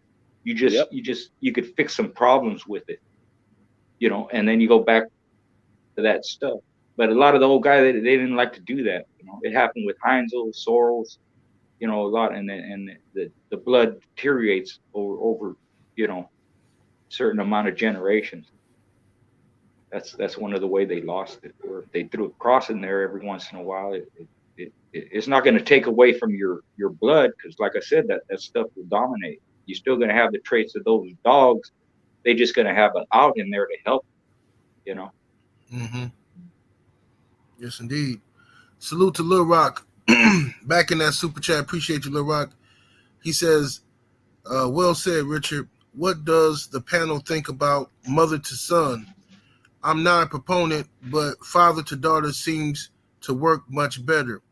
You could fix some problems with it, and then you go back to that stuff. But a lot of the old guys, they didn't like to do that. It happened with Heinzel, Sorrels, a lot, and the blood deteriorates over certain amount of generations. That's one of the way they lost it. Or if they threw a cross in there every once in a while, it's not going to take away from your blood, because like I said, that stuff will dominate. You're still going to have the traits of those dogs. They're just going to have an out in there to help, Mm-hmm. Yes, indeed. Salute to Lil Rock. Back in that super chat. Appreciate you, Lil Rock. He says, well said, Richard. What does the panel think about mother to son? I'm not a proponent, but father to daughter seems to work much better.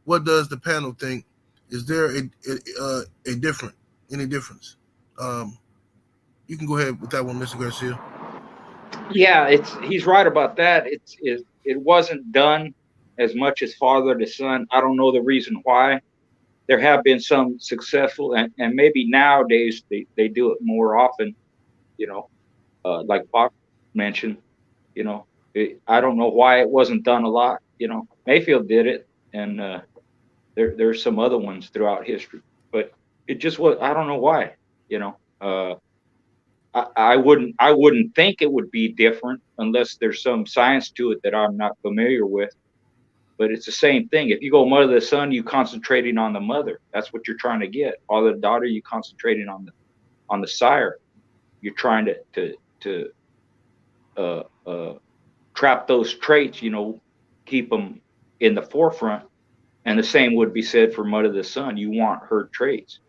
What does the panel think? Is there any difference? You can go ahead with that one, Mr. Garcia. Yeah, he's right about that. It wasn't done as much as father to son. I don't know the reason why. There have been some successful, and maybe nowadays they do it more often, like Bach mentioned, I don't know why it wasn't done a lot. Mayfield did it, and there's some other ones throughout history, but it just was, I don't know why, I wouldn't think it would be different unless there's some science to it that I'm not familiar with. But it's the same thing. If you go mother to son, you concentrating on the mother. That's what you're trying to get. Father to daughter, you concentrating on the sire. You're trying to trap those traits. Keep them in the forefront. And the same would be said for mother to son. You want her traits.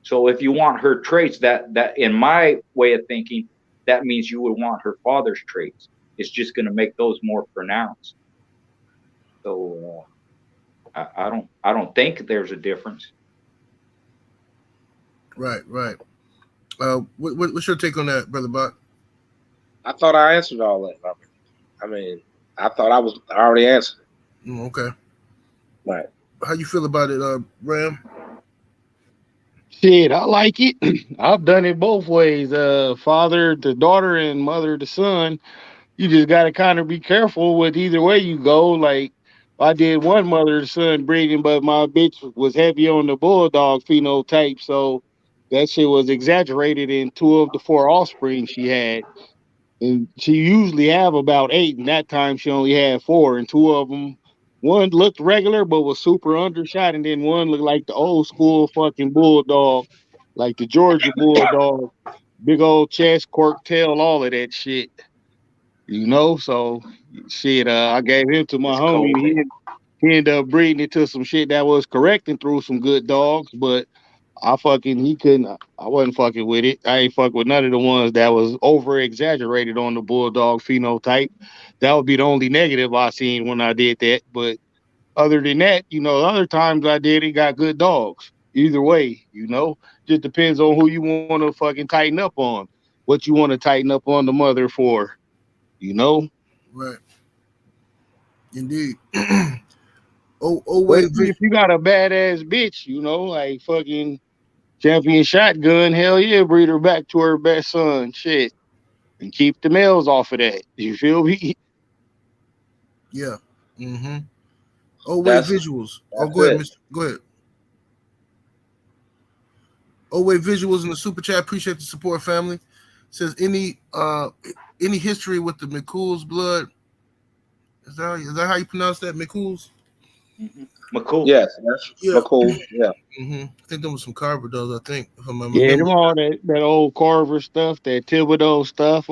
So if you want her traits, that in my way of thinking, that means you would want her father's traits. It's just going to make those more pronounced. So I don't think there's a difference. Right. What's your take on that, Brother Bot? I thought I answered all that, Robert. I mean, I thought I already answered it. Okay. Right. How you feel about it, Ram? Shit, I like it. I've done it both ways. Father to daughter and mother to son. You just got to kind of be careful with either way you go. Like I did one mother and son breeding, but my bitch was heavy on the bulldog phenotype, so that shit was exaggerated in 2 of the 4 offspring she had. And she usually have about 8, and that time she only had 4, and 2 of them, one looked regular but was super undershot, and then one looked like the old school fucking bulldog, like the Georgia bulldog, big old chest, cork tail, all of that shit. So shit, I gave him to my It's homie. Colby. He ended up breeding it to some shit that was correct and threw some good dogs, but he couldn't. I wasn't fucking with it. I ain't fuck with none of the ones that was over exaggerated on the bulldog phenotype. That would be the only negative I seen when I did that. But other than that, other times I did it, got good dogs. Either way, just depends on who you want to fucking tighten up on, what you want to tighten up on the mother for, you know. Right. Indeed. Oh But wait, if you got a badass bitch, like fucking champion shotgun, hell yeah, breed her back to her best son. Shit. And keep the males off of that. You feel me? yeah. Mm-hmm. Oh wait, That's visuals. Oh, that's go ahead, it. Mister. Go ahead. Oh wait, visuals in the super chat. Appreciate the support, family. Says any history with the McCool's blood? Is that how you pronounce that, McCool's? McCool. Yes, that's Yeah. McCool. Yeah. I think there was some Carver does. I think if my Yeah, memory. them all that old Carver stuff, that Thibodeau stuff,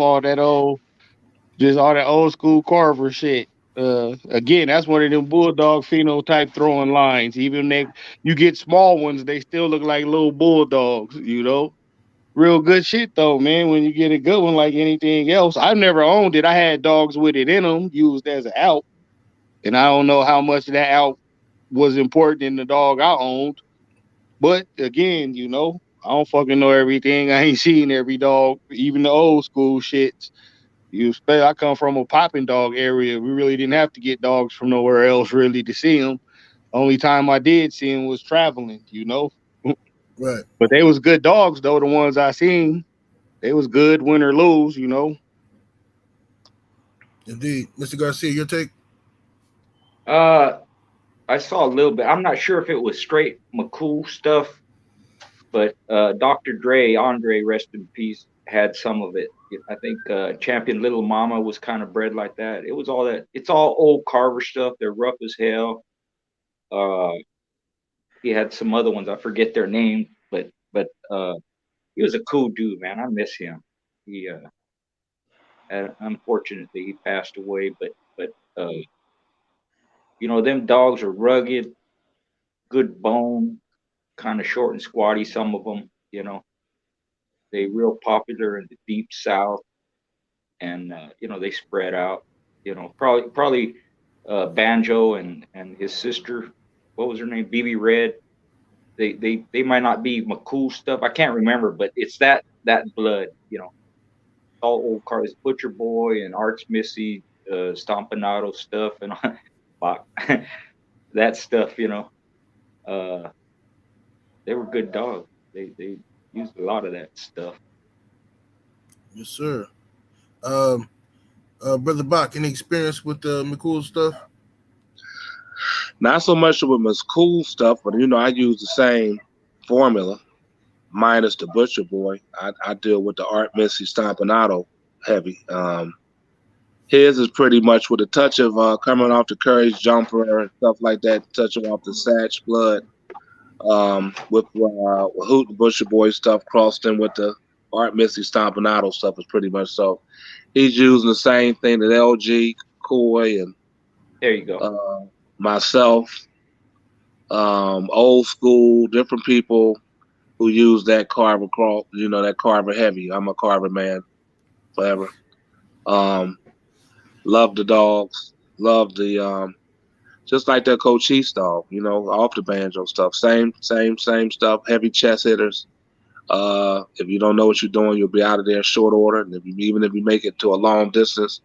just all that old school Carver shit. Again, that's one of them bulldog phenotype throwing lines. Even if you get small ones, they still look like little bulldogs. Real good shit though, man. When you get a good one like anything else, I've never owned it. I had dogs with it in them, used as an out, and I don't know how much of that out was important in the dog I owned. But again, I don't fucking know everything. I ain't seen every dog, even the old school shits. I come from a popping dog area. We really didn't have to get dogs from nowhere else really to see them. Only time I did see them was traveling. Right. But they was good dogs though. The ones I seen, they was good, win or lose. Indeed, Mr. Garcia, your take. Uh, I saw a little bit. I'm not sure if it was straight McCool stuff, but Dr. Andre, rest in peace, had some of it. I think Champion Little Mama was kind of bred like that. It was all that. It's all old Carver stuff. They're rough as hell. Uh, he had some other ones. I forget their name, but he was a cool dude, man. I miss him. He unfortunately he passed away, but them dogs are rugged, good bone, kind of short and squatty. Some of them, they real popular in the deep south, and they spread out. Probably Banjo and his sister, what was her name, BB Red. They might not be McCool stuff. I can't remember, but it's that blood. All old cars, Butcher Boy and Arch Missy, Stompanato stuff, and that stuff. Uh, they were good dogs. They used a lot of that stuff. Yes, sir. Um, Brother Bach, any experience with the McCool stuff? Not so much with McCool stuff, but I use the same formula minus the Butcher Boy. I deal with the Art Missy Stompanato heavy. His is pretty much with a touch of coming off the Courage Jumper and stuff like that, touching off the Satch blood. With Hoot and Butcher Boy stuff crossed in with the Art Missy Stompanato stuff is pretty much so. He's using the same thing that LG, Coy, and There you go. myself, old school, different people who use that Carver cross, that Carver heavy. I'm a Carver man forever. Love the dogs. Love the just like that Cochise dog, off the banjo stuff. Same stuff. Heavy chest hitters. If you don't know what you're doing, you'll be out of there in short order. And even if you make it to a long distance,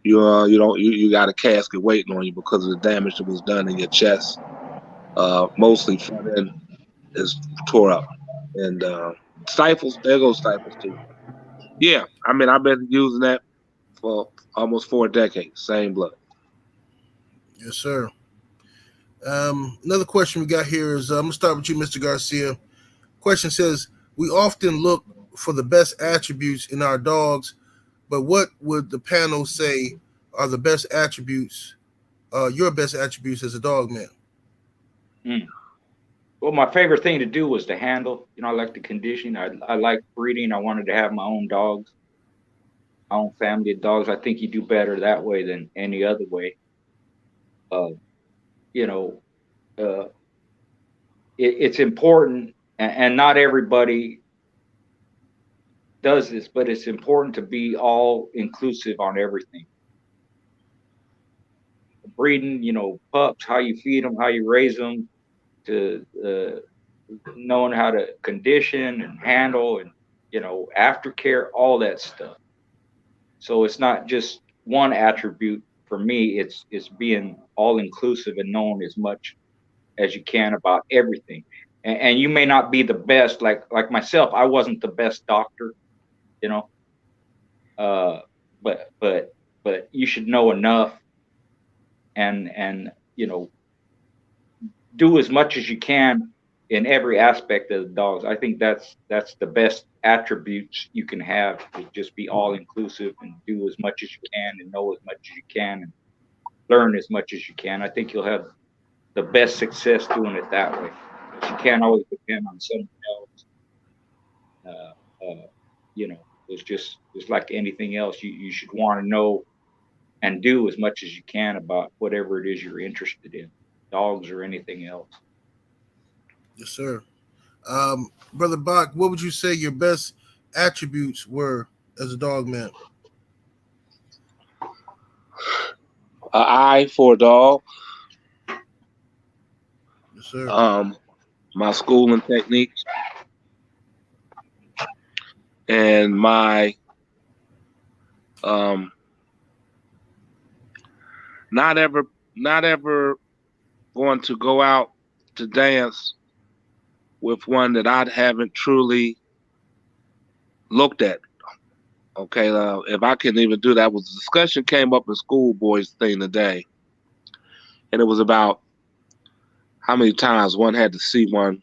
you got a casket waiting on you because of the damage that was done in your chest. Mostly front end is tore up, and stifles. There goes stifles too. Yeah, I've been using that for almost 4 decades. Same blood. Yes, sir. Another question we got here is I'm gonna start with you, Mr. Garcia. Question says, we often look for the best attributes in our dogs, but what would the panel say are the best attributes, your best attributes as a dog man? Well, my favorite thing to do was to handle. I like the conditioning. I like breeding. I wanted to have my own dogs, my own family of dogs. I think you do better that way than any other way. You know, it's important, and not everybody does this, but it's important to be all inclusive on everything. Breeding, pups, how you feed them, how you raise them, to knowing how to condition and handle, and aftercare, all that stuff. So it's not just one attribute for me. It's being all inclusive and knowing as much as you can about everything. And you may not be the best, like myself. I wasn't the best doctor, but you should know enough, and do as much as you can in every aspect of the dogs. I think that's the best attributes you can have, is just be all inclusive and do as much as you can and know as much as you can and learn as much as you can. I think you'll have the best success doing it that way. But you can't always depend on someone else. It's just like anything else. You should want to know and do as much as you can about whatever it is you're interested in, dogs or anything else. Yes, sir. Brother Bach, what would you say your best attributes were as a dog man? An eye for a dog. Yes, sir. My schooling techniques, and my not ever going to go out to dance with one that I haven't truly looked at. Okay, if I can even do that. Was a discussion came up in school boys thing today, and it was about how many times one had to see one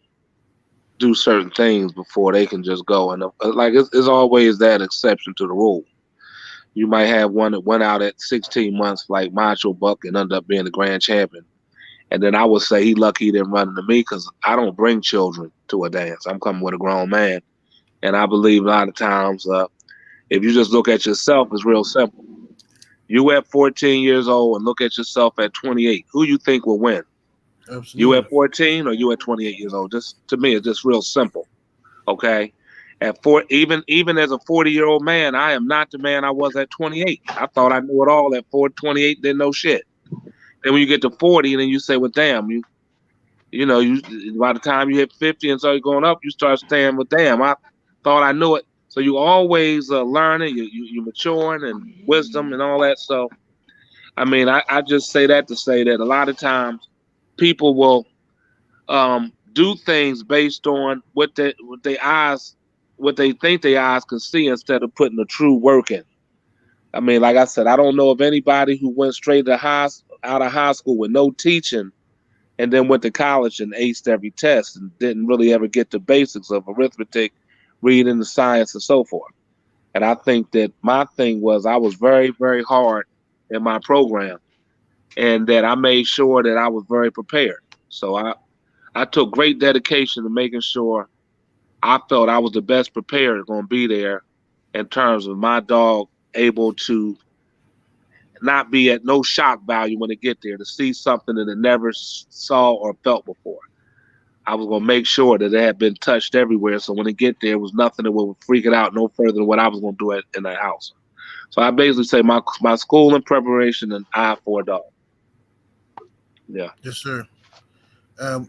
do certain things before they can just go. And like it's always that exception to the rule. You might have one that went out at 16 months, like MACHOBUCK, and ended up being the grand champion. And then I would say he lucky he didn't run into me, because I don't bring children to a dance. I'm coming with a grown man. And I believe a lot of times, if you just look at yourself, it's real simple. You at 14 years old and look at yourself at 28. Who you think will win? Absolutely. You at 14 or you at 28 years old? Just to me, it's just real simple. Okay. Even as a 40-year-old man, I am not the man I was at 28. I thought I knew it all at 28, didn't know shit. Then when you get to 40, and then you say, well, damn, you by the time you hit 50 and start going up, you start saying, well, damn, I thought I knew it. So you always learning, you maturing, and wisdom and all that. So, I mean, I just say that to say that a lot of times people will do things based on what they think their eyes can see, instead of putting the true work in. I mean, like I said, I don't know of anybody who went straight to out of high school with no teaching, and then went to college and aced every test and didn't really ever get the basics of arithmetic, reading, the science, and so forth. And I think that my thing was I was very, very hard in my program, and that I made sure that I was very prepared. So I took great dedication to making sure I felt I was the best prepared going to be there, in terms of my dog able to not be at no shock value when it get there, to see something that it never saw or felt before. I was going to make sure that it had been touched everywhere, so when it get there, it was nothing that would freak it out no further than what I was going to do in the house. So I basically say my school and preparation, and eye for a dog. Yeah. Yes, sir.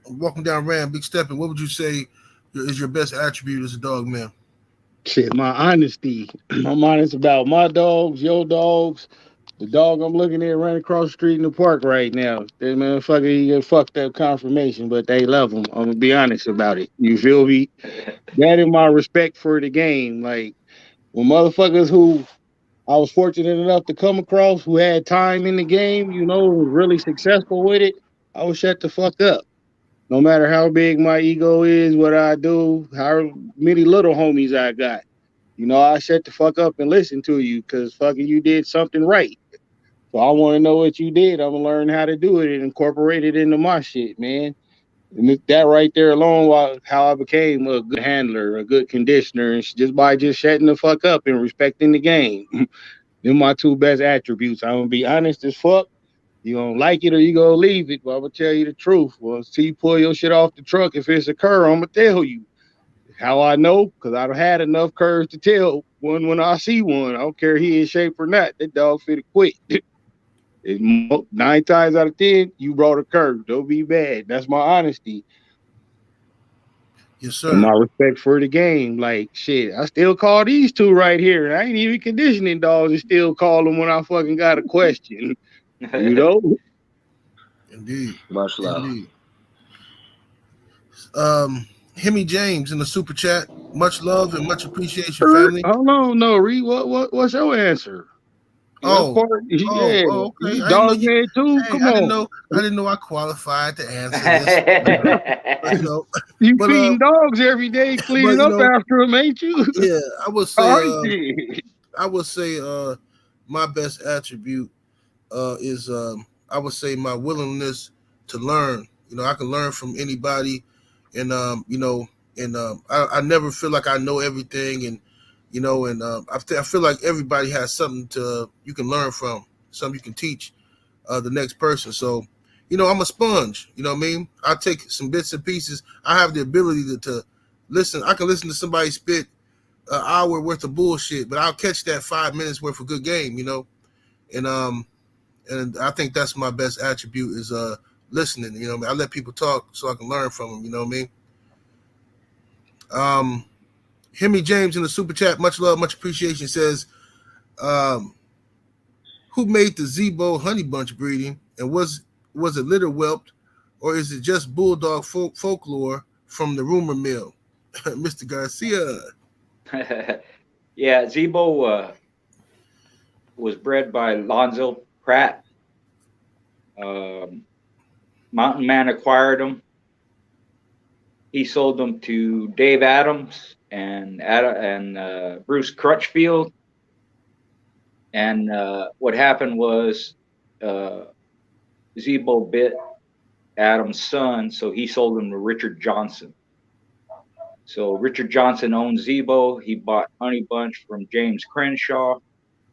Walking down Ram, Big Steppin', what would you say is your best attribute as a dog man? Shit, my honesty. I'm honest about my dogs, your dogs. The dog I'm looking at running across the street in the park right now. That motherfucker, he get fucked up confirmation, but they love him. I'm gonna be honest about it. You feel me? That is my respect for the game. Like, when motherfuckers who I was fortunate enough to come across, who had time in the game, was really successful with it, I would shut the fuck up. No matter how big my ego is, what I do, how many little homies I got. You know, I shut the fuck up and listen to you because fucking you did something right. So I want to know what you did. I'm gonna learn how to do it and incorporate it into my shit, man. And that right there alone, how I became a good handler, a good conditioner, and just by just shutting the fuck up and respecting the game. Them my two best attributes. I'm gonna be honest as fuck. You gonna like it or you gonna leave it. But I'm gonna tell you the truth. Well, see you pull your shit off the truck. If it's a curve, I'm gonna tell you. How I know? Because I've had enough curves to tell one when I see one. I don't care he in shape or not. That dog fit quit. 9 times out of 10, you brought a curve. Don't be bad. That's my honesty Yes, and sir. my respect for the game. Like shit, I still call these two right here. And I ain't even conditioning dogs and still call them when I fucking got a question. You know? Indeed. Much love. Indeed. Hemi James in the super chat. Much love and much appreciation, family. Hold on, no, Reed. What's your answer? That's Oh, part. Yeah, okay. you I didn't know dog you. man too. Hey, Come on. I didn't know I qualified to answer this. But, You but feeding dogs every day, cleaning but up after them, ain't you? yeah, I would say, All right, then. my best attribute is I would say my willingness to learn. You know, I can learn from anybody, and I never feel like I know everything, and I feel like everybody has something you can learn from, something you can teach the next person. So, I'm a sponge. You know what I mean? I take some bits and pieces. I have the ability to listen. I can listen to somebody spit an hour worth of bullshit, but I'll catch that 5 minutes worth of good game. And I think that's my best attribute is listening. I let people talk so I can learn from them. You know what I mean? Hemi James in the super chat, much love, much appreciation, says, who made the Zebo Honey Bunch breeding, and was it litter whelped, or is it just bulldog folklore from the rumor mill? Mr. Garcia. Yeah, Zebo was bred by Lonzo Pratt. Mountain Man acquired them. He sold them to Dave Adams and Bruce Crutchfield. And what happened was Zebo bit Adam's son, so he sold them to Richard Johnson. So Richard Johnson owned Zebo. He bought Honey Bunch from James Crenshaw,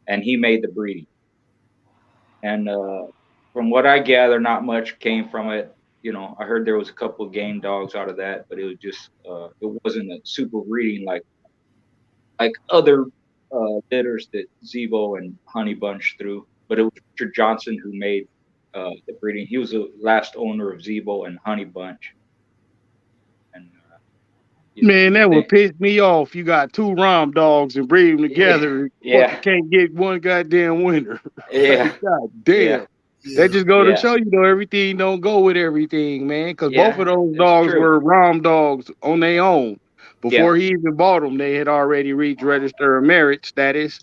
and he made the breeding. And from what I gather, not much came from it. I heard there was a couple of game dogs out of that, but it was just it wasn't a super breeding like other litters that Zebo and Honey Bunch threw. But it was Richard Johnson who made the breeding. He was the last owner of Zebo and Honey Bunch. And Man, that would piss me off. You got two Rom dogs and breed them together. Yeah. Fucking can't get one goddamn winner. Yeah. God damn. Yeah. That just go to show you, though, everything don't go with everything, man. Because both of those dogs were Rom dogs on their own. Before he even bought them, they had already reached register of merit status.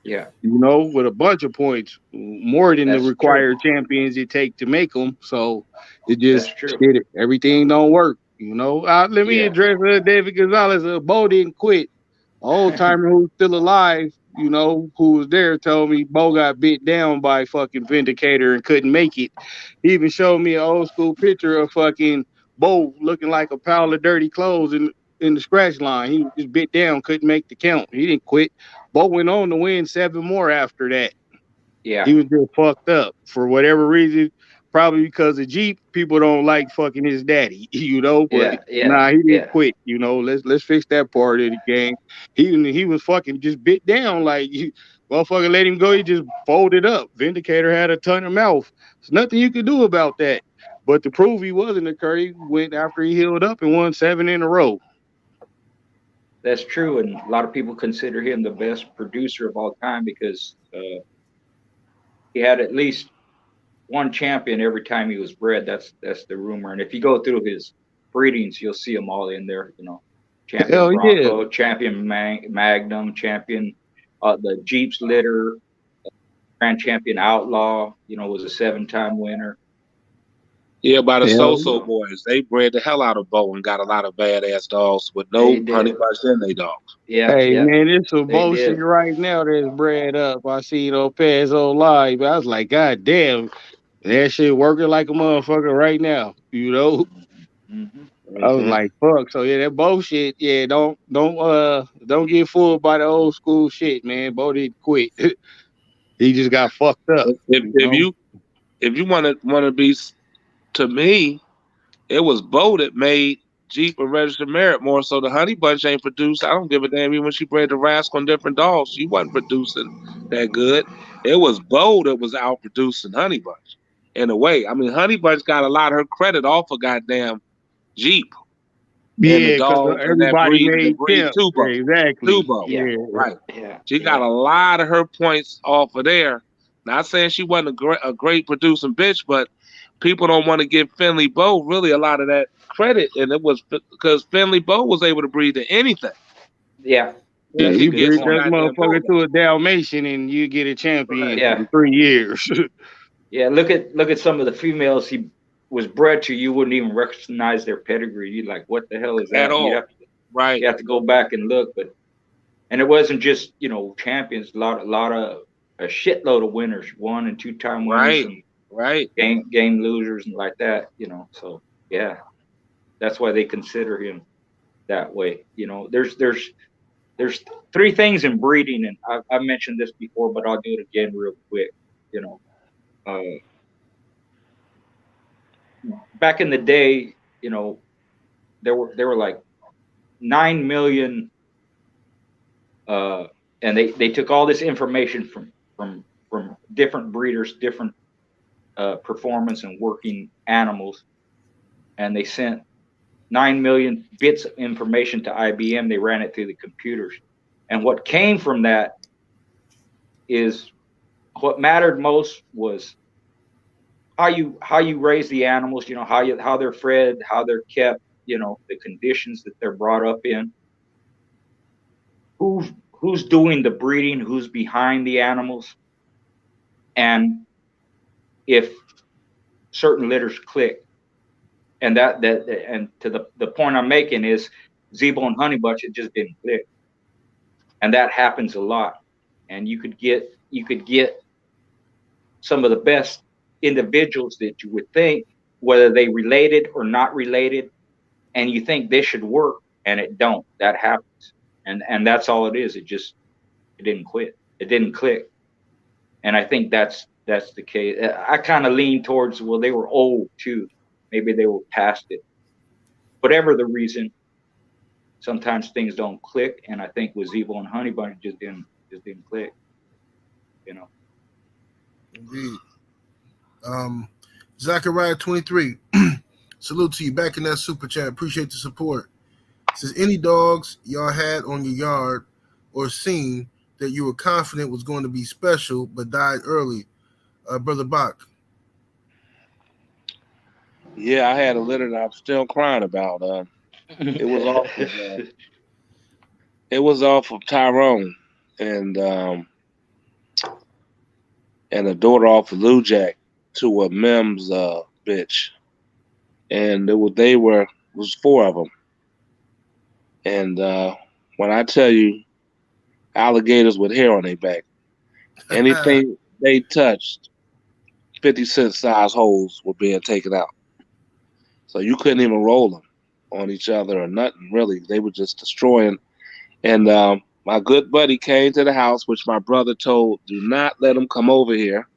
Yeah. With a bunch of points, more than the required champions it take to make them. So it just shit. Everything don't work. Let me address David Gonzalez. Bo didn't quit. An old timer who's still alive, who was there, told me Bo got bit down by fucking Vindicator and couldn't make it. He even showed me an old school picture of fucking Bo looking like a pile of dirty clothes in the scratch line. He was just bit down, couldn't make the count. He didn't quit. Bo went on to win 7 more after that. Yeah. He was just fucked up for whatever reason. Probably because of Jeep, people don't like fucking his daddy, But nah, he didn't quit. Let's fix that part of the game. He was fucking just bit down, like motherfucker let him go. He just folded up. Vindicator had a ton of mouth. There's nothing you could do about that. But to prove he wasn't a Curry, went after he healed up and won 7 in a row. That's true, and a lot of people consider him the best producer of all time because he had at least one champion every time he was bred. That's the rumor. And if you go through his breedings, you'll see them all in there. Champion Bronco, champion Magnum, champion the Jeeps litter, Grand Champion Outlaw. Was a 7-time winner. Yeah, by the Hell So-So boys. They bred the hell out of Bo and got a lot of badass dogs with They no honey did. bunch in they dogs. Yeah, Hey yeah, man, it's some they bullshit did. right now that's bred up. I seen on Pazzo Live. I was like, God damn, that shit working like a motherfucker right now. You know? Hmm. I was Hmm. like, fuck. So yeah, that bullshit, yeah, don't get fooled by the old school shit, man. Bo didn't quit. He just got fucked up, If you if know? you if you want to be to me, it was Bo that made Jeep a registered merit more. So the honey bunch ain't produced. I don't give a damn. Even when she bred the rascal and different dogs, she wasn't producing that good. It was Bo that was out producing honey bunch. In a way, I mean, honey bunch got a lot of her credit off of goddamn Jeep and the Yeah, because dogs and that everybody breed, the made breed Kemp. Tubo. Exactly. Tubo, Yeah, Yeah. right. yeah, She got yeah, a lot of her points off of there. Not saying she wasn't a great producing bitch, but people don't want to give Finley Bow really a lot of that credit, and it was because Finley Bow was able to breed to anything. yeah. Yeah, He That's a you could good get breed some point. that goddamn motherfucker bulldog. to a Dalmatian and you get a Right. champion Yeah, in 3 years. yeah. Look at some of the females he was bred to. You wouldn't even recognize their pedigree. You're like, what the hell is At that? all. Right. You have to go back and look. But and it wasn't just champions. A lot of a shitload of winners, 1 and 2 time winners, Right. and Right. game losers and like that. So yeah, that's why they consider him that way. There's three things in breeding, and I've mentioned this before, but I'll do it again real quick. You know, uh, back in the day, there were like 9 million, uh, and they took all this information from different breeders, different performance and working animals, and they sent 9 million bits of information to IBM. They ran it through the computers, and what came from that is what mattered most was how you raise the animals, how they're fed, how they're kept, the conditions that they're brought up in, who's doing the breeding, who's behind the animals, and if certain litters click. And and to the point I'm making is Zebo and Honey Bunch, it just didn't click. And that happens a lot. And you could get some of the best individuals that you would think, whether they related or not related, and you think this should work, and it don't. That happens. And that's all it is. It didn't quit. It didn't click. And I think that's the case. I kind of lean towards, well, they were old too. Maybe they were past it. Whatever the reason, sometimes things don't click. And I think with Zebo and Honey Bunch, just didn't click. You know. Indeed. Zachariah 23. Salute to you. Back in that super chat. Appreciate the support. Says any dogs y'all had on your yard or seen that you were confident was going to be special but died early? Brother Bach. Yeah, I had a litter that I'm still crying about. It was off of Tyrone and a daughter off of Lou Jack to a Mims bitch, and was four of them. And when I tell you, alligators with hair on their back, anything they touched, 50-cent size holes were being taken out. So you couldn't even roll them on each other or nothing really. They were just destroying. And my good buddy came to the house, which my brother told, do not let him come over here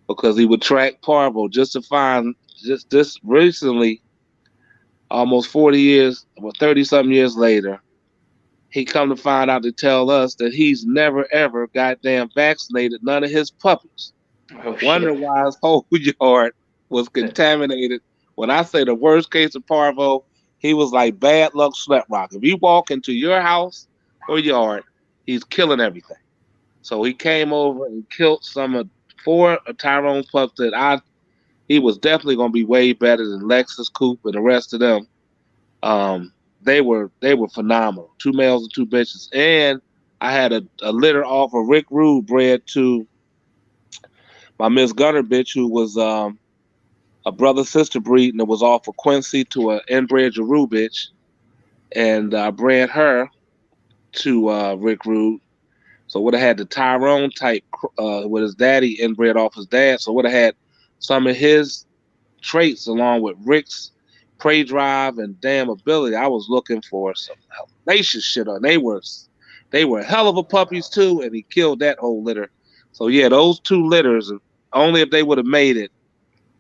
because he would track Parvo just to find just this recently, almost 40 years, well, 30 something years later, he come to find out to tell us that he's never ever goddamn vaccinated none of his puppies. Oh shit. Wondering why his whole yard was contaminated. When I say the worst case of Parvo, he was like bad luck rock. If you walk into your house or yard, he's killing everything. So he came over and killed four Tyrone pups that he was definitely gonna be way better than Lexus, Coop, and the rest of them. They were phenomenal. 2 males and 2 bitches. And I had a litter off of Rick Rude bred to my Miss Gunner bitch, who was a brother-sister breed, and it was off of Quincy to an inbred Giroux bitch, and I bred her to Rick Rude. So would have had the Tyrone type with his daddy inbred off his dad. So would have had some of his traits along with Rick's prey drive and damn ability. I was looking for some hellacious shit on. They were hell of a puppies too, and he killed that whole litter. So yeah, those two litters, only if they would have made it,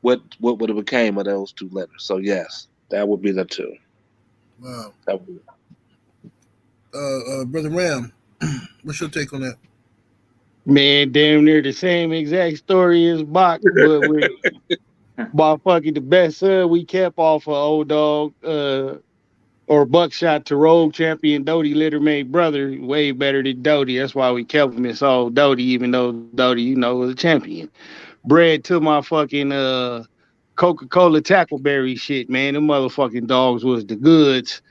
what would have became of those two litters. So yes, that would be the two. Wow. That would be. Brother Ram, what's your take on that? Man, damn near the same exact story as Bach, but with fucking the best son we kept off of old dog, or buckshot to rogue champion Doty littermate brother, way better than Doty. That's why we kept him. It's all Doty, even though Doty, was a champion. Bred to my fucking Coca-Cola tackleberry shit, man. Them motherfucking dogs was the goods.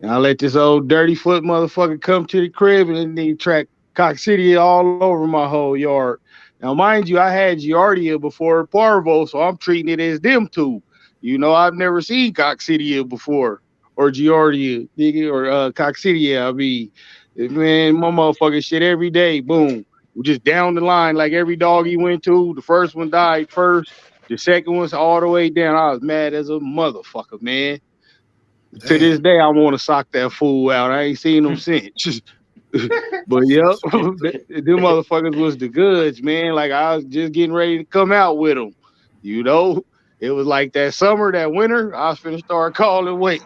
And I let this old dirty foot motherfucker come to the crib and then he track coccidia all over my whole yard. Now, mind you, I had Giardia before Parvo, so I'm treating it as them two. I've never seen coccidia before, or Giardia, nigga, or coccidia. I mean, man, my motherfucking shit every day, boom. Just down the line, like every dog he went to, the first one died first, the second one's all the way down. I was mad as a motherfucker, man. Damn. To this day, I want to sock that fool out. I ain't seen him since. But yep, them motherfuckers was the goods, man. Like I was just getting ready to come out with them. It was like that summer, that winter. I was finna start calling weight.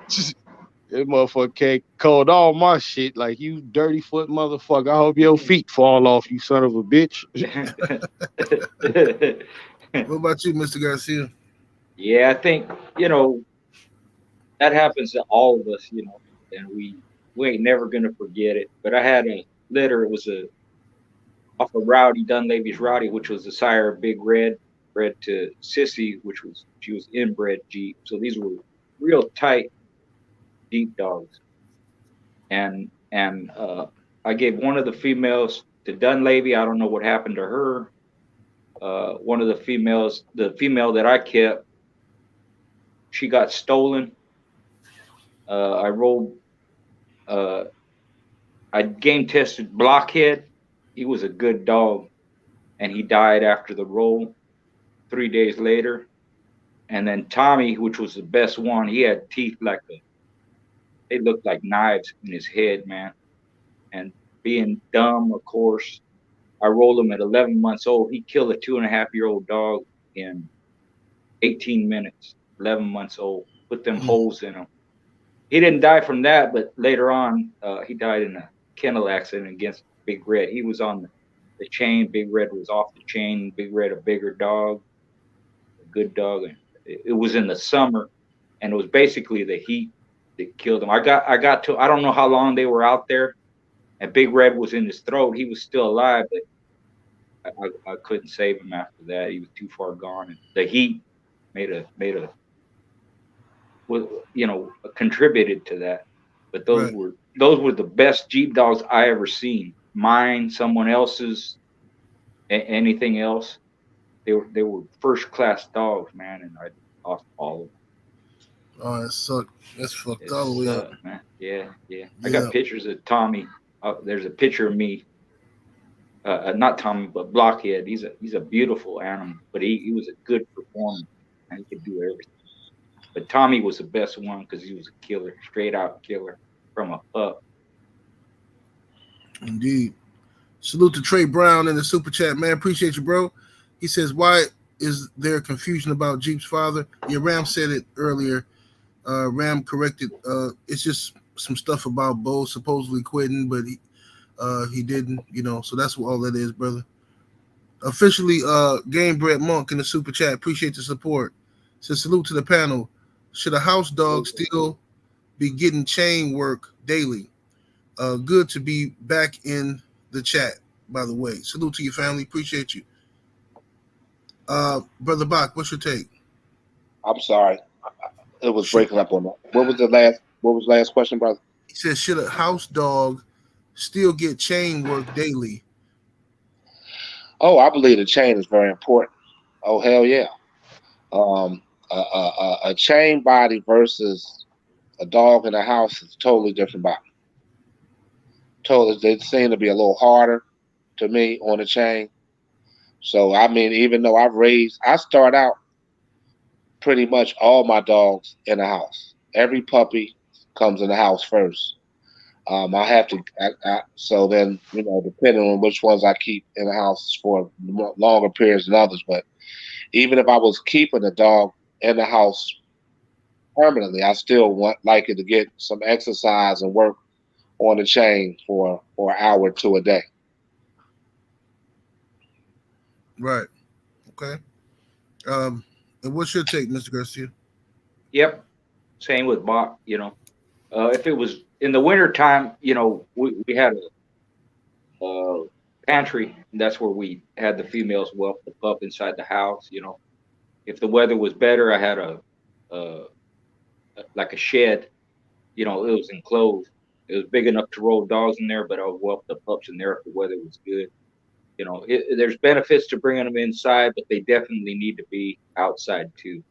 That motherfucker called all my shit like, you dirty foot motherfucker. I hope your feet fall off, you son of a bitch. What about you, Mr. Garcia? Yeah, I think, that happens to all of us, and we ain't never gonna forget it. But I had a litter. It was off of Rowdy, Dunleavy's Rowdy, which was the sire of Big Red, bred to Sissy, she was inbred Jeep. So these were real tight Jeep dogs. And I gave one of the females to Dunleavy. I don't know what happened to her. One of the females, the female that I kept, she got stolen. I rolled. I game tested Blockhead. He was a good dog, and he died after the roll 3 days later. And then Tommy, which was the best one, he had teeth they looked like knives in his head, man. And being dumb, of course, I rolled him at 11 months old. He killed a 2.5-year-old dog in 18 minutes, 11 months old, put them holes in him. He didn't die from that, but later on, he died in a kennel accident against Big Red. He was on the chain. Big Red was off the chain. Big Red, a bigger dog, a good dog. And it was in the summer, and it was basically the heat that killed him. I got to, I don't know how long they were out there, and Big Red was in his throat. He was still alive, but I couldn't save him after that. He was too far gone, and the heat contributed to that. But those were the best Jeep dogs I ever seen. Mine, someone else's, anything else. They were first class dogs, man, and I lost all of them. Oh, that sucked. That's fucked all the way up, man. Yeah. I got pictures of Tommy. There's a picture of me. Not Tommy, but Blockhead. He's a beautiful animal, but he was a good performer, and he could do everything. But Tommy was the best one because he was a killer, straight out killer from a pup. Indeed. Salute to Trey Brown in the super chat, man. Appreciate you, bro. He says, why is there confusion about Jeep's father? Yeah, Ram said it earlier. Ram corrected. It's just some stuff about Bo supposedly quitting, but he didn't, so that's what all that is, brother. Officially, Game Bred Monk in the super chat. Appreciate the support. Says, salute to the panel. Should a house dog still be getting chain work daily? Good to be back in the chat, by the way. Salute to your family. Appreciate you. Brother Bach, what's your take? I'm sorry. It was breaking up on that. What was the last question, brother? He says, should a house dog still get chain work daily? Oh, I believe the chain is very important. Oh, hell yeah. a chain body versus a dog in the house is totally different body. Totally, they seem to be a little harder to me on the chain. So I mean, even though I start out pretty much all my dogs in the house. Every puppy comes in the house first. I have to, so then, depending on which ones I keep in the house for longer periods than others. But even if I was keeping a dog in the house permanently, I still like it to get some exercise and work on the chain for an hour or two a day. Right. Okay. And what's your take, Mr. Garcia? Yep. Same with Bach, if it was in the winter time, we had a pantry, and that's where we had the females whelp the pup inside the house. If the weather was better, I had like a shed, it was enclosed. It was big enough to roll dogs in there, but I would whelp the pups in there if the weather was good. There's benefits to bringing them inside, but they definitely need to be outside too.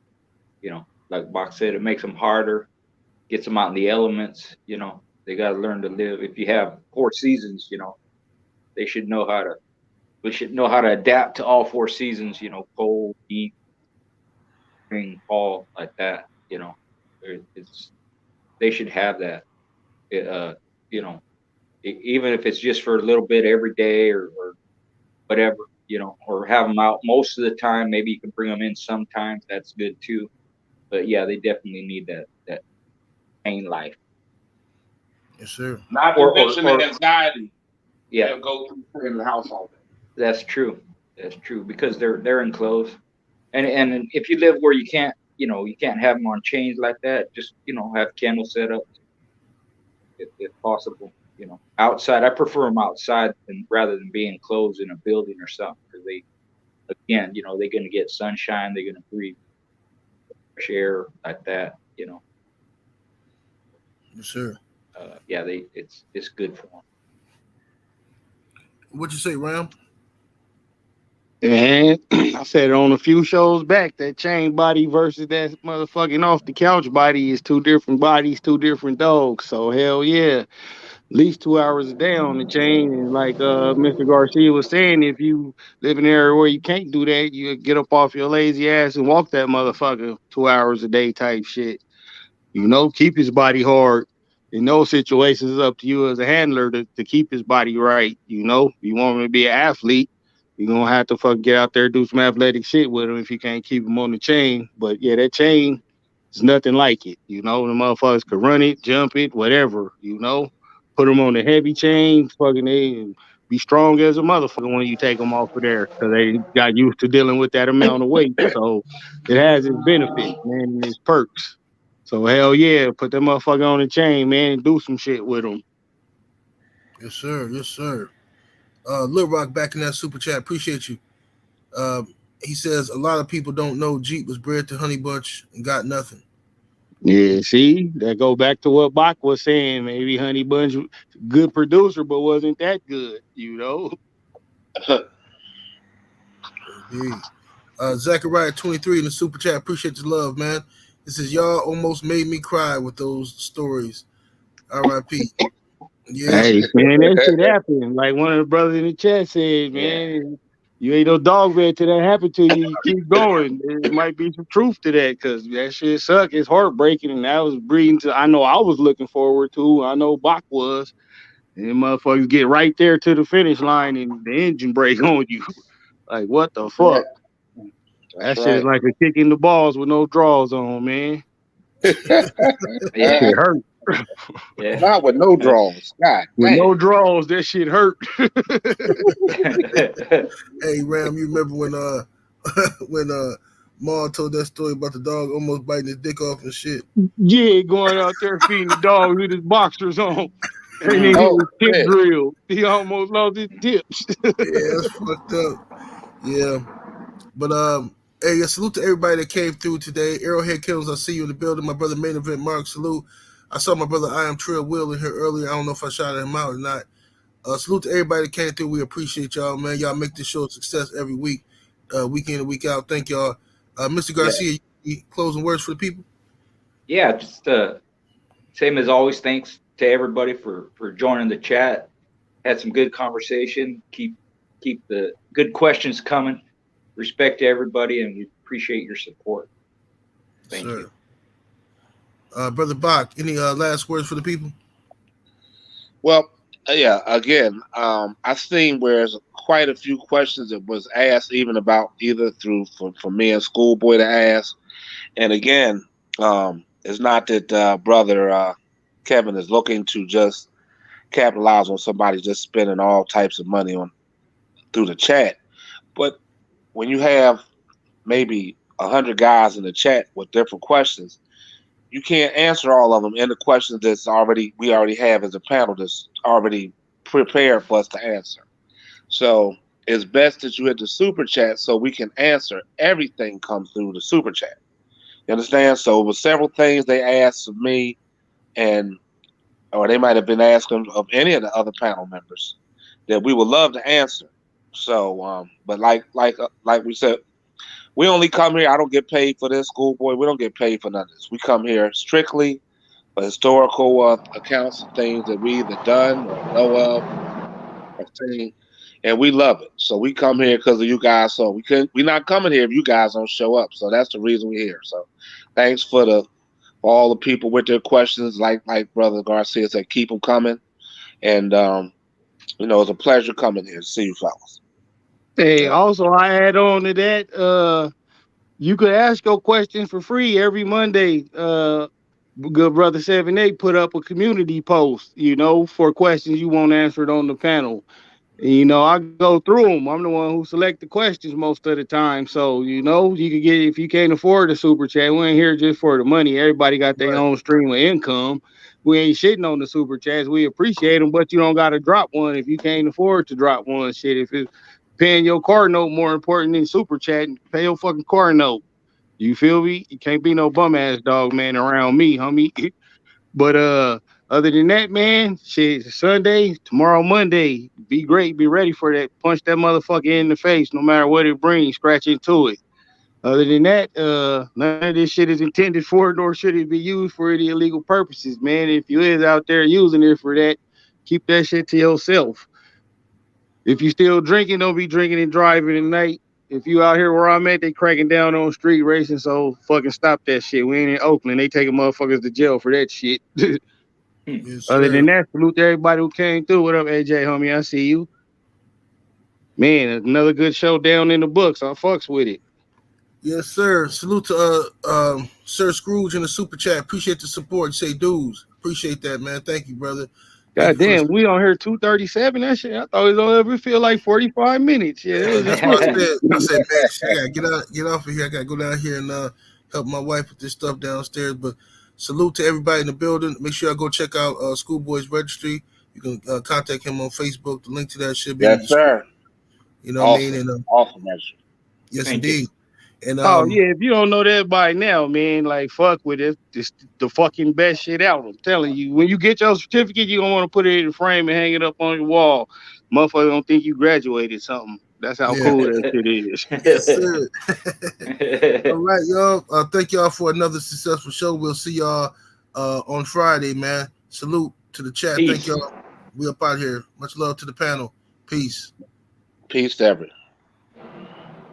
Like Bach said, it makes them harder, gets them out in the elements. They got to learn to live. If you have 4 seasons, they should know how to. We should know how to adapt to all 4 seasons. Cold, heat, spring, fall, like that. They should have that. Even if it's just for a little bit every day or whatever, or have them out most of the time. Maybe you can bring them in sometimes. That's good too. But yeah, they definitely need that pain life. Yes, sir. Not to mention the anxiety. Yeah, they'll go through in the house all day. That's true. That's true, because they're enclosed, and if you live where you can't have them on chains like that, just have kennel set up if possible. Outside. I prefer them outside rather than being enclosed in a building or something, because they're going to get sunshine. They're going to breathe fresh air like that. Yes, sir. Yeah, it's good for them. What'd you say, Ram? And I said it on a few shows back, that chain body versus that motherfucking off the couch body is 2 different bodies, 2 different dogs. So hell yeah. At least 2 hours a day on the chain. And like Mr. Garcia was saying, if you live in an area where you can't do that, you get up off your lazy ass and walk that motherfucker 2 hours a day type shit. Keep his body hard. In those situations, it's up to you as a handler to keep his body right. You want him to be an athlete, you're going to have to fucking get out there and do some athletic shit with him if you can't keep him on the chain. But yeah, that chain is nothing like it. The motherfuckers could run it, jump it, whatever, Put them on the heavy chain, fucking they be strong as a motherfucker when you take them off of there, because they got used to dealing with that amount of weight. So it has its benefits, man, and its perks. So hell yeah, put that motherfucker on the chain, man, and do some shit with them. Yes, sir. Yes, sir. Lil Rock back in that super chat. Appreciate you. He says a lot of people don't know Jeep was bred to Honey Bunch and got nothing. Yeah, see, that go back to what Bach was saying. Maybe Honey Bunch, good producer, but wasn't that good, Indeed. Zachariah 23 in the super chat. Appreciate the love, man. This is y'all almost made me cry with those stories. R.I.P. Yeah. Hey, man, that shit happened. Like one of the brothers in the chat said, man, you ain't no dog vet till that happened to you. You keep going. There might be some truth to that, because that shit suck. It's heartbreaking, and that was breeding to. I know I was looking forward to. I know Bach was. And motherfuckers get right there to the finish line, and the engine brake on you. Like, what the fuck? Yeah. That shit is like a kick in the balls with no draws on, man. Yeah, it hurt. Yeah. Not with no draws. God, with no draws, that shit hurt. Hey, Ram, you remember when Ma told that story about the dog almost biting his dick off and shit? Yeah, going out there feeding the dog with his boxers on. And then he was tip drilled. He almost lost his tips. Yeah, that's fucked up. Yeah. But hey, salute to everybody that came through today. Arrowhead Killers, I see you in the building. My brother Main Event Mark, salute. I saw my brother I Am Trail Will in here earlier. I don't know if I shouted him out or not. Salute to everybody that came through. We appreciate y'all, man. Y'all make this show a success every week, week in and week out. Thank y'all. Mr. Garcia, Any closing words for the people? Yeah, just same as always. Thanks to everybody for joining the chat. Had some good conversation. Keep the good questions coming. Respect to everybody, and we appreciate your support. Thank you. Brother Bach, any last words for the people? Well, yeah. Again, I've seen where there's quite a few questions that was asked, even about either through for me and Schoolboy to ask. And again, it's not that brother Kevin is looking to just capitalize on somebody just spending all types of money on through the chat, but when you have maybe 100 guys in the chat with different questions, you can't answer all of them in the questions we already have as a panel that's already prepared for us to answer. So it's best that you hit the super chat so we can answer everything comes through the super chat. You understand? So it was several things they asked of me, or they might have been asking of any of the other panel members that we would love to answer. So, but like we said, we only come here. I don't get paid for this, Schoolboy. We don't get paid for none of this. We come here strictly for historical accounts of things that we either done or know of or seen, and we love it. So we come here because of you guys. So we're not coming here if you guys don't show up. So that's the reason we're here. So thanks for all the people with their questions. Like Brother Garcia said, keep them coming. And it's a pleasure coming here to see you fellas. Hey, also I add on to that, you could ask your questions for free every Monday. Good brother 7-8 put up a community post, for questions you want answered on the panel. And, I go through them. I'm the one who select the questions most of the time. So, you could get, if you can't afford the super chat, we ain't here just for the money. Everybody got their own stream of income. We ain't shitting on the super chats. We appreciate them, but you don't got to drop one if you can't afford to drop one. Shit, if it's paying your car note more important than super chat, pay your fucking car note. You feel me? You can't be no bum ass dog man around me, homie. But other than that, man, shit, it's Sunday, tomorrow Monday. Be great, be ready for that. Punch that motherfucker in the face, no matter what it brings, scratch into it. Other than that, none of this shit is intended for, nor should it be used for any illegal purposes, man. If you is out there using it for that, keep that shit to yourself. If you still drinking, don't be drinking and driving at night. If you out here where I'm at, they cracking down on street racing, so fucking stop that shit. We ain't in Oakland. They taking motherfuckers to jail for that shit. Yes, Other sir. than that, salute to everybody who came through. What up, AJ, homie? I see you. Man, another good show down in the books. I fucks with it. Yes, sir. Salute to Sir Scrooge in the super chat. Appreciate the support. Say dudes. Appreciate that, man. Thank you, brother. God damn, we on here 2:37. That shit, I thought it was only ever feel like 45 minutes. Yeah, That's what I said, man, shit, I gotta get off of here. I gotta go down here and help my wife with this stuff downstairs. But salute to everybody in the building. Make sure I go check out Schoolboy's Registry. You can contact him on Facebook. The link to that should be in the description. Sir. You know what I mean? And awesome measure. yes, Thank indeed. you. And yeah, if you don't know that by now, man, like fuck with it. It's the fucking best shit out. I'm telling you. When you get your certificate, you gonna want to put it in the frame and hang it up on your wall. Motherfucker don't think you graduated something. That's how cool that shit is. Yes, sir. All right, y'all. Thank y'all for another successful show. We'll see y'all on Friday, man. Salute to the chat. Peace. Thank y'all. We up out here. Much love to the panel. Peace. Peace to everyone.